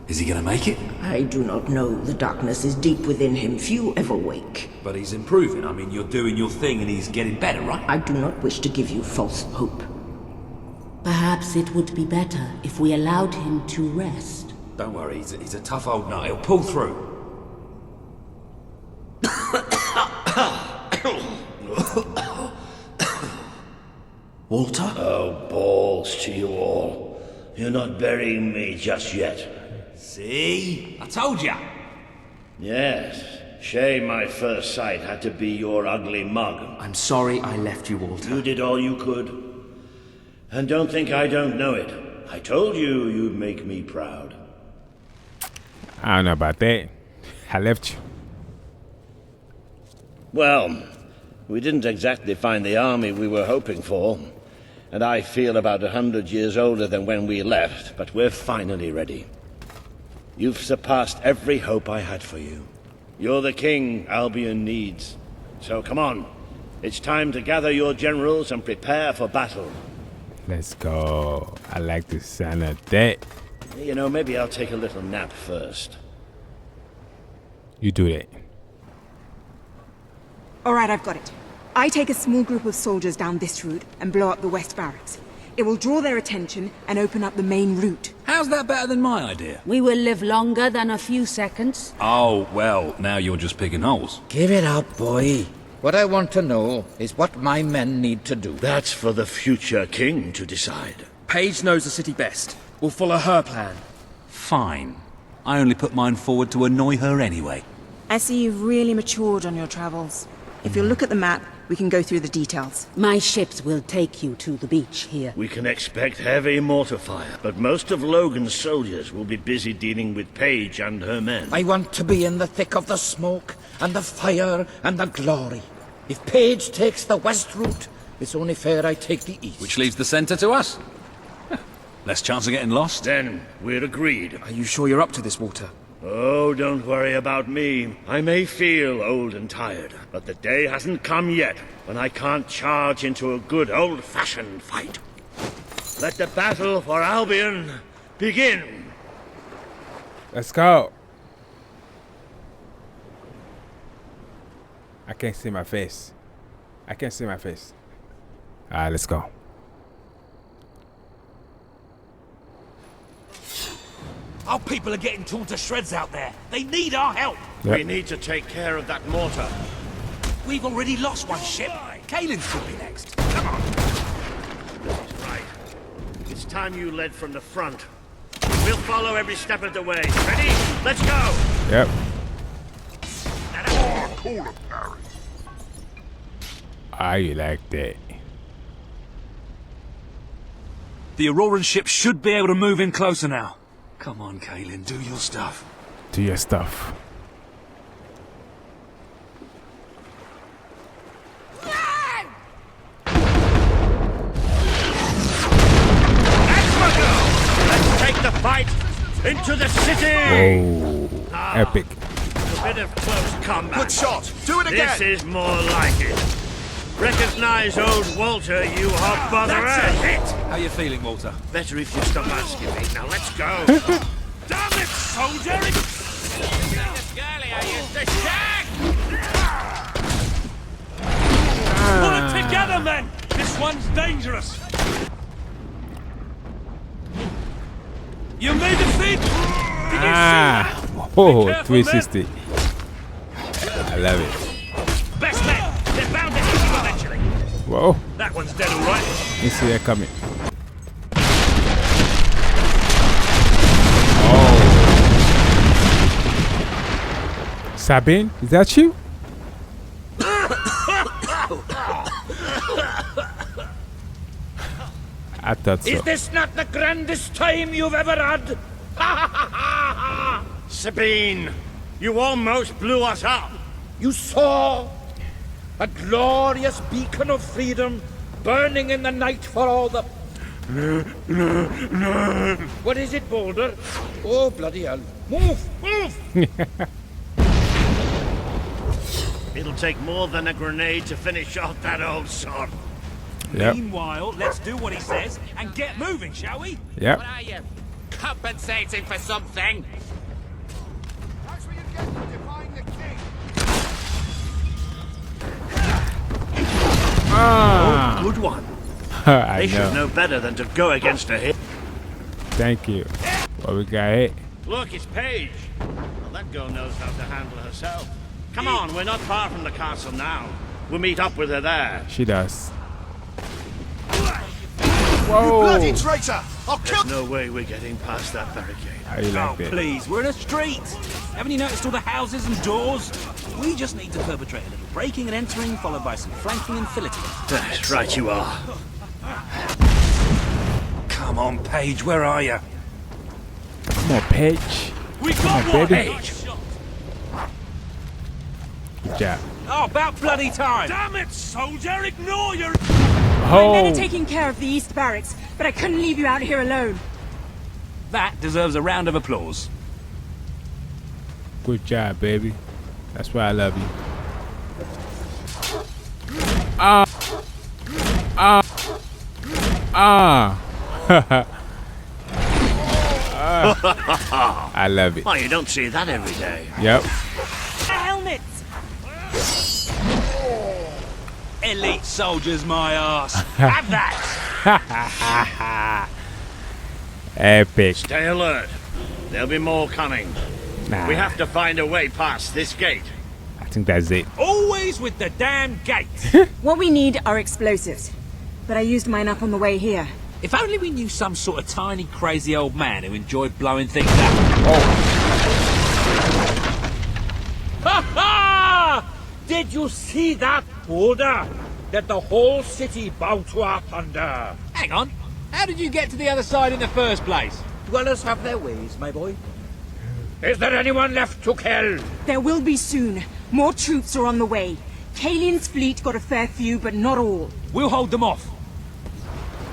Is he gonna make it? I do not know. The darkness is deep within him. Few ever wake. But he's improving. I mean, you're doing your thing and he's getting better, right? I do not wish to give you false hope. Perhaps it would be better if we allowed him to rest. Don't worry, he's a tough old nut. He'll pull through. Walter? Oh, balls to you all. You're not burying me just yet. See? I told ya! Yes. Shame my first sight had to be your ugly mug. I'm sorry I left you, Walter. You did all you could. And don't think I don't know it. I told you you'd make me proud. I don't know about that. I left you. Well, we didn't exactly find the army we were hoping for. And I feel about 100 years older than when we left, but we're finally ready. You've surpassed every hope I had for you. You're the king Albion needs. So come on. It's time to gather your generals and prepare for battle. Let's go. I like the sound of that. You know, maybe I'll take a little nap first. You do that. All right, I've got it. I take a small group of soldiers down this route and blow up the West Barracks. It will draw their attention and open up the main route. How's that better than my idea? We will live longer than a few seconds. Oh, well, now you're just picking holes. Give it up, boy. What I want to know is what my men need to do. That's for the future king to decide. Paige knows the city best. We'll follow her plan. Fine. I only put mine forward to annoy her anyway. I see you've really matured on your travels. If you'll look at the map, we can go through the details. My ships will take you to the beach here. We can expect heavy mortar fire, but most of Logan's soldiers will be busy dealing with Paige and her men. I want to be in the thick of the smoke, and the fire, and the glory. If Paige takes the west route, it's only fair I take the east. Which leaves the centre to us. Less chance of getting lost. Then we're agreed. Are you sure you're up to this, Walter? Oh, don't worry about me. I may feel old and tired, but the day hasn't come yet when I can't charge into a good old-fashioned fight. Let the battle for Albion begin. Let's go. I can't see my face. I can't see my face. Alright, let's go. Our people are getting torn to shreds out there. They need our help. Yep. We need to take care of that mortar. We've already lost one ship. Kaelin's could be next. Come on. That's right. It's time you led from the front. We'll follow every step of the way. Ready? Let's go! Yep. I like that. The Auroran ship should be able to move in closer now. Come on, Kaelin, do your stuff. Do your stuff. Let's take the fight into the city! Oh, epic. A bit of close combat. Good shot. Do it again. This is more like it. Recognize old Walter, you hot bother. That's a hit! How you feeling, Walter? Better if you stop asking me. Now let's go. Damn it, soldier! Pull it together, men! This one's dangerous. You made the feet! Oh, 360. I love it. Best men! They're bound to hit you eventually. Whoa. That one's dead, all right. You see that coming. Oh. Sabine, is that you? I thought so. Is this not the grandest time you've ever had? Sabine, you almost blew us up. You saw a glorious beacon of freedom burning in the night for all the... What is it, Boulder? Oh, bloody hell. Move! Move! It'll take more than a grenade to finish off that old sod. Yep. Meanwhile, let's do what he says and get moving, shall we? Yep. What are you? Compensating for something? That's what you get for defying the king. Ah. Oh, good one. I They know. should know better than to go against a hit. Thank you. What we got hit? Look, it's Paige. Well, that girl knows how to handle herself. Come on, we're not far from the castle now. We'll meet up with her there. She does. You bloody traitor! I'll kill. There's no way we're getting past that barricade. How you like that? Please, we're in a street. Haven't you noticed all the houses and doors? We just need to perpetrate a little breaking and entering, followed by some flanking and filleting. That's right, you are. Come on, Paige, where are you? Come on, Paige. We Come got on, one! baby. Paige. Good job. Oh, about bloody time! Damn it, soldier! Ignore your... Oh. My men are taking care of the East Barracks, but I couldn't leave you out here alone. That deserves a round of applause. Good job, baby. That's why I love you. Ah. Ah. Ah. I love it. Oh, you don't see that every day. Yep. Helmets! Elite soldiers, my ass. Have that! Epic. Stay alert. There'll be more coming. Nah. We have to find a way past this gate. I think that's it. Always with the damn gate. What we need are explosives, but I used mine up on the way here. If only we knew some sort of tiny, crazy old man who enjoyed blowing things up. Oh. Did you see that, Boulder? Let the whole city bow to our thunder. Hang on. How did you get to the other side in the first place? Dwellers have their ways, my boy. Is there anyone left to kill? There will be soon. More troops are on the way. Kalian's fleet got a fair few, but not all. We'll hold them off.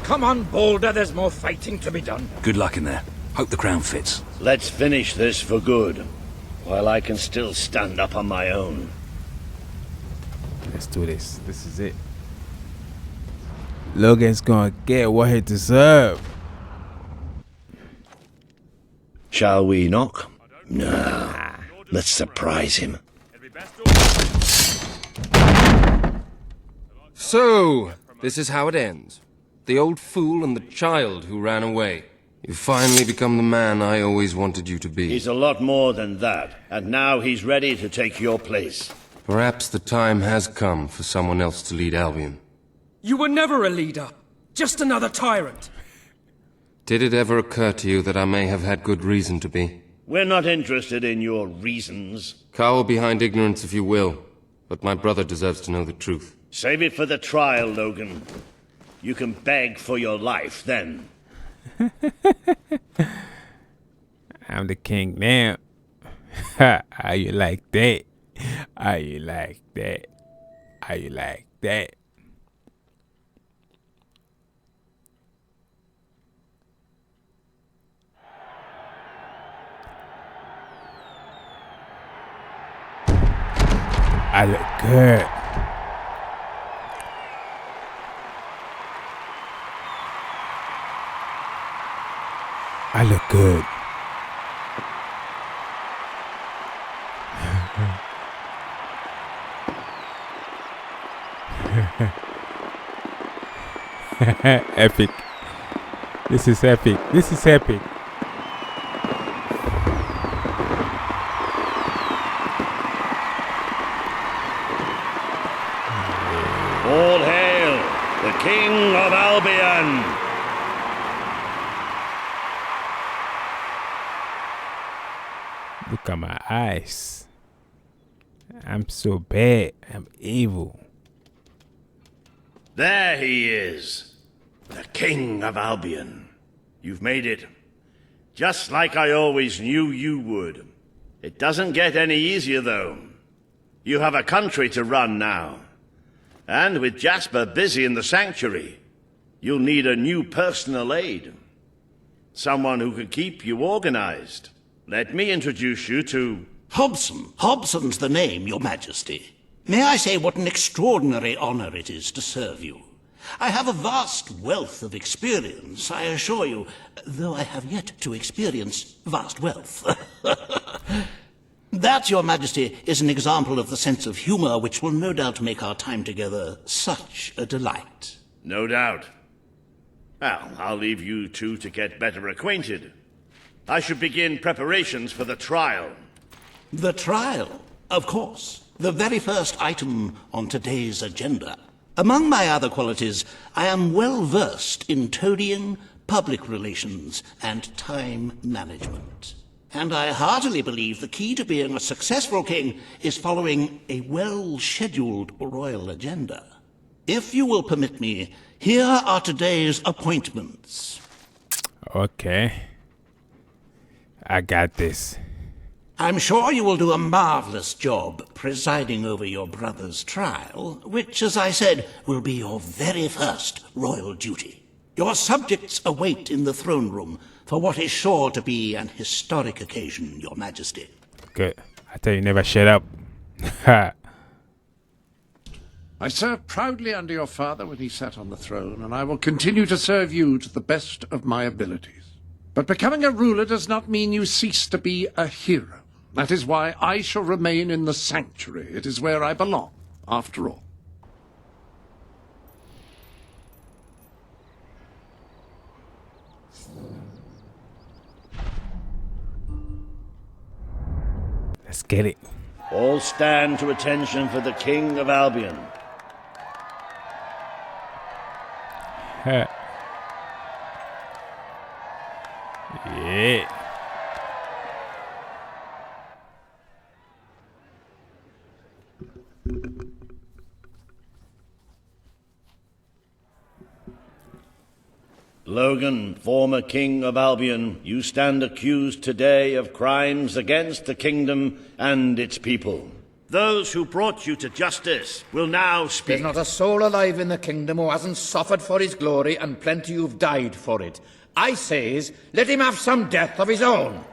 Come on, Boulder, there's more fighting to be done. Good luck in there. Hope the crown fits. Let's finish this for good, while I can still stand up on my own. Let's do this. This is it. Logan's gonna get what he deserves. Shall we knock? No. Let's surprise him. So, this is how it ends. The old fool and the child who ran away. You finally become the man I always wanted you to be. He's a lot more than that, and now he's ready to take your place. Perhaps the time has come for someone else to lead Albion. You were never a leader. Just another tyrant. Did it ever occur to you that I may have had good reason to be? We're not interested in your reasons. Cower behind ignorance if you will, but my brother deserves to know the truth. Save it for the trial, Logan. You can beg for your life then. I'm the king now. How you like that? How you like that? How you like that? I look good. I look good. Epic. This is epic. This is epic. All hail the King of Albion! Look at my eyes. I'm so bad. I'm evil. There he is, the King of Albion. You've made it, just like I always knew you would. It doesn't get any easier, though. You have a country to run now. And with Jasper busy in the sanctuary, you'll need a new personal aide. Someone who can keep you organized. Let me introduce you to... Hobson. Hobson's the name, Your Majesty. May I say what an extraordinary honor it is to serve you. I have a vast wealth of experience, I assure you, though I have yet to experience vast wealth. That, Your Majesty, is an example of the sense of humor which will no doubt make our time together such a delight. No doubt. Well, I'll leave you two to get better acquainted. I should begin preparations for the trial. The trial, of course. The very first item on today's agenda. Among my other qualities, I am well versed in toadying, public relations, and time management. And I heartily believe the key to being a successful king is following a well-scheduled royal agenda. If you will permit me, here are today's appointments. Okay. I got this. I'm sure you will do a marvelous job presiding over your brother's trial, which, as I said, will be your very first royal duty. Your subjects await in the throne room for what is sure to be an historic occasion, Your Majesty. Good. I tell you, never shut up. I served proudly under your father when he sat on the throne, and I will continue to serve you to the best of my abilities. But becoming a ruler does not mean you cease to be a hero. That is why I shall remain in the sanctuary. It is where I belong, after all. Let's get it. All stand to attention for the King of Albion. Yeah. Logan, former king of Albion, you stand accused today of crimes against the kingdom and its people. Those who brought you to justice will now speak. There's not a soul alive in the kingdom who hasn't suffered for his glory, and plenty who've died for it. I says, let him have some death of his own.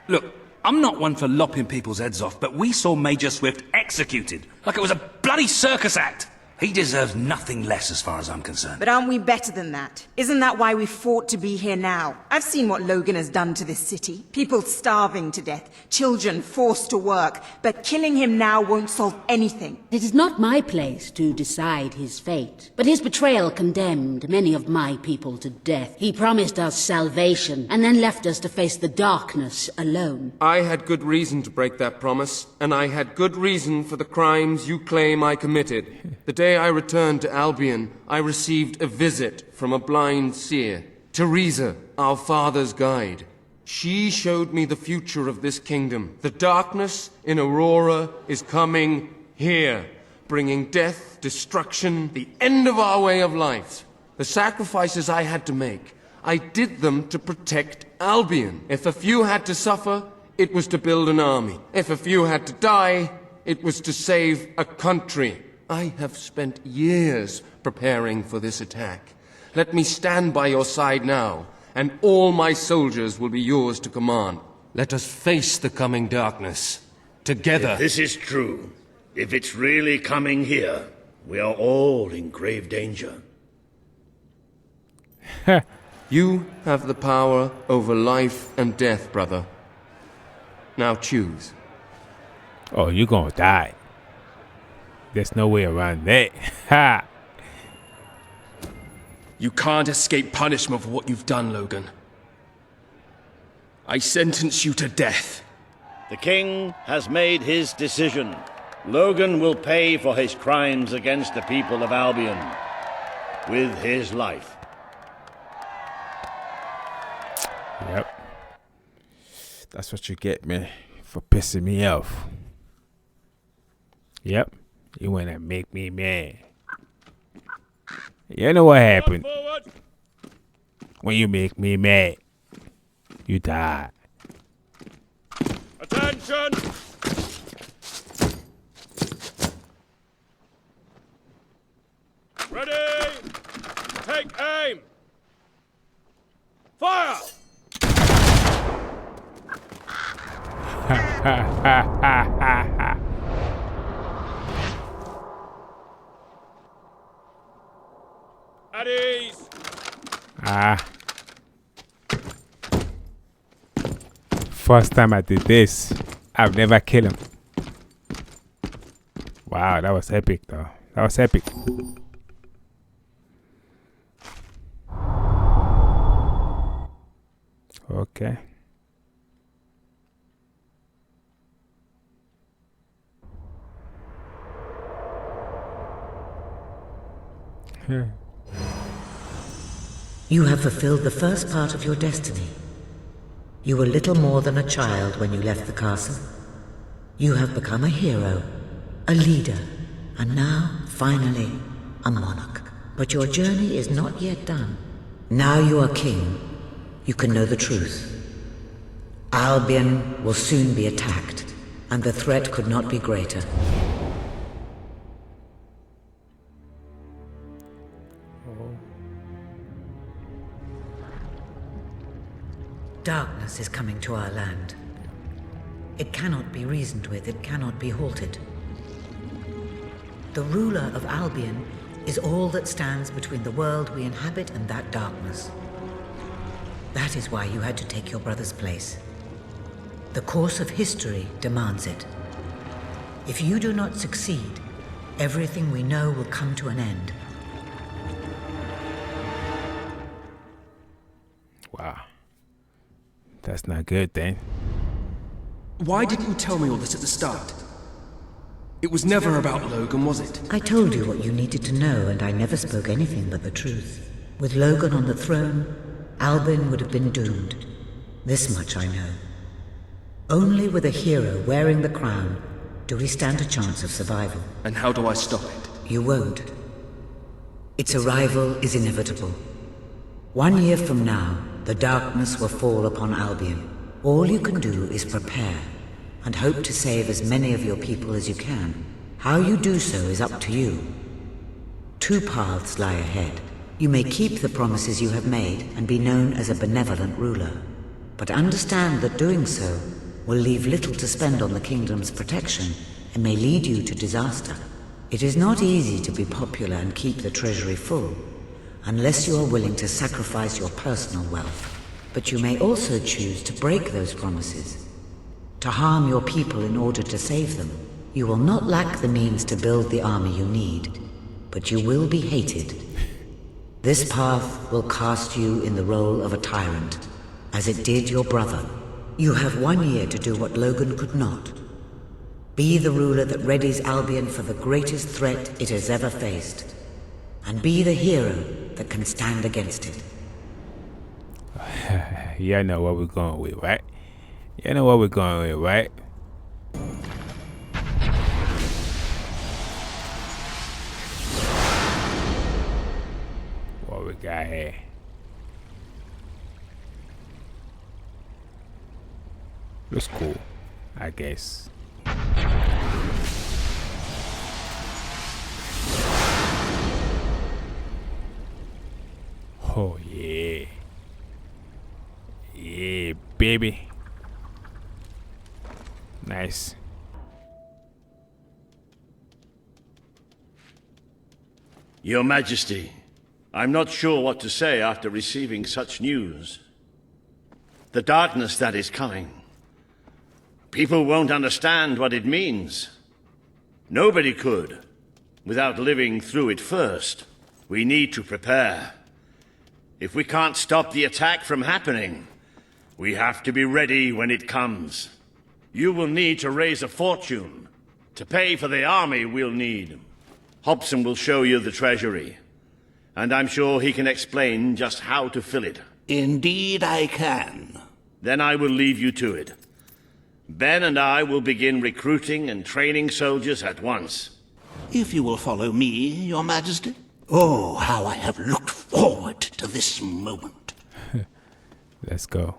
Look, I'm not one for lopping people's heads off, but we saw Major Swift executed like it was a bloody circus act. He deserves nothing less as far as I'm concerned. But aren't we better than that? Isn't that why we fought to be here now? I've seen what Logan has done to this city. People starving to death, children forced to work. But killing him now won't solve anything. It is not my place to decide his fate, but his betrayal condemned many of my people to death. He promised us salvation, and then left us to face the darkness alone. I had good reason to break that promise, and I had good reason for the crimes you claim I committed. The day I returned to Albion, I received a visit from a blind seer, Teresa, our father's guide. She showed me the future of this kingdom. The darkness in Aurora is coming here, bringing death, destruction, the end of our way of life. The sacrifices I had to make, I did them to protect Albion. If a few had to suffer, it was to build an army. If a few had to die, it was to save a country. I have spent years preparing for this attack. Let me stand by your side now, and all my soldiers will be yours to command. Let us face the coming darkness, together. If this is true, if it's really coming here, we are all in grave danger. You have the power over life and death, brother. Now choose. Oh, you're gonna die. There's no way around that. Ha! You can't escape punishment for what you've done, Logan. I sentence you to death. The king has made his decision. Logan will pay for his crimes against the people of Albion with his life. Yep. That's what you get, man, for pissing me off. Yep. You wanna make me mad. You know what happened when you make me mad? You die. Attention! Ready! Take aim! Fire! Ha ha ha ha ha ha. At ease! First time I did this, I've never killed him. Wow, that was epic though. That was epic. Okay. You have fulfilled the first part of your destiny. You were little more than a child when you left the castle. You have become a hero, a leader, and now, finally, a monarch. But your journey is not yet done. Now you are king. You can know the truth. Albion will soon be attacked, and the threat could not be greater. Darkness is coming to our land. It cannot be reasoned with, it cannot be halted. The ruler of Albion is all that stands between the world we inhabit and that darkness. That is why you had to take your brother's place. The course of history demands it. If you do not succeed, everything we know will come to an end. Wow. That's not good then. Why didn't you tell me all this at the start? It was never about Logan, was it? I told you what you needed to know, and I never spoke anything but the truth. With Logan on the throne, Albion would have been doomed. This much I know. Only with a hero wearing the crown do we stand a chance of survival. And how do I stop it? You won't. Its arrival is inevitable. 1 year from now, the darkness will fall upon Albion. All you can do is prepare, and hope to save as many of your people as you can. How you do so is up to you. 2 paths lie ahead. You may keep the promises you have made and be known as a benevolent ruler. But understand that doing so will leave little to spend on the kingdom's protection and may lead you to disaster. It is not easy to be popular and keep the treasury full, unless you are willing to sacrifice your personal wealth. But you may also choose to break those promises, to harm your people in order to save them. You will not lack the means to build the army you need, but you will be hated. This path will cast you in the role of a tyrant, as it did your brother. You have 1 year to do what Logan could not. Be the ruler that readies Albion for the greatest threat it has ever faced, and be the hero that can stand against it. Y'all know what we're going with, right? Y'all know what we're going with, right? What we got here? Looks cool, I guess. Oh yeah. Yeah, baby. Nice. Your Majesty, I'm not sure what to say after receiving such news. The darkness that is coming. People won't understand what it means. Nobody could, without living through it first. We need to prepare. If we can't stop the attack from happening, we have to be ready when it comes. You will need to raise a fortune to pay for the army we'll need. Hobson will show you the treasury, and I'm sure he can explain just how to fill it. Indeed I can. Then I will leave you to it. Ben and I will begin recruiting and training soldiers at once. If you will follow me, Your Majesty. Oh, how I have looked forward to this moment. Let's go.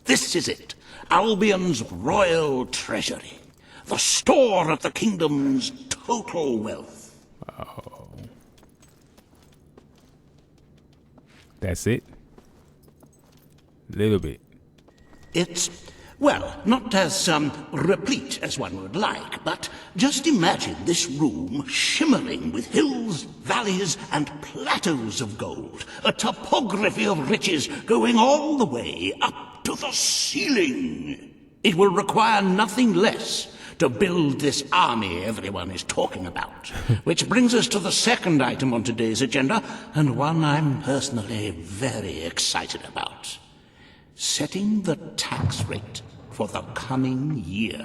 This is it. Albion's royal treasury. The store of the kingdom's total wealth. Oh. That's it? Little bit. It's, well, not as replete as one would like, but just imagine this room shimmering with hills, valleys, and plateaus of gold. A topography of riches going all the way up to the ceiling. It will require nothing less to build this army everyone is talking about. Which brings us to the second item on today's agenda, and one I'm personally very excited about. Setting the tax rate for the coming year.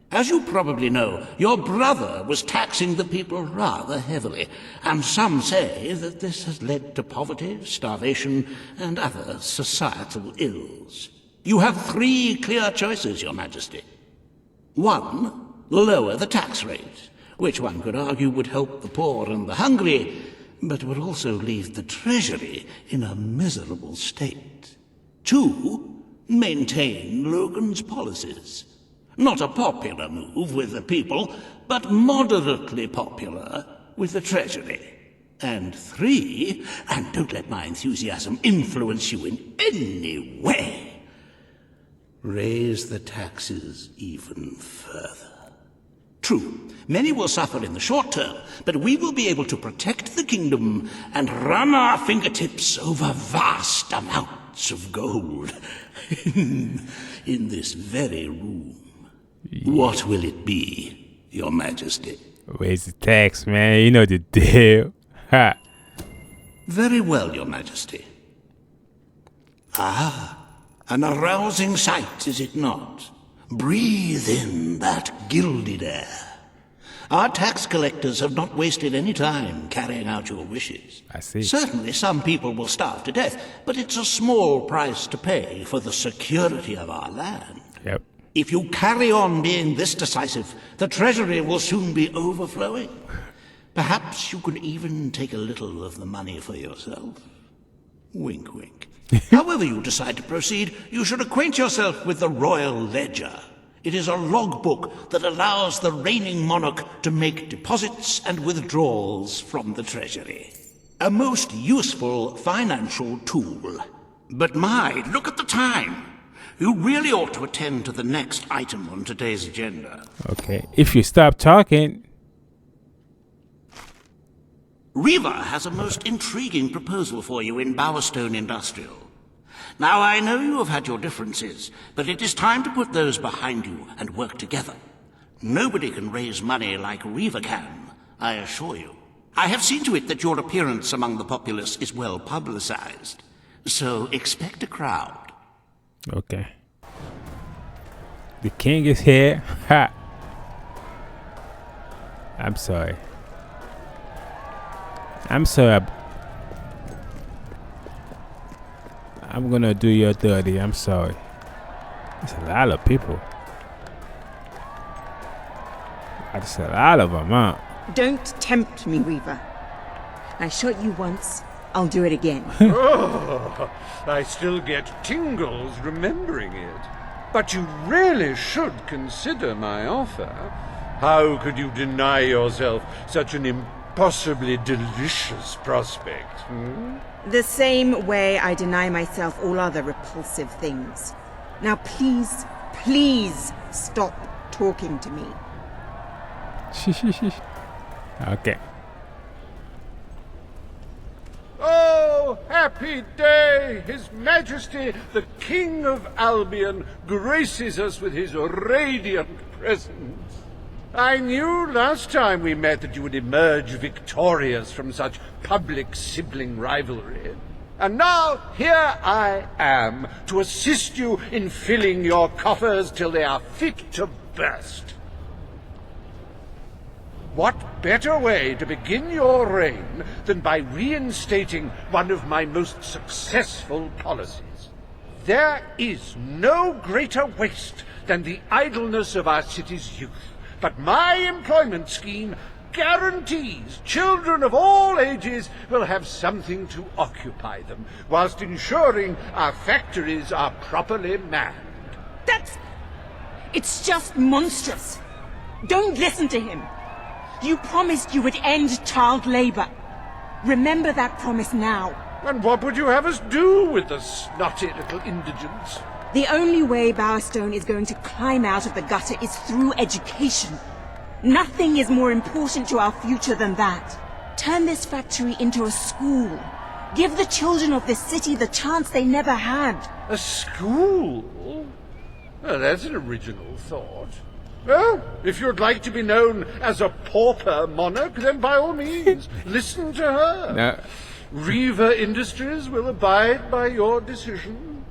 As you probably know, your brother was taxing the people rather heavily, and some say that this has led to poverty, starvation, and other societal ills. You have 3 clear choices, Your Majesty. 1, lower the tax rate, which one could argue would help the poor and the hungry, but would also leave the treasury in a miserable state. 2, maintain Logan's policies. Not a popular move with the people, but moderately popular with the treasury. And 3, and don't let my enthusiasm influence you in any way, raise the taxes even further. True, many will suffer in the short term, but we will be able to protect the kingdom and run our fingertips over vast amounts of gold in this very room. Yeah. What will it be, Your Majesty? Raise the tax, man. You know the deal. Ha. Very well, Your Majesty. Ah, an arousing sight, is it not? Breathe in that gilded air. Our tax collectors have not wasted any time carrying out your wishes. I see. Certainly some people will starve to death, but it's a small price to pay for the security of our land. Yep. If you carry on being this decisive, the treasury will soon be overflowing. Perhaps you could even take a little of the money for yourself. Wink, wink. However you decide to proceed, you should acquaint yourself with the Royal Ledger. It is a logbook that allows the reigning monarch to make deposits and withdrawals from the treasury. A most useful financial tool. But my, look at the time. You really ought to attend to the next item on today's agenda. Okay, if you stop talking. Riva has a most intriguing proposal for you in Bowerstone Industrial. Now, I know you have had your differences, but it is time to put those behind you and work together. Nobody can raise money like Riva can, I assure you. I have seen to it that your appearance among the populace is well publicized, so expect a crowd. Okay. The king is here. Ha! I'm sorry. I'm sorry. I'm gonna do your dirty. I'm sorry. There's a lot of people. There's a lot of them, huh? Don't tempt me, Weaver. I shot you once. I'll do it again. Oh, I still get tingles remembering it. But you really should consider my offer. How could you deny yourself such an impossibly delicious prospect? The same way I deny myself all other repulsive things. Now please, please stop talking to me. Okay. Oh, happy day! His Majesty, the King of Albion, graces us with his radiant presence. I knew last time we met that you would emerge victorious from such public sibling rivalry. And now, here I am, to assist you in filling your coffers till they are fit to burst. What better way to begin your reign than by reinstating one of my most successful policies? There is no greater waste than the idleness of our city's youth, but my employment scheme guarantees children of all ages will have something to occupy them, whilst ensuring our factories are properly manned. It's just monstrous. Don't listen to him. You promised you would end child labor. Remember that promise now. And what would you have us do with the snotty little indigents? The only way Bowerstone is going to climb out of the gutter is through education. Nothing is more important to our future than that. Turn this factory into a school. Give the children of this city the chance they never had. A school? Well, that's an original thought. Well, if you'd like to be known as a pauper monarch, then by all means, listen to her. No. Riva Industries will abide by your decision.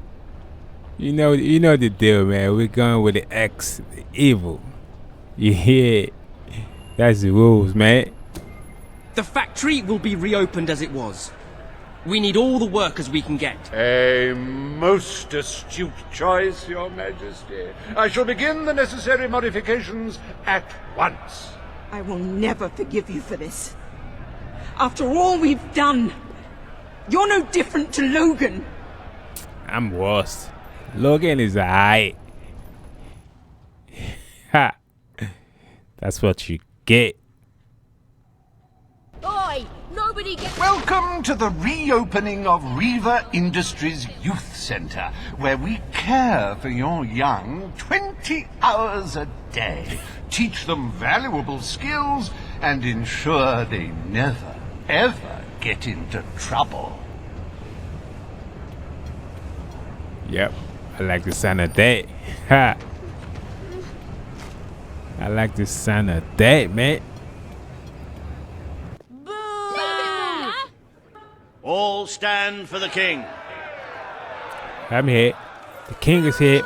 You know the deal, man. We're going with the X, the evil. Yeah, that's the rules, man. The factory will be reopened as it was. We need all the workers we can get. A most astute choice, Your Majesty. I shall begin the necessary modifications at once. I will never forgive you for this. After all we've done, you're no different to Logan. I'm worse. Logan is aight. Ha! That's what you get. Oi! Nobody get... Welcome to the reopening of Riva Industries Youth Center, where we care for your young 20 hours a day, teach them valuable skills, and ensure they never, ever get into trouble. Yep, I like the sound of that. Ha! I like the sound of that, man. All stand for the king. I'm here. The king is here.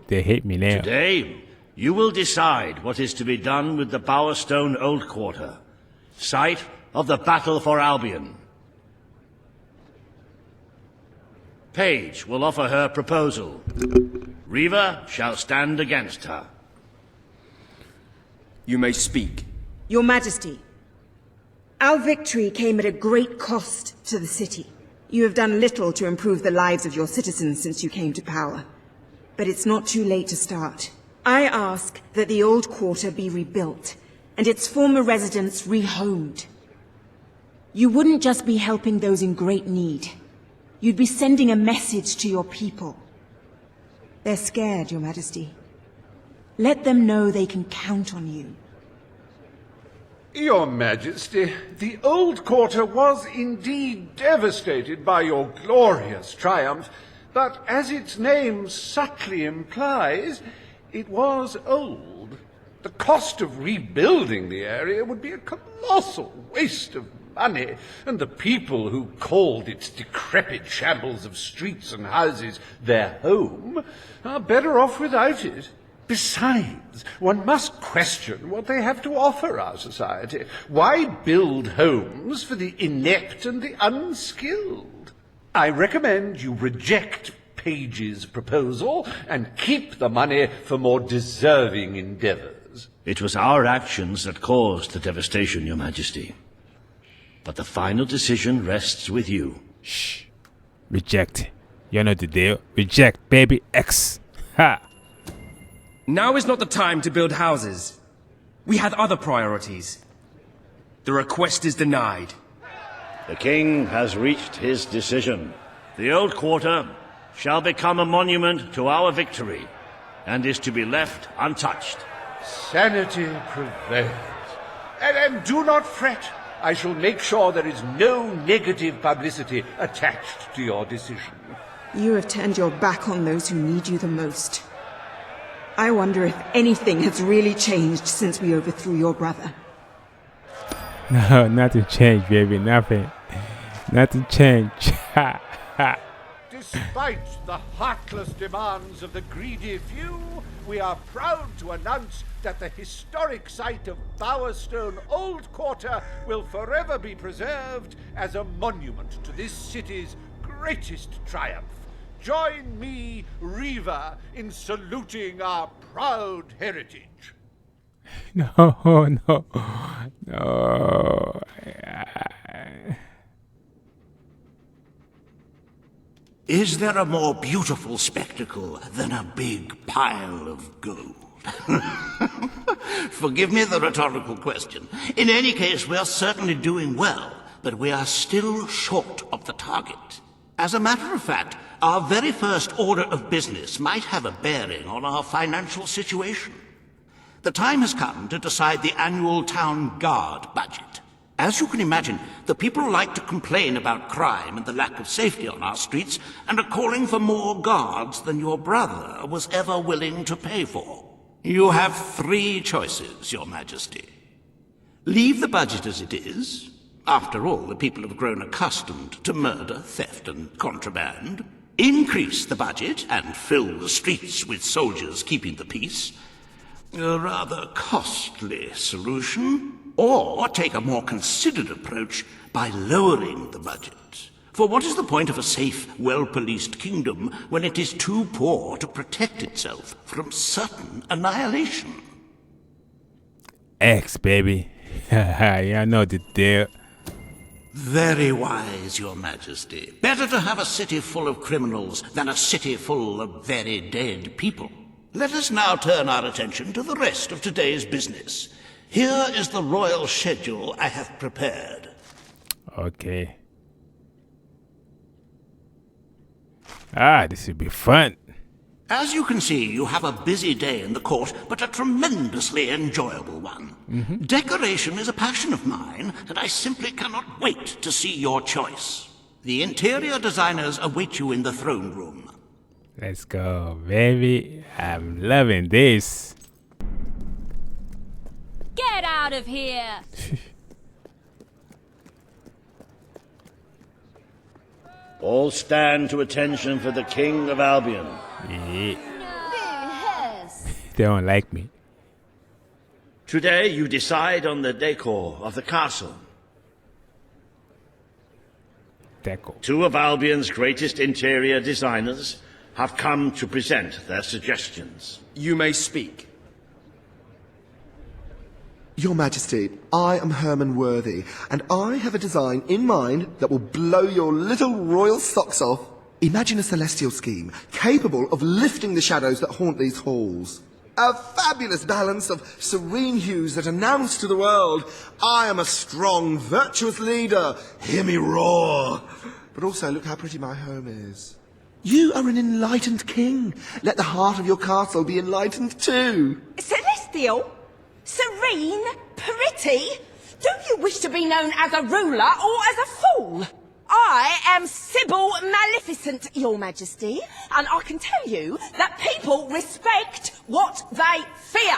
They hate me now. Today, you will decide what is to be done with the Bowerstone Old Quarter, site of the battle for Albion. Paige will offer her proposal. Riva shall stand against her. You may speak. Your Majesty, our victory came at a great cost to the city. You have done little to improve the lives of your citizens since you came to power. But it's not too late to start. I ask that the old quarter be rebuilt, and its former residents rehomed. You wouldn't just be helping those in great need. You'd be sending a message to your people. They're scared, Your Majesty. Let them know they can count on you. Your Majesty, the old quarter was indeed devastated by your glorious triumph, but as its name subtly implies, it was old. The cost of rebuilding the area would be a colossal waste of money, and the people who called its decrepit shambles of streets and houses their home are better off without it. Besides, one must question what they have to offer our society. Why build homes for the inept and the unskilled? I recommend you reject Paige's proposal and keep the money for more deserving endeavors. It was our actions that caused the devastation, Your Majesty. But the final decision rests with you. Shh. Reject. You know the deal. Reject, baby. X. Ha. Now is not the time to build houses. We had other priorities. The request is denied. The king has reached his decision. The old quarter shall become a monument to our victory, and is to be left untouched. Sanity prevails. And do not fret. I shall make sure there is no negative publicity attached to your decision. You have turned your back on those who need you the most. I wonder if anything has really changed since we overthrew your brother. No, nothing changed, baby. Nothing. Nothing changed. Ha, ha. Despite the heartless demands of the greedy few, we are proud to announce that the historic site of Bowerstone Old Quarter will forever be preserved as a monument to this city's greatest triumph. Join me, Riva, in saluting our proud heritage. No, no, no. Is there a more beautiful spectacle than a big pile of gold? Forgive me the rhetorical question. In any case, we are certainly doing well, but we are still short of the target. As a matter of fact, our very first order of business might have a bearing on our financial situation. The time has come to decide the annual town guard budget. As you can imagine, the people like to complain about crime and the lack of safety on our streets, and are calling for more guards than your brother was ever willing to pay for. You have 3 choices, Your Majesty. Leave the budget as it is. After all, the people have grown accustomed to murder, theft, and contraband. Increase the budget and fill the streets with soldiers keeping the peace. A rather costly solution. Or take a more considered approach by lowering the budget. For what is the point of a safe, well-policed kingdom when it is too poor to protect itself from certain annihilation? X, baby. Yeah, I know the deal. Very wise, Your Majesty. Better to have a city full of criminals than a city full of very dead people. Let us now turn our attention to the rest of today's business. Here is the royal schedule I have prepared. Okay. Ah, this will be fun. As you can see, you have a busy day in the court, but a tremendously enjoyable one. Decoration is a passion of mine, and I simply cannot wait to see your choice. The interior designers await you in the throne room. Let's go, baby. I'm loving this. Get out of here! All stand to attention for the King of Albion. Yeah. They don't like me. Today you decide on the decor of the castle. Deco. Two of Albion's greatest interior designers have come to present their suggestions. You may speak. Your Majesty, I am Herman Worthy, and I have a design in mind that will blow your little royal socks off. Imagine a celestial scheme capable of lifting the shadows that haunt these halls. A fabulous balance of serene hues that announce to the world, I am a strong, virtuous leader. Hear me roar. But also, look how pretty my home is. You are an enlightened king. Let the heart of your castle be enlightened too. Celestial? Serene? Pretty? Do you wish to be known as a ruler or as a fool? I am Sybil Maleficent, Your Majesty, and I can tell you that people respect what they fear.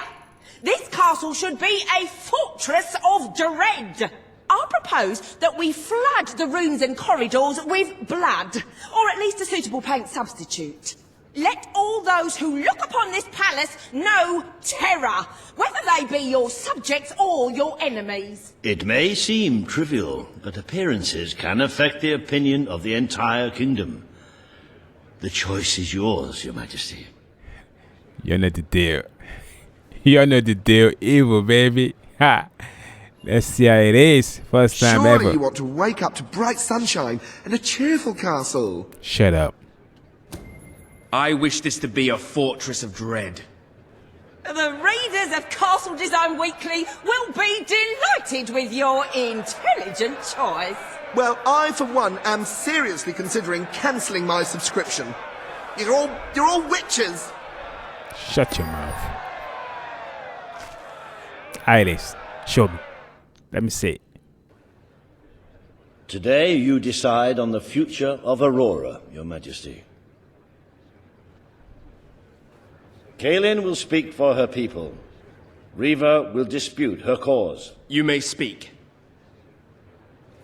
This castle should be a fortress of dread. I propose that we flood the rooms and corridors with blood, or at least a suitable paint substitute. Let all those who look upon this palace know terror, whether they be your subjects or your enemies. It may seem trivial, but appearances can affect the opinion of the entire kingdom. The choice is yours, Your Majesty. You know the deal. You know the deal. Evil, baby. Ha! Let's see how it is. First time Surely ever. You want to wake up to bright sunshine and a cheerful castle. Shut up. I wish this to be a fortress of dread. The readers of Castle Design Weekly will be delighted with your intelligent choice. Well, I, for one, am seriously considering cancelling my subscription. You're all witches. Shut your mouth. Iris, show me. Let me see. Today you decide on the future of Aurora, Your Majesty. Kaelin will speak for her people. Riva will dispute her cause. You may speak.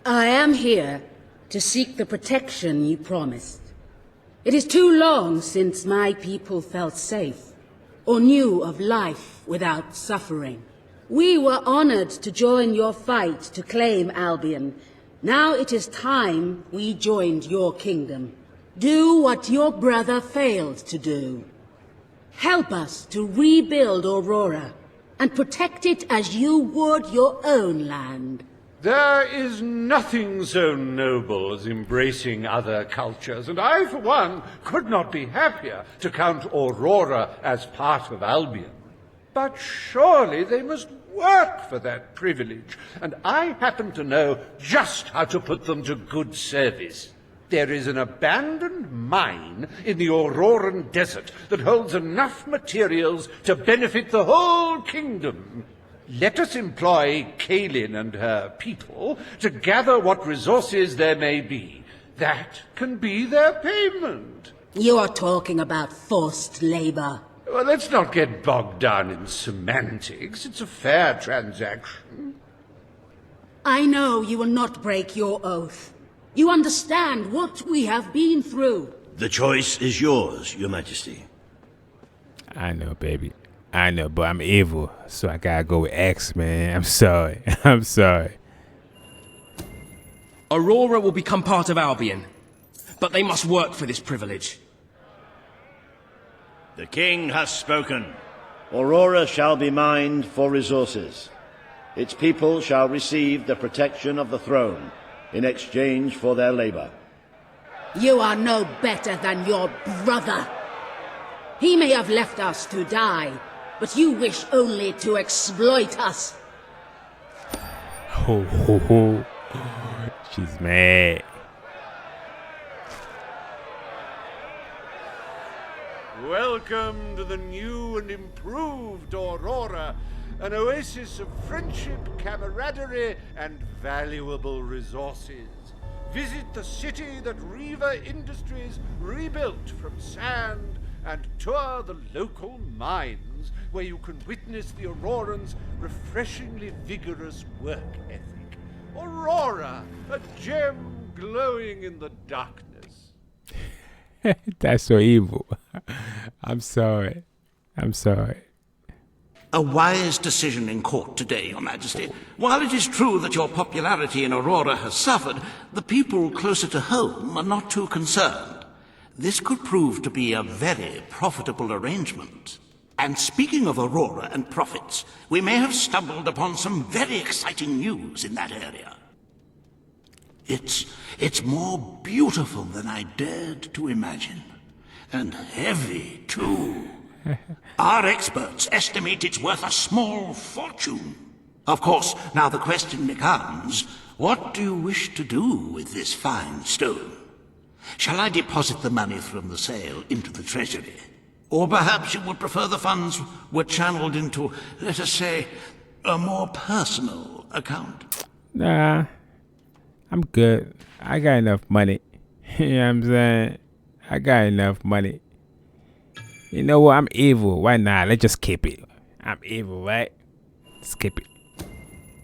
I am here to seek the protection you promised. It is too long since my people felt safe, or knew of life without suffering. We were honored to join your fight to claim Albion. Now it is time we joined your kingdom. Do what your brother failed to do. Help us to rebuild Aurora and protect it as you would your own land. There is nothing so noble as embracing other cultures, and I, for one, could not be happier to count Aurora as part of Albion. But surely they must work for that privilege, and I happen to know just how to put them to good service. There is an abandoned mine in the Auroran desert that holds enough materials to benefit the whole kingdom. Let us employ Kaelin and her people to gather what resources there may be. That can be their payment. You are talking about forced labor. Well, let's not get bogged down in semantics. It's a fair transaction. I know you will not break your oath. You understand what we have been through. The choice is yours, Your Majesty. I know, baby. I know, but I'm evil, so I gotta go with X, man. I'm sorry. I'm sorry. Aurora will become part of Albion, but they must work for this privilege. The king has spoken. Aurora shall be mined for resources. Its people shall receive the protection of the throne in exchange for their labor. You are no better than your brother. He may have left us to die, but you wish only to exploit us. Ho, ho, ho. She's mad. Welcome to the new and improved Aurora, an oasis of friendship, camaraderie, and valuable resources. Visit the city that Riva Industries rebuilt from sand and tour the local mines, where you can witness the Aurorans' refreshingly vigorous work ethic. Aurora, a gem glowing in the darkness. That's so evil. I'm sorry. I'm sorry. A wise decision in court today, Your Majesty. While it is true that your popularity in Aurora has suffered, the people closer to home are not too concerned. This could prove to be a very profitable arrangement. And speaking of Aurora and profits, we may have stumbled upon some very exciting news in that area. It's more beautiful than I dared to imagine. And heavy, too. Our experts estimate it's worth a small fortune. Of course, now the question becomes, what do you wish to do with this fine stone? Shall I deposit the money from the sale into the treasury? Or perhaps you would prefer the funds were channeled into, let us say, a more personal account? Nah, I'm good. I got enough money. You know what I'm saying? I got enough money. You know what? I'm evil. Why not? Let's just keep it. I'm evil, right? Let's keep it.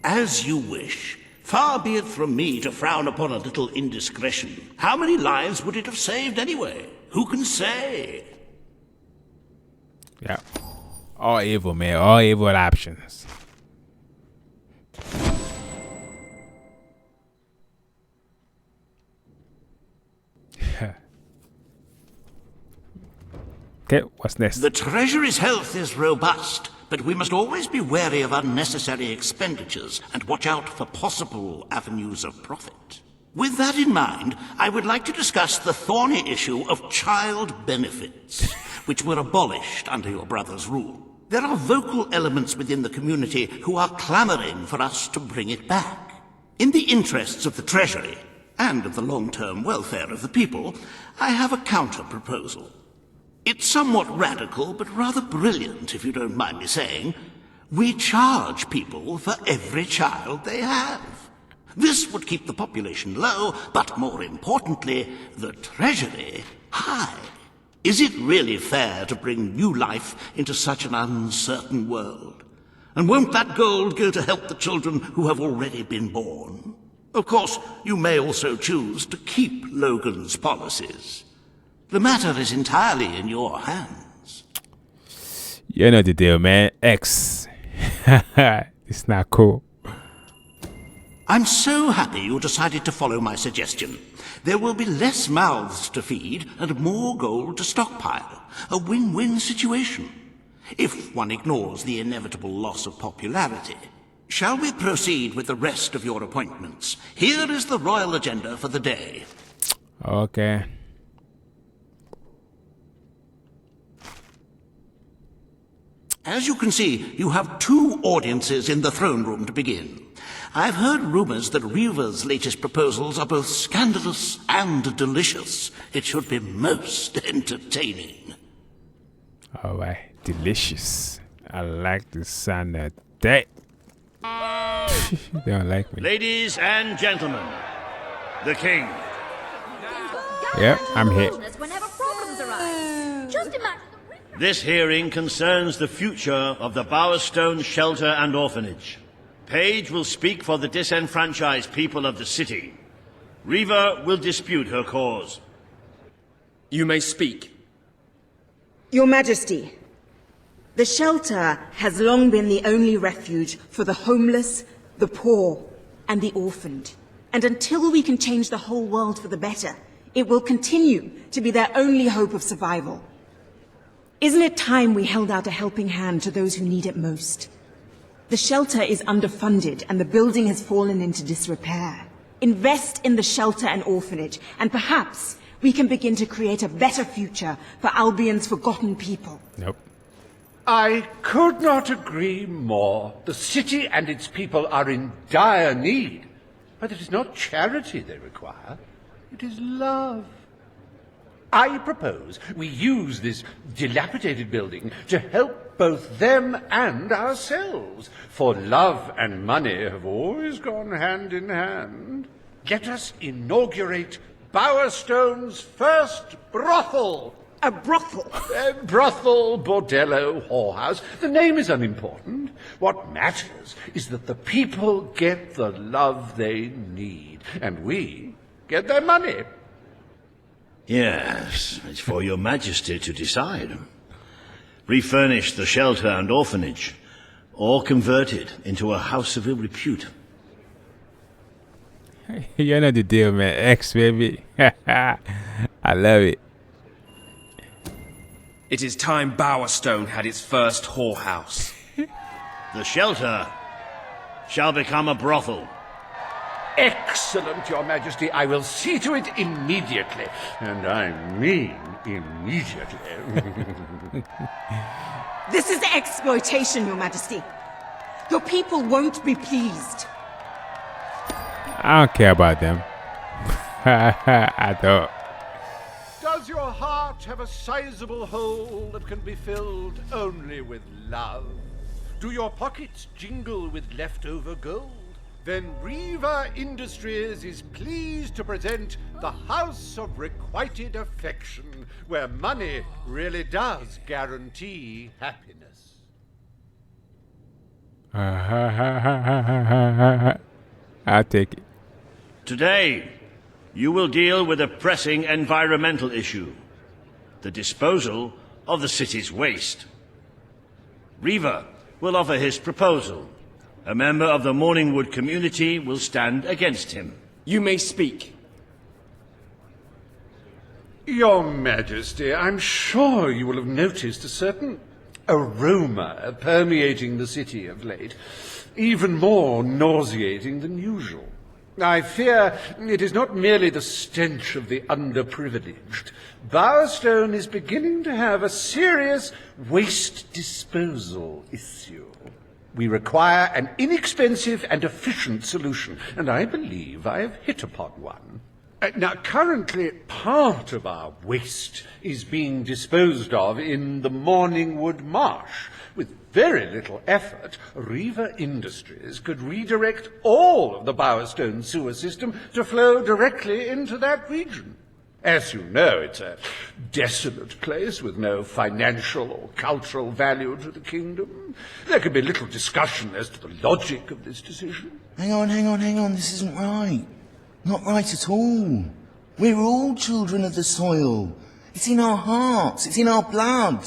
As you wish. Far be it from me to frown upon a little indiscretion. How many lives would it have saved anyway? Who can say? Yeah. All evil, man. All evil options. Okay, what's next? The Treasury's health is robust, but we must always be wary of unnecessary expenditures and watch out for possible avenues of profit. With that in mind, I would like to discuss the thorny issue of child benefits, which were abolished under your brother's rule. There are vocal elements within the community who are clamoring for us to bring it back. In the interests of the Treasury, and of the long-term welfare of the people, I have a counter-proposal. It's somewhat radical, but rather brilliant, if you don't mind me saying. We charge people for every child they have. This would keep the population low, but more importantly, the Treasury high. Is it really fair to bring new life into such an uncertain world? And won't that gold go to help the children who have already been born? Of course, you may also choose to keep Logan's policies. The matter is entirely in your hands. You know the deal, man. X. It's not cool. I'm so happy you decided to follow my suggestion. There will be less mouths to feed and more gold to stockpile. A win-win situation. If one ignores the inevitable loss of popularity. Shall we proceed with the rest of your appointments? Here is the royal agenda for the day. Okay. As you can see, you have 2 audiences in the throne room to begin. I've heard rumors that Reva's latest proposals are both scandalous and delicious. It should be most entertaining. Alright, delicious. I like the sound of that. They don't like me. Ladies and gentlemen, the king. Yep, I'm here. Whenever problems arise. Just imagine. This hearing concerns the future of the Bowerstone Shelter and Orphanage. Paige will speak for the disenfranchised people of the city. Reva will dispute her cause. You may speak. Your Majesty, the shelter has long been the only refuge for the homeless, the poor, and the orphaned. And until we can change the whole world for the better, it will continue to be their only hope of survival. Isn't it time we held out a helping hand to those who need it most? The shelter is underfunded and the building has fallen into disrepair. Invest in the shelter and orphanage, and perhaps we can begin to create a better future for Albion's forgotten people. Nope. I could not agree more. The city and its people are in dire need. But it is not charity they require. It is love. I propose we use this dilapidated building to help both them and ourselves, for love and money have always gone hand in hand. Let us inaugurate Bowerstone's first brothel. A brothel? Brothel, bordello, whorehouse. The name is unimportant. What matters is that the people get the love they need, and we get their money. Yes, it's for your majesty to decide. Refurnish the shelter and orphanage, or converted into a house of ill repute. You know the deal, man. X, baby. I love it. It is time Bowerstone had its first whorehouse. The shelter shall become a brothel. Excellent, Your Majesty. I will see to it immediately. And I mean immediately. This is exploitation, Your Majesty. Your people won't be pleased. I don't care about them. I don't. Does your heart have a sizable hole that can be filled only with love? Do your pockets jingle with leftover gold? Then Riva Industries is pleased to present the House of Requited Affection, where money really does guarantee happiness. I'll take it. Today, you will deal with a pressing environmental issue. The disposal of the city's waste. Riva will offer his proposal. A member of the Morningwood community will stand against him. You may speak. Your Majesty, I'm sure you will have noticed a certain aroma permeating the city of late, even more nauseating than usual. I fear it is not merely the stench of the underprivileged. Bowerstone is beginning to have a serious waste disposal issue. We require an inexpensive and efficient solution, and I believe I have hit upon one. Now, currently, part of our waste is being disposed of in the Morningwood Marsh. With very little effort, Riva Industries could redirect all of the Bowerstone sewer system to flow directly into that region. As you know, it's a desolate place with no financial or cultural value to the kingdom. There can be little discussion as to the logic of this decision. Hang on, this isn't right. Not right at all. We're all children of the soil. It's in our hearts, it's in our blood.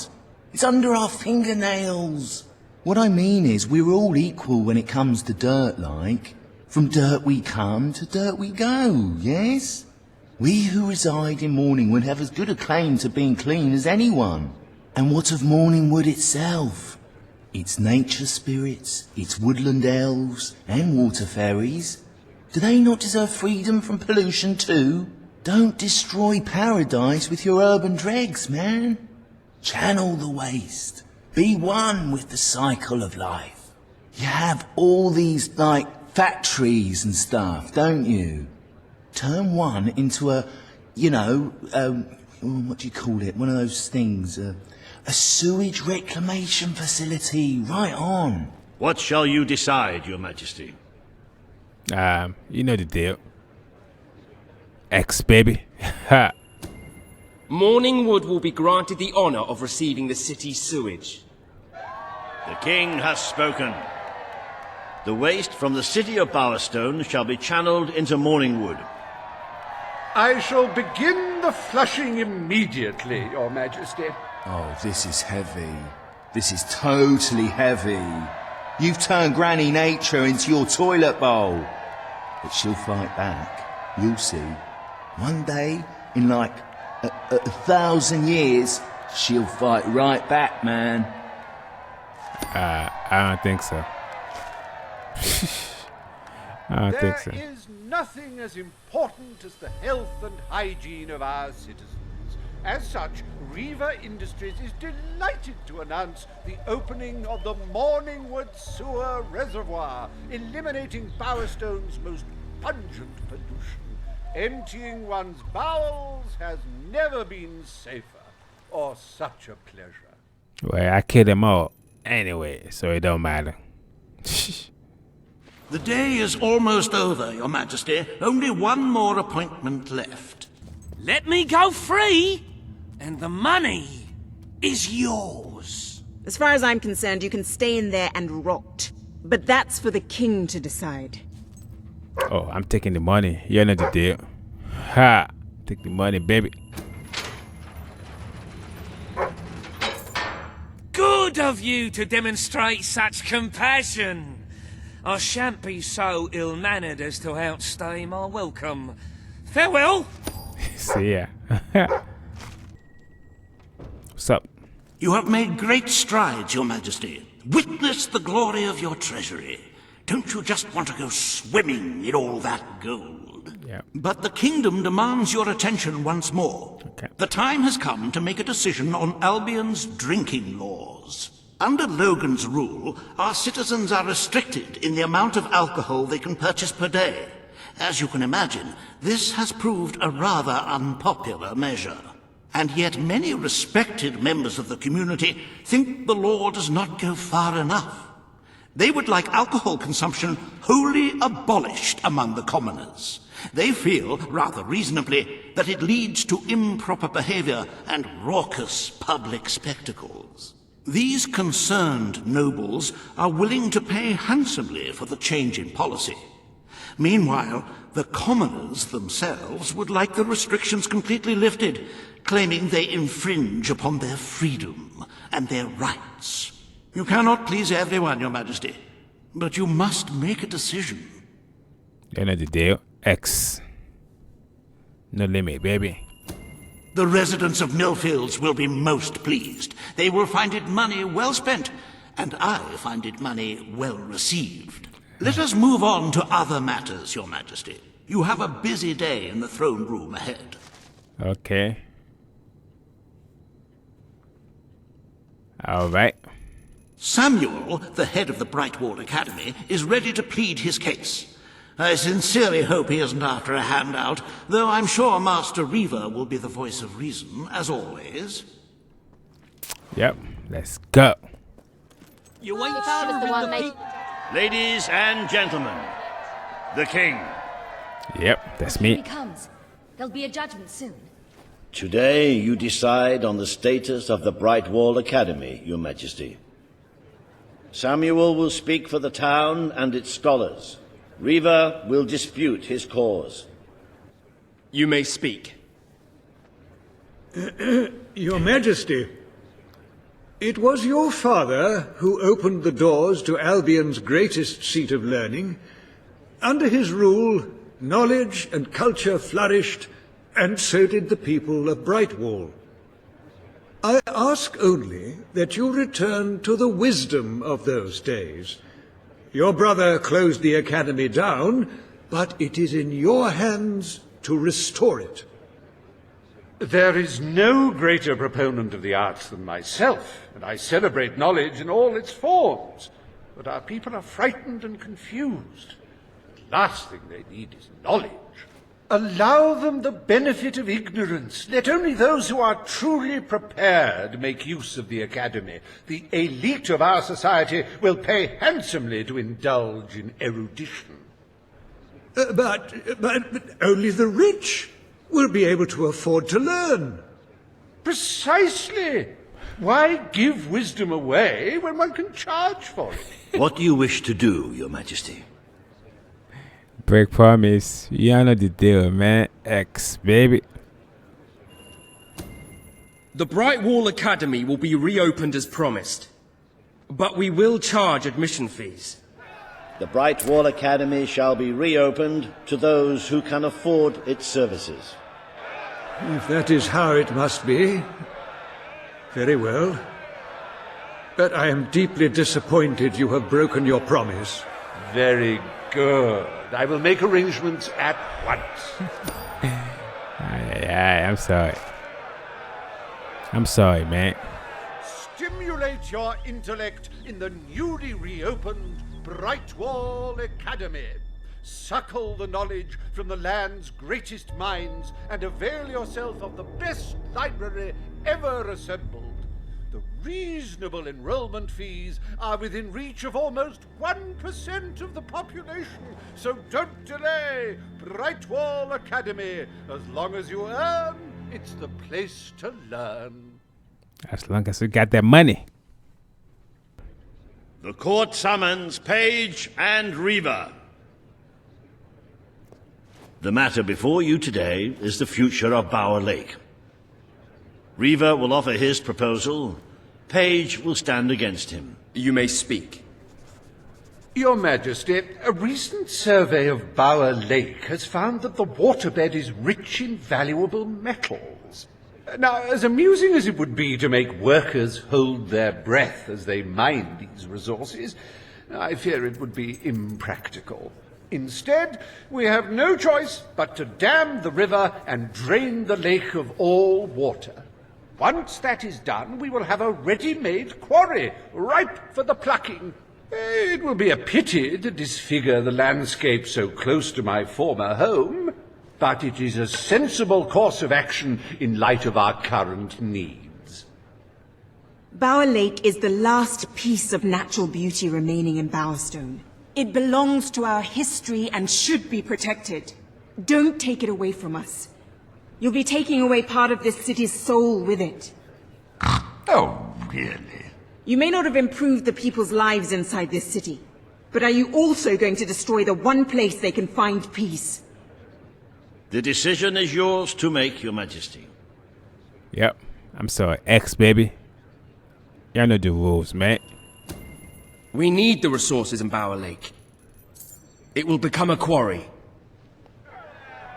It's under our fingernails. What I mean is, we're all equal when it comes to dirt, like. From dirt we come to dirt we go, yes? We who reside in Morningwood have as good a claim to being clean as anyone. And what of Morningwood itself? Its nature spirits, its woodland elves, and water fairies. Do they not deserve freedom from pollution too? Don't destroy paradise with your urban dregs, man. Channel the waste. Be one with the cycle of life. You have all these, like, factories and stuff, don't you? Turn one into a, what do you call it? One of those things, a sewage reclamation facility, right on. What shall you decide, Your Majesty? You know the deal. X, baby. Ha. Morningwood will be granted the honor of receiving the city's sewage. The king has spoken. The waste from the city of Bowerstone shall be channeled into Morningwood. I shall begin the flushing immediately, Your Majesty. Oh, this is heavy. This is totally heavy. You've turned Granny Nature into your toilet bowl. But she'll fight back. You'll see. One day, in like a 1,000 years, she'll fight right back, man. I don't think so. I don't think so. There is nothing as important as the health and hygiene of our citizens. As such, Riva Industries is delighted to announce the opening of the Morningwood Sewer Reservoir, eliminating Bowerstone's most pungent pollution. Emptying one's bowels has never been safer or such a pleasure. Well, I killed them all anyway, so it don't matter. The day is almost over, Your Majesty. Only one more appointment left. Let me go free, and the money is yours. As far as I'm concerned, you can stay in there and rot. But that's for the king to decide. Oh, I'm taking the money. You know the deal. Ha! Take the money, baby. Good Good of you to demonstrate such compassion. I shan't be so ill-mannered as to outstay my welcome. Farewell! See ya. What's up? You have made great strides, Your Majesty. Witness the glory of your treasury. Don't you just want to go swimming in all that gold? Yeah. But the kingdom demands your attention once more. Okay. The time has come to make a decision on Albion's drinking laws. Under Logan's rule, our citizens are restricted in the amount of alcohol they can purchase per day. As you can imagine, this has proved a rather unpopular measure. And yet many respected members of the community think the law does not go far enough. They would like alcohol consumption wholly abolished among the commoners. They feel, rather reasonably, that it leads to improper behavior and raucous public spectacles. These concerned nobles are willing to pay handsomely for the change in policy. Meanwhile, the commoners themselves would like the restrictions completely lifted, claiming they infringe upon their freedom and their rights. You cannot please everyone, Your Majesty, but you must make a decision. You know the deal. X. No limit, baby. The residents of Millfields will be most pleased. They will find it money well spent, and I find it money well received. Let us move on to other matters, Your Majesty. You have a busy day in the throne room ahead. Okay. All right. Samuel, the head of the Brightwall Academy, is ready to plead his case. I sincerely hope he isn't after a handout, though I'm sure Master Reaver will be the voice of reason, as always. Yep, let's go. You ain't If I was the one making... Ladies and gentlemen, the king. Yep, that's Here he me. comes. There'll be a judgment soon. Today you decide on the status of the Brightwall Academy, Your Majesty. Samuel will speak for the town and its scholars. Reaver will dispute his cause. You may speak. Your Majesty, it was your father who opened the doors to Albion's greatest seat of learning. Under his rule, knowledge and culture flourished, and so did the people of Brightwall. I ask only that you return to the wisdom of those days. Your brother closed the academy down, but it is in your hands to restore it. There is no greater proponent of the arts than myself, and I celebrate knowledge in all its forms. But our people are frightened and confused. The last thing they need is knowledge. Allow them the benefit of ignorance. Let only those who are truly prepared make use of the academy. The elite of our society will pay handsomely to indulge in erudition. But only the rich will be able to afford to learn. Precisely. Why give wisdom away when one can charge for it? What do you wish to do, Your Majesty? Break promise. You know the deal, man. X, baby. The Brightwall Academy will be reopened as promised, but we will charge admission fees. The Brightwall Academy shall be reopened to those who can afford its services. If that is how it must be, very well. But I am deeply disappointed you have broken your promise. Very good. I will make arrangements at once. I'm sorry. I'm sorry, man. Stimulate your intellect in the newly reopened Brightwall Academy. Suckle the knowledge from the land's greatest minds and avail yourself of the best library ever assembled. The reasonable enrollment fees are within reach of almost 1% of the population, so don't delay. Brightwall Academy. As long as you earn, it's the place to learn. As long as we got that money. The court summons Page and Reaver. The matter before you today is the future of Bower Lake. Reaver will offer his proposal, Page will stand against him. You may speak. Your Majesty, a recent survey of Bower Lake has found that the waterbed is rich in valuable metals. Now, as amusing as it would be to make workers hold their breath as they mine these resources, I fear it would be impractical. Instead, we have no choice but to dam the river and drain the lake of all water. Once that is done, we will have a ready-made quarry, ripe for the plucking. It will be a pity to disfigure the landscape so close to my former home, but it is a sensible course of action in light of our current needs. Bower Lake is the last piece of natural beauty remaining in Bowerstone. It belongs to our history and should be protected. Don't take it away from us. You'll be taking away part of this city's soul with it. Oh, really? You may not have improved the people's lives inside this city, but are you also going to destroy the one place they can find peace? The decision is yours to make, Your Majesty. Yep. I'm sorry. X, baby. Y'all know the rules, man. We need the resources in Bower Lake. It will become a quarry.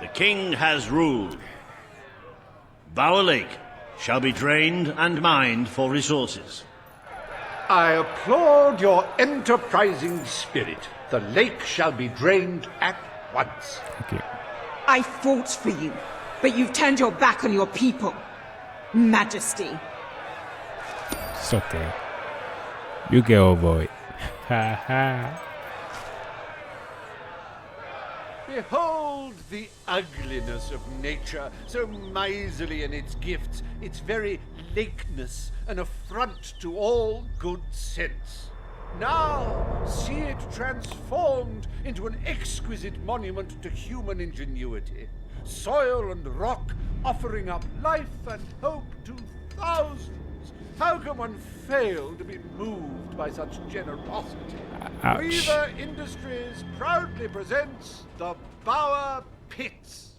The king has ruled. Bower Lake shall be drained and mined for resources. I applaud your enterprising spirit. The lake shall be drained at once. Okay. I fought for you, but you've turned your back on your people. Majesty. It's okay. You get over it. Ha ha. Behold the ugliness of nature, so miserly in its gifts, its very lakeness, an affront to all good sense. Now see it transformed into an exquisite monument to human ingenuity. Soil and rock offering up life and hope to thousands. How can one fail to be moved by such generosity? Ouch. Weaver Industries proudly presents the Bower Pits.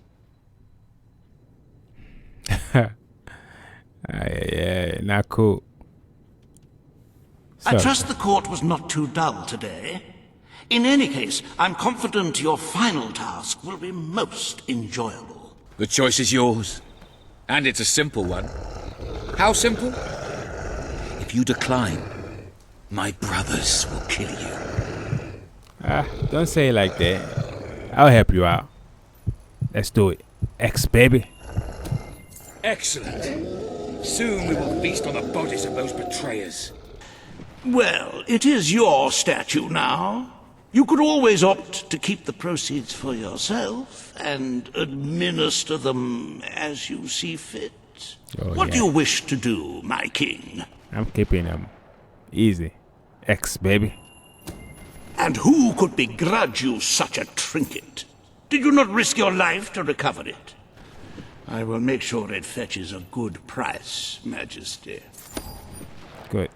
Yeah, not cool. I trust the court was not too dull today. In any case, I'm confident your final task will be most enjoyable. The choice is yours. And it's a simple one. How simple? If you decline, my brothers will kill you. Don't say it like that. I'll help you out. Let's do it. X, baby. Excellent. Soon we will feast on the bodies of those betrayers. Well, it is your statue now. You could always opt to keep the proceeds for yourself and administer them as you see fit. Oh, What do you wish to do, my king? I'm keeping them. Easy. X, baby. And who could begrudge you such a trinket? Did you not risk your life to recover it? I will make sure it fetches a good price, Majesty. Good.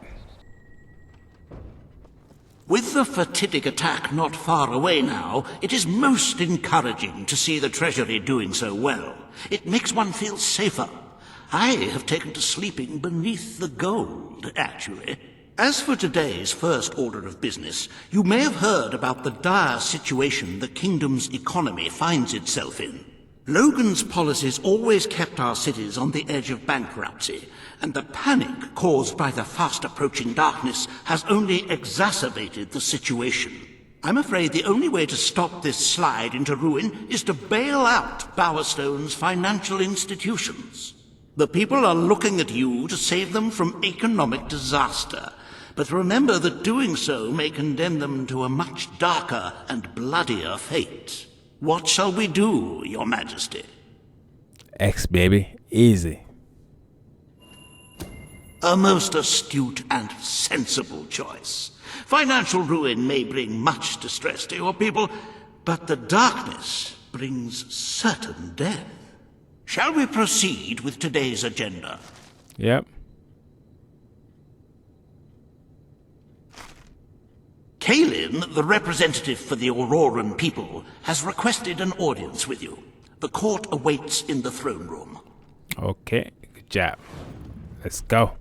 With the fatidic attack not far away now, it is most encouraging to see the Treasury doing so well. It makes one feel safer. I have taken to sleeping beneath the gold, actually. As for today's first order of business, you may have heard about the dire situation the kingdom's economy finds itself in. Logan's policies always kept our cities on the edge of bankruptcy, and the panic caused by the fast-approaching darkness has only exacerbated the situation. I'm afraid the only way to stop this slide into ruin is to bail out Bowerstone's financial institutions. The people are looking at you to save them from economic disaster, but remember that doing so may condemn them to a much darker and bloodier fate. What shall we do, Your Majesty? X, baby. Easy. A most astute and sensible choice. Financial ruin may bring much distress to your people, but the darkness brings certain death. Shall we proceed with today's agenda? Yep. Kalin, the representative for the Auroran people, has requested an audience with you. The court awaits in the throne room. Okay. Good job. Let's go.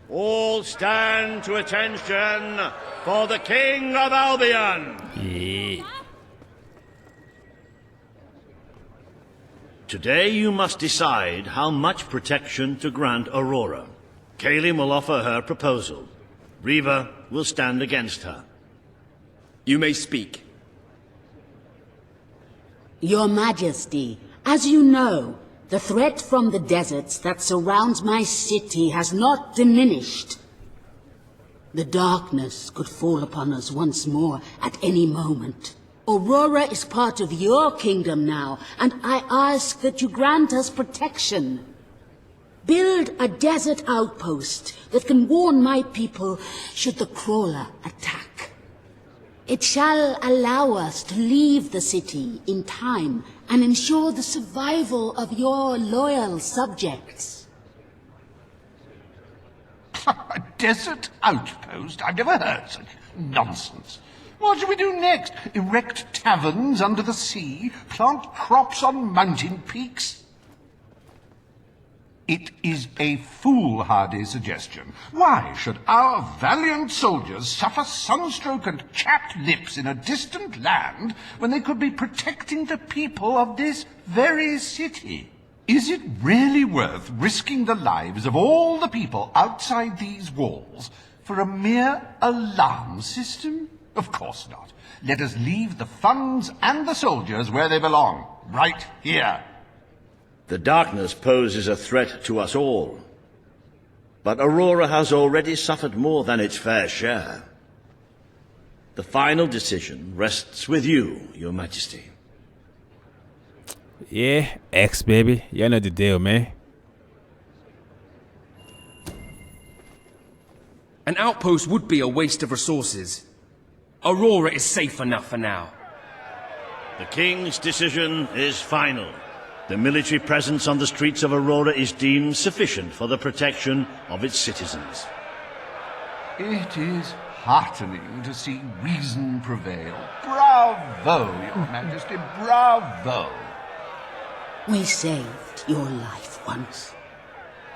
All stand to attention for the King of Albion. Yeah. Today you must decide how much protection to grant Aurora. Kaelin will offer her proposal. Riva will stand against her. You may speak. Your Majesty, as you know, the threat from the deserts that surrounds my city has not diminished. The darkness could fall upon us once more at any moment. Aurora is part of your kingdom now, and I ask that you grant us protection. Build a desert outpost that can warn my people should the crawler attack. It shall allow us to leave the city in time and ensure the survival of your loyal subjects. A desert outpost? I've never heard such nonsense. What shall we do next? Erect taverns under the sea? Plant crops on mountain peaks? It is a foolhardy suggestion. Why should our valiant soldiers suffer sunstroke and chapped lips in a distant land when they could be protecting the people of this very city? Is it really worth risking the lives of all the people outside these walls for a mere alarm system? Of course not. Let us leave the funds and the soldiers where they belong, right here. The darkness poses a threat to us all. But Aurora has already suffered more than its fair share. The final decision rests with you, Your Majesty. Yeah, X, baby. You know the deal, man. An outpost would be a waste of resources. Aurora is safe enough for now. The King's decision is final. The military presence on the streets of Aurora is deemed sufficient for the protection of its citizens. It is heartening to see reason prevail. Bravo, Your Majesty, bravo. We saved your life once.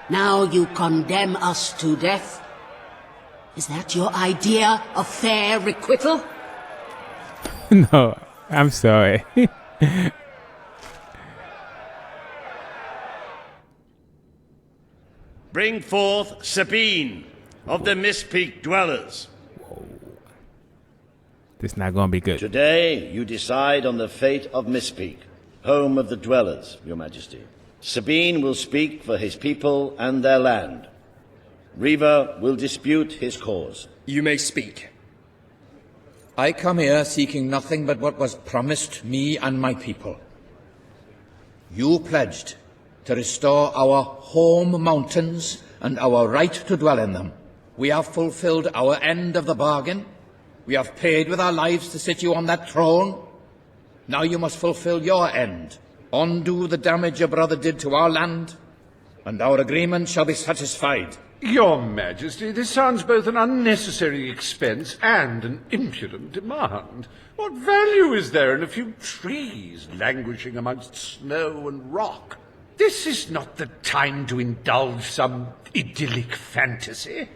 Now you condemn us to death? Is that your idea of fair requital? No, I'm sorry. Bring forth Sabine of the Mistpeak Dwellers. This is not gonna be good. Today you decide on the fate of Mistpeak, home of the Dwellers, Your Majesty. Sabine will speak for his people and their land. Riva will dispute his cause. You may speak. I come here seeking nothing but what was promised me and my people. You pledged to restore our home mountains and our right to dwell in them. We have fulfilled our end of the bargain. We have paid with our lives to sit you on that throne. Now you must fulfill your end. Undo the damage your brother did to our land, and our agreement shall be satisfied. Your Majesty, this sounds both an unnecessary expense and an impudent demand. What value is there in a few trees languishing amongst snow and rock? This is not the time to indulge some idyllic fantasy.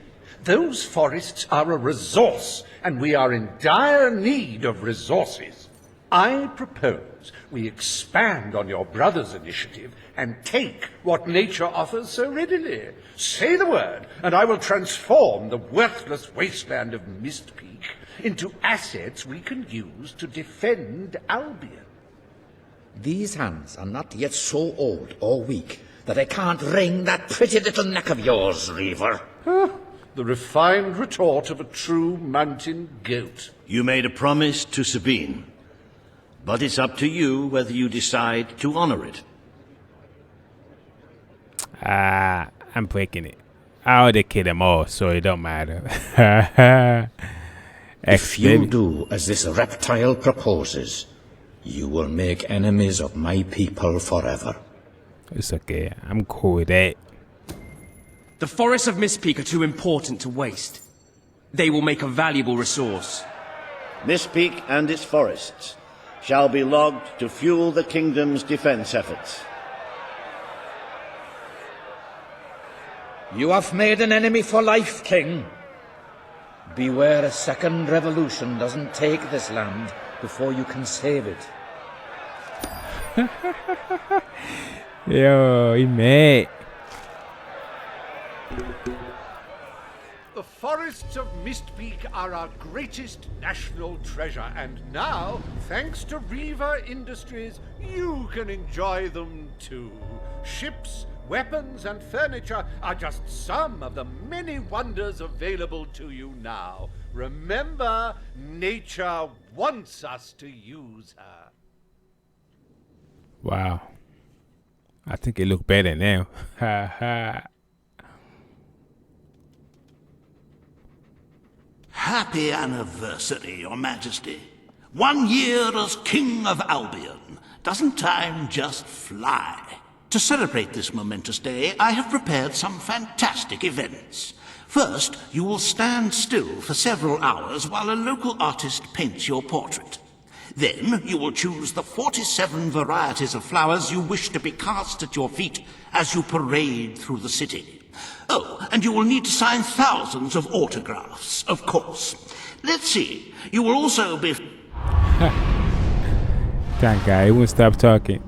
Those forests are a resource, and we are in dire need of resources. I propose we expand on your brother's initiative and take what nature offers so readily. Say the word, and I will transform the worthless wasteland of Mistpeak into assets we can use to defend Albion. These hands are not yet so old or weak that I can't wring that pretty little neck of yours, Reaver. The refined retort of a true mountain goat. You made a promise to Sabine, but it's up to you whether you decide to honor it. I'm breaking it. I already killed them all, so it don't matter. If you do as this reptile proposes, you will make enemies of my people forever. It's okay. I'm cool with that. The forests of Mistpeak are too important to waste. They will make a valuable resource. Mistpeak and its forests shall be logged to fuel the kingdom's defense efforts. You have made an enemy for life, King. Beware a second revolution doesn't take this land before you can save it. Yo, he mad. The forests of Mistpeak are our greatest national treasure, and now, thanks to Reaver Industries, you can enjoy them too. Ships, weapons, and furniture are just some of the many wonders available to you now. Remember, nature wants us to use her. Wow. I think it look better now. Ha ha. Happy anniversary, Your Majesty. 1 year as King of Albion. Doesn't time just fly? To celebrate this momentous day, I have prepared some fantastic events. First, you will stand still for several hours while a local artist paints your portrait. Then, you will choose the 47 varieties of flowers you wish to be cast at your feet as you parade through the city. Oh, and you will need to sign thousands of autographs, of course. Let's see, you will also be... That guy, he won't stop talking.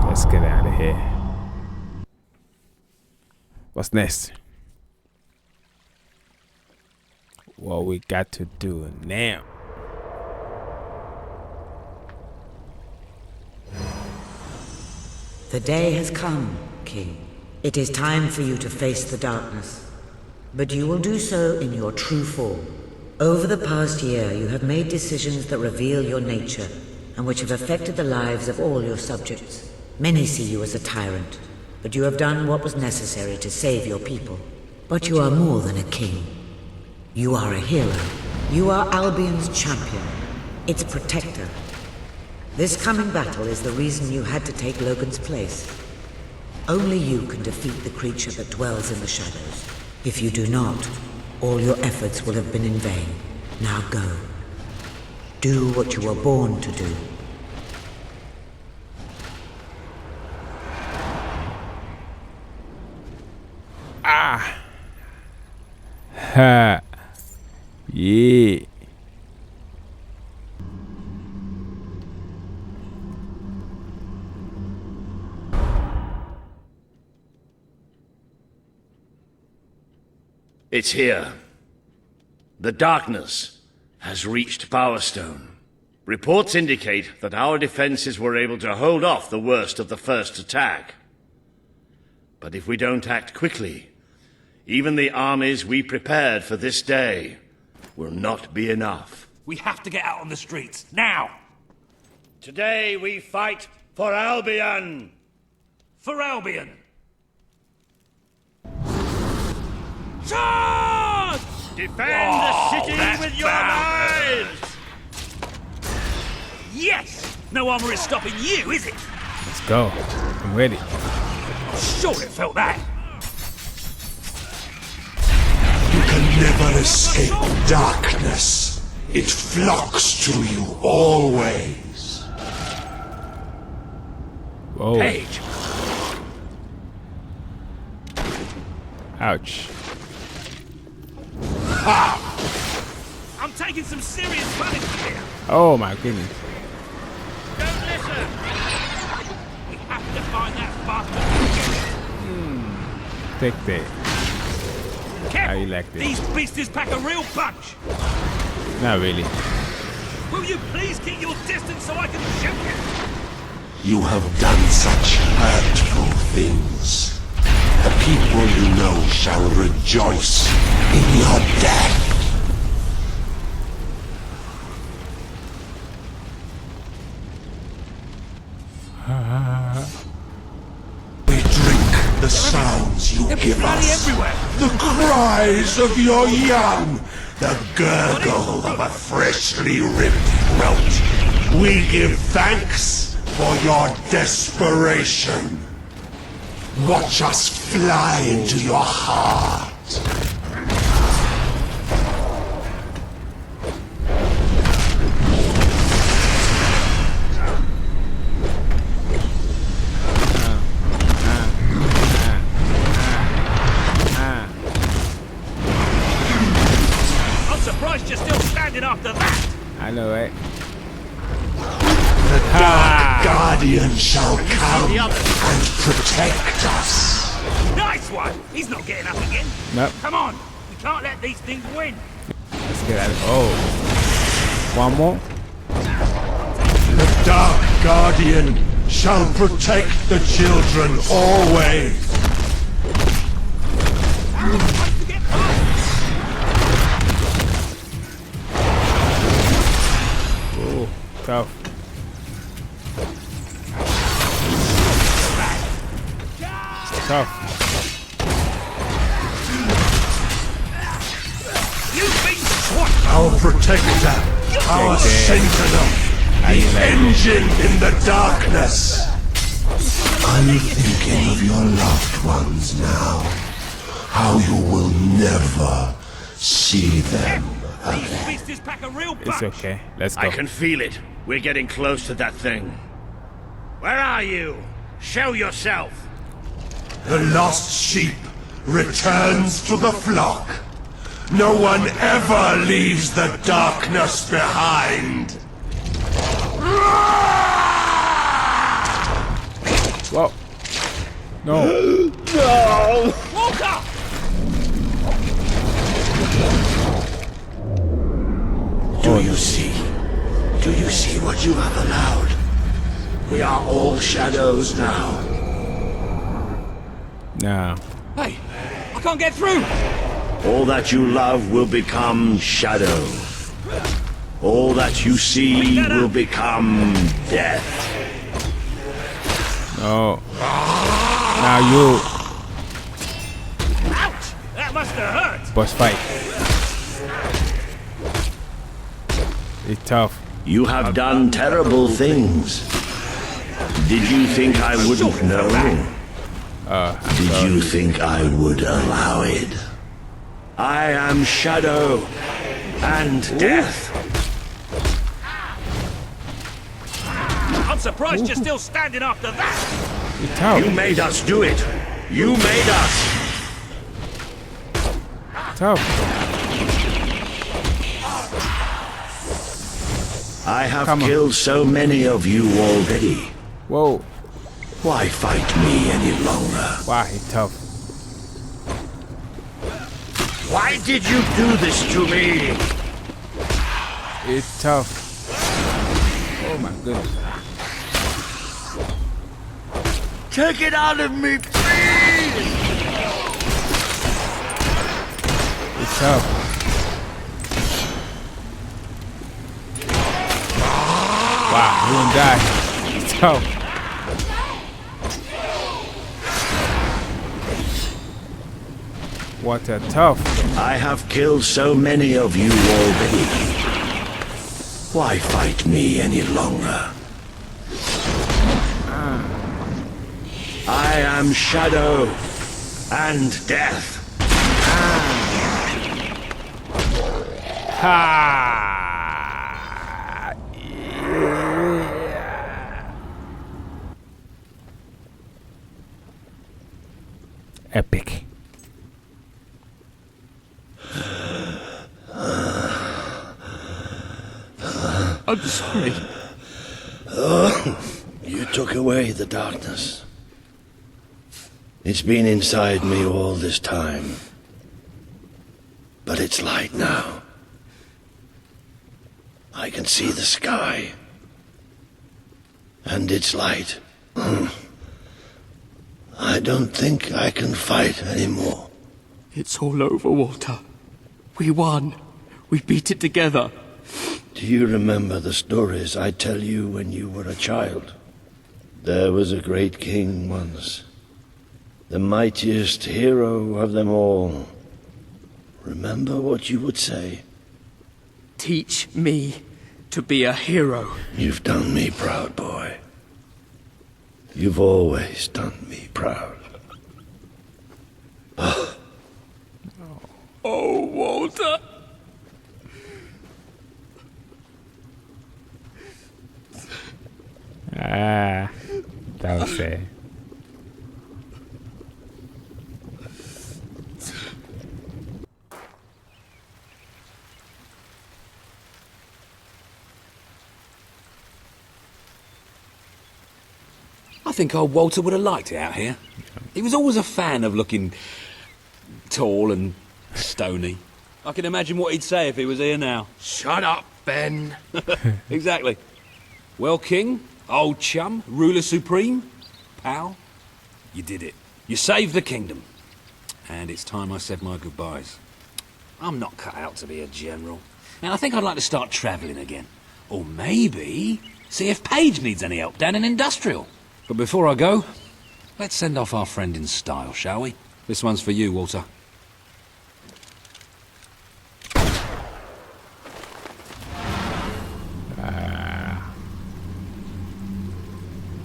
Let's get out of here. What's next? What we got to do now? The day has come, King. It is time for you to face the darkness. But you will do so in your true form. Over the past year, you have made decisions that reveal your nature, and which have affected the lives of all your subjects. Many see you as a tyrant, but you have done what was necessary to save your people. But you are more than a king. You are a hero. You are Albion's champion, its protector. This coming battle is the reason you had to take Logan's place. Only you can defeat the creature that dwells in the shadows. If you do not, all your efforts will have been in vain. Now go. Do what you were born to do. Ah. Ha. Yeah. It's here. The darkness has reached Power Stone. Reports indicate that our defenses were able to hold off the worst of the first attack. But if we don't act quickly, even the armies we prepared for this day will not be enough. We have to get out on the streets, now! Today we fight for Albion! For Albion! Charge! Defend the city with your lives! Yes! No armor is stopping you, is it? Let's go. I'm ready. Sure it felt that. You can never escape darkness. It flocks to you always. Whoa. Page! Ouch. I'm taking some serious punishment here. Oh my goodness. Don't listen! We have to find that bastard. Take that. How you like this? These beasties pack a real punch. Not really. Will you please keep your distance so I can shoot you? You have done such hurtful things. The people you know shall rejoice in your death. We drink the sounds you give us. The cries of your young. The gurgle of a freshly ripped throat. We give thanks for your desperation. Watch us fly into your heart. Guardian shall come and protect us. Nice one! He's not getting up again. Nope. Come on! We can't let these things win. Let's get out of Oh. One more. The Dark Guardian shall protect the children always. Oh, tough. Tough. Our protector, our sentinel, the engine in the darkness. I'm thinking of your loved ones now. How you will never see them again. It's okay. Let's go. I can feel it. We're getting close to that thing. Where are you? Show yourself. The lost sheep returns to the flock. No one ever leaves the darkness behind. Whoa. No. No! Walker! Do you see? Do you see what you have allowed? We are all shadows now. No. Hey, I can't get through! All that you love will become shadow. All that you see will become death. No. Now you. Ouch! That must have hurt! Boss fight. It's tough. You have done terrible things. Did you think I wouldn't know? Did you think I would allow it? I am shadow and death. I'm surprised you're still standing after that! It's tough. You made us do it. You made us. Tough. I have killed so many of you already. Whoa. Why fight me any longer? Why he's tough. Why did you do this to me? It's tough. Oh my goodness. Take it out of me, please! It's tough. Wow, he won't die. It's tough. What a tough. I have killed so many of you already. Why fight me any longer? I am shadow and death. Ha! Epic. I'm sorry. You took away the darkness. It's been inside me all this time. But it's light now. I can see the sky. And it's light. I don't think I can fight anymore. It's all over, Walter. We won. We beat it together. Do you remember the stories I tell you when you were a child? There was a great king once. The mightiest hero of them all. Remember what you would say? Teach me to be a hero. You've done me proud, boy. You've always done me proud. Oh, Walter. Ah, that was sad. I think old Walter would have liked it out here. He was always a fan of looking tall and stony. I can imagine what he'd say if he was here now. Shut up, Ben. Exactly. Well, King, old chum, ruler supreme, pal, you did it. You saved the kingdom. And it's time I said my goodbyes. I'm not cut out to be a general. And I think I'd like to start travelling again. Or maybe see if Paige needs any help down in Industrial. But before I go, let's send off our friend in style, shall we? This one's for you, Walter.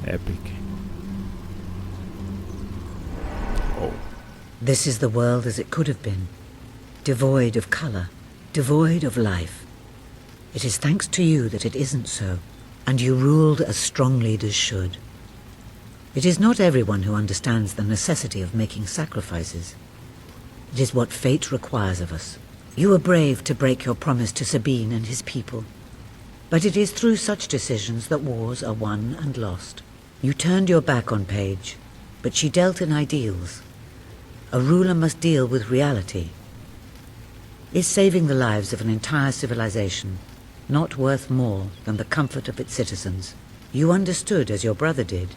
Epic. Oh. This is the world as it could have been, devoid of color, devoid of life. It is thanks to you that it isn't so, and you ruled as strong leaders should. It is not everyone who understands the necessity of making sacrifices. It is what fate requires of us. You were brave to break your promise to Sabine and his people. But it is through such decisions that wars are won and lost. You turned your back on Paige, but she dealt in ideals. A ruler must deal with reality. Is saving the lives of an entire civilization not worth more than the comfort of its citizens? You understood, as your brother did,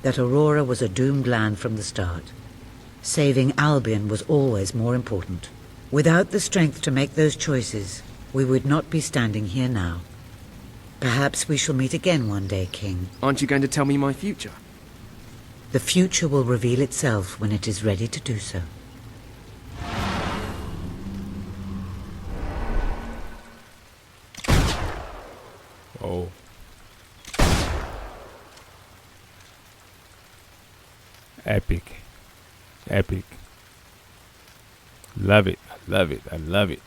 that Aurora was a doomed land from the start. Saving Albion was always more important. Without the strength to make those choices, we would not be standing here now. Perhaps we shall meet again one day, King. Aren't you going to tell me my future? The future will reveal itself when it is ready to do so. Oh. Epic. Epic. Love it. I love it. I love it.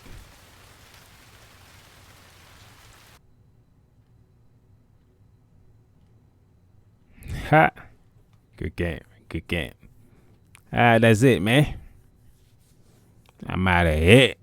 Ha. Good game. Good game. That's it, man. I'm out of here.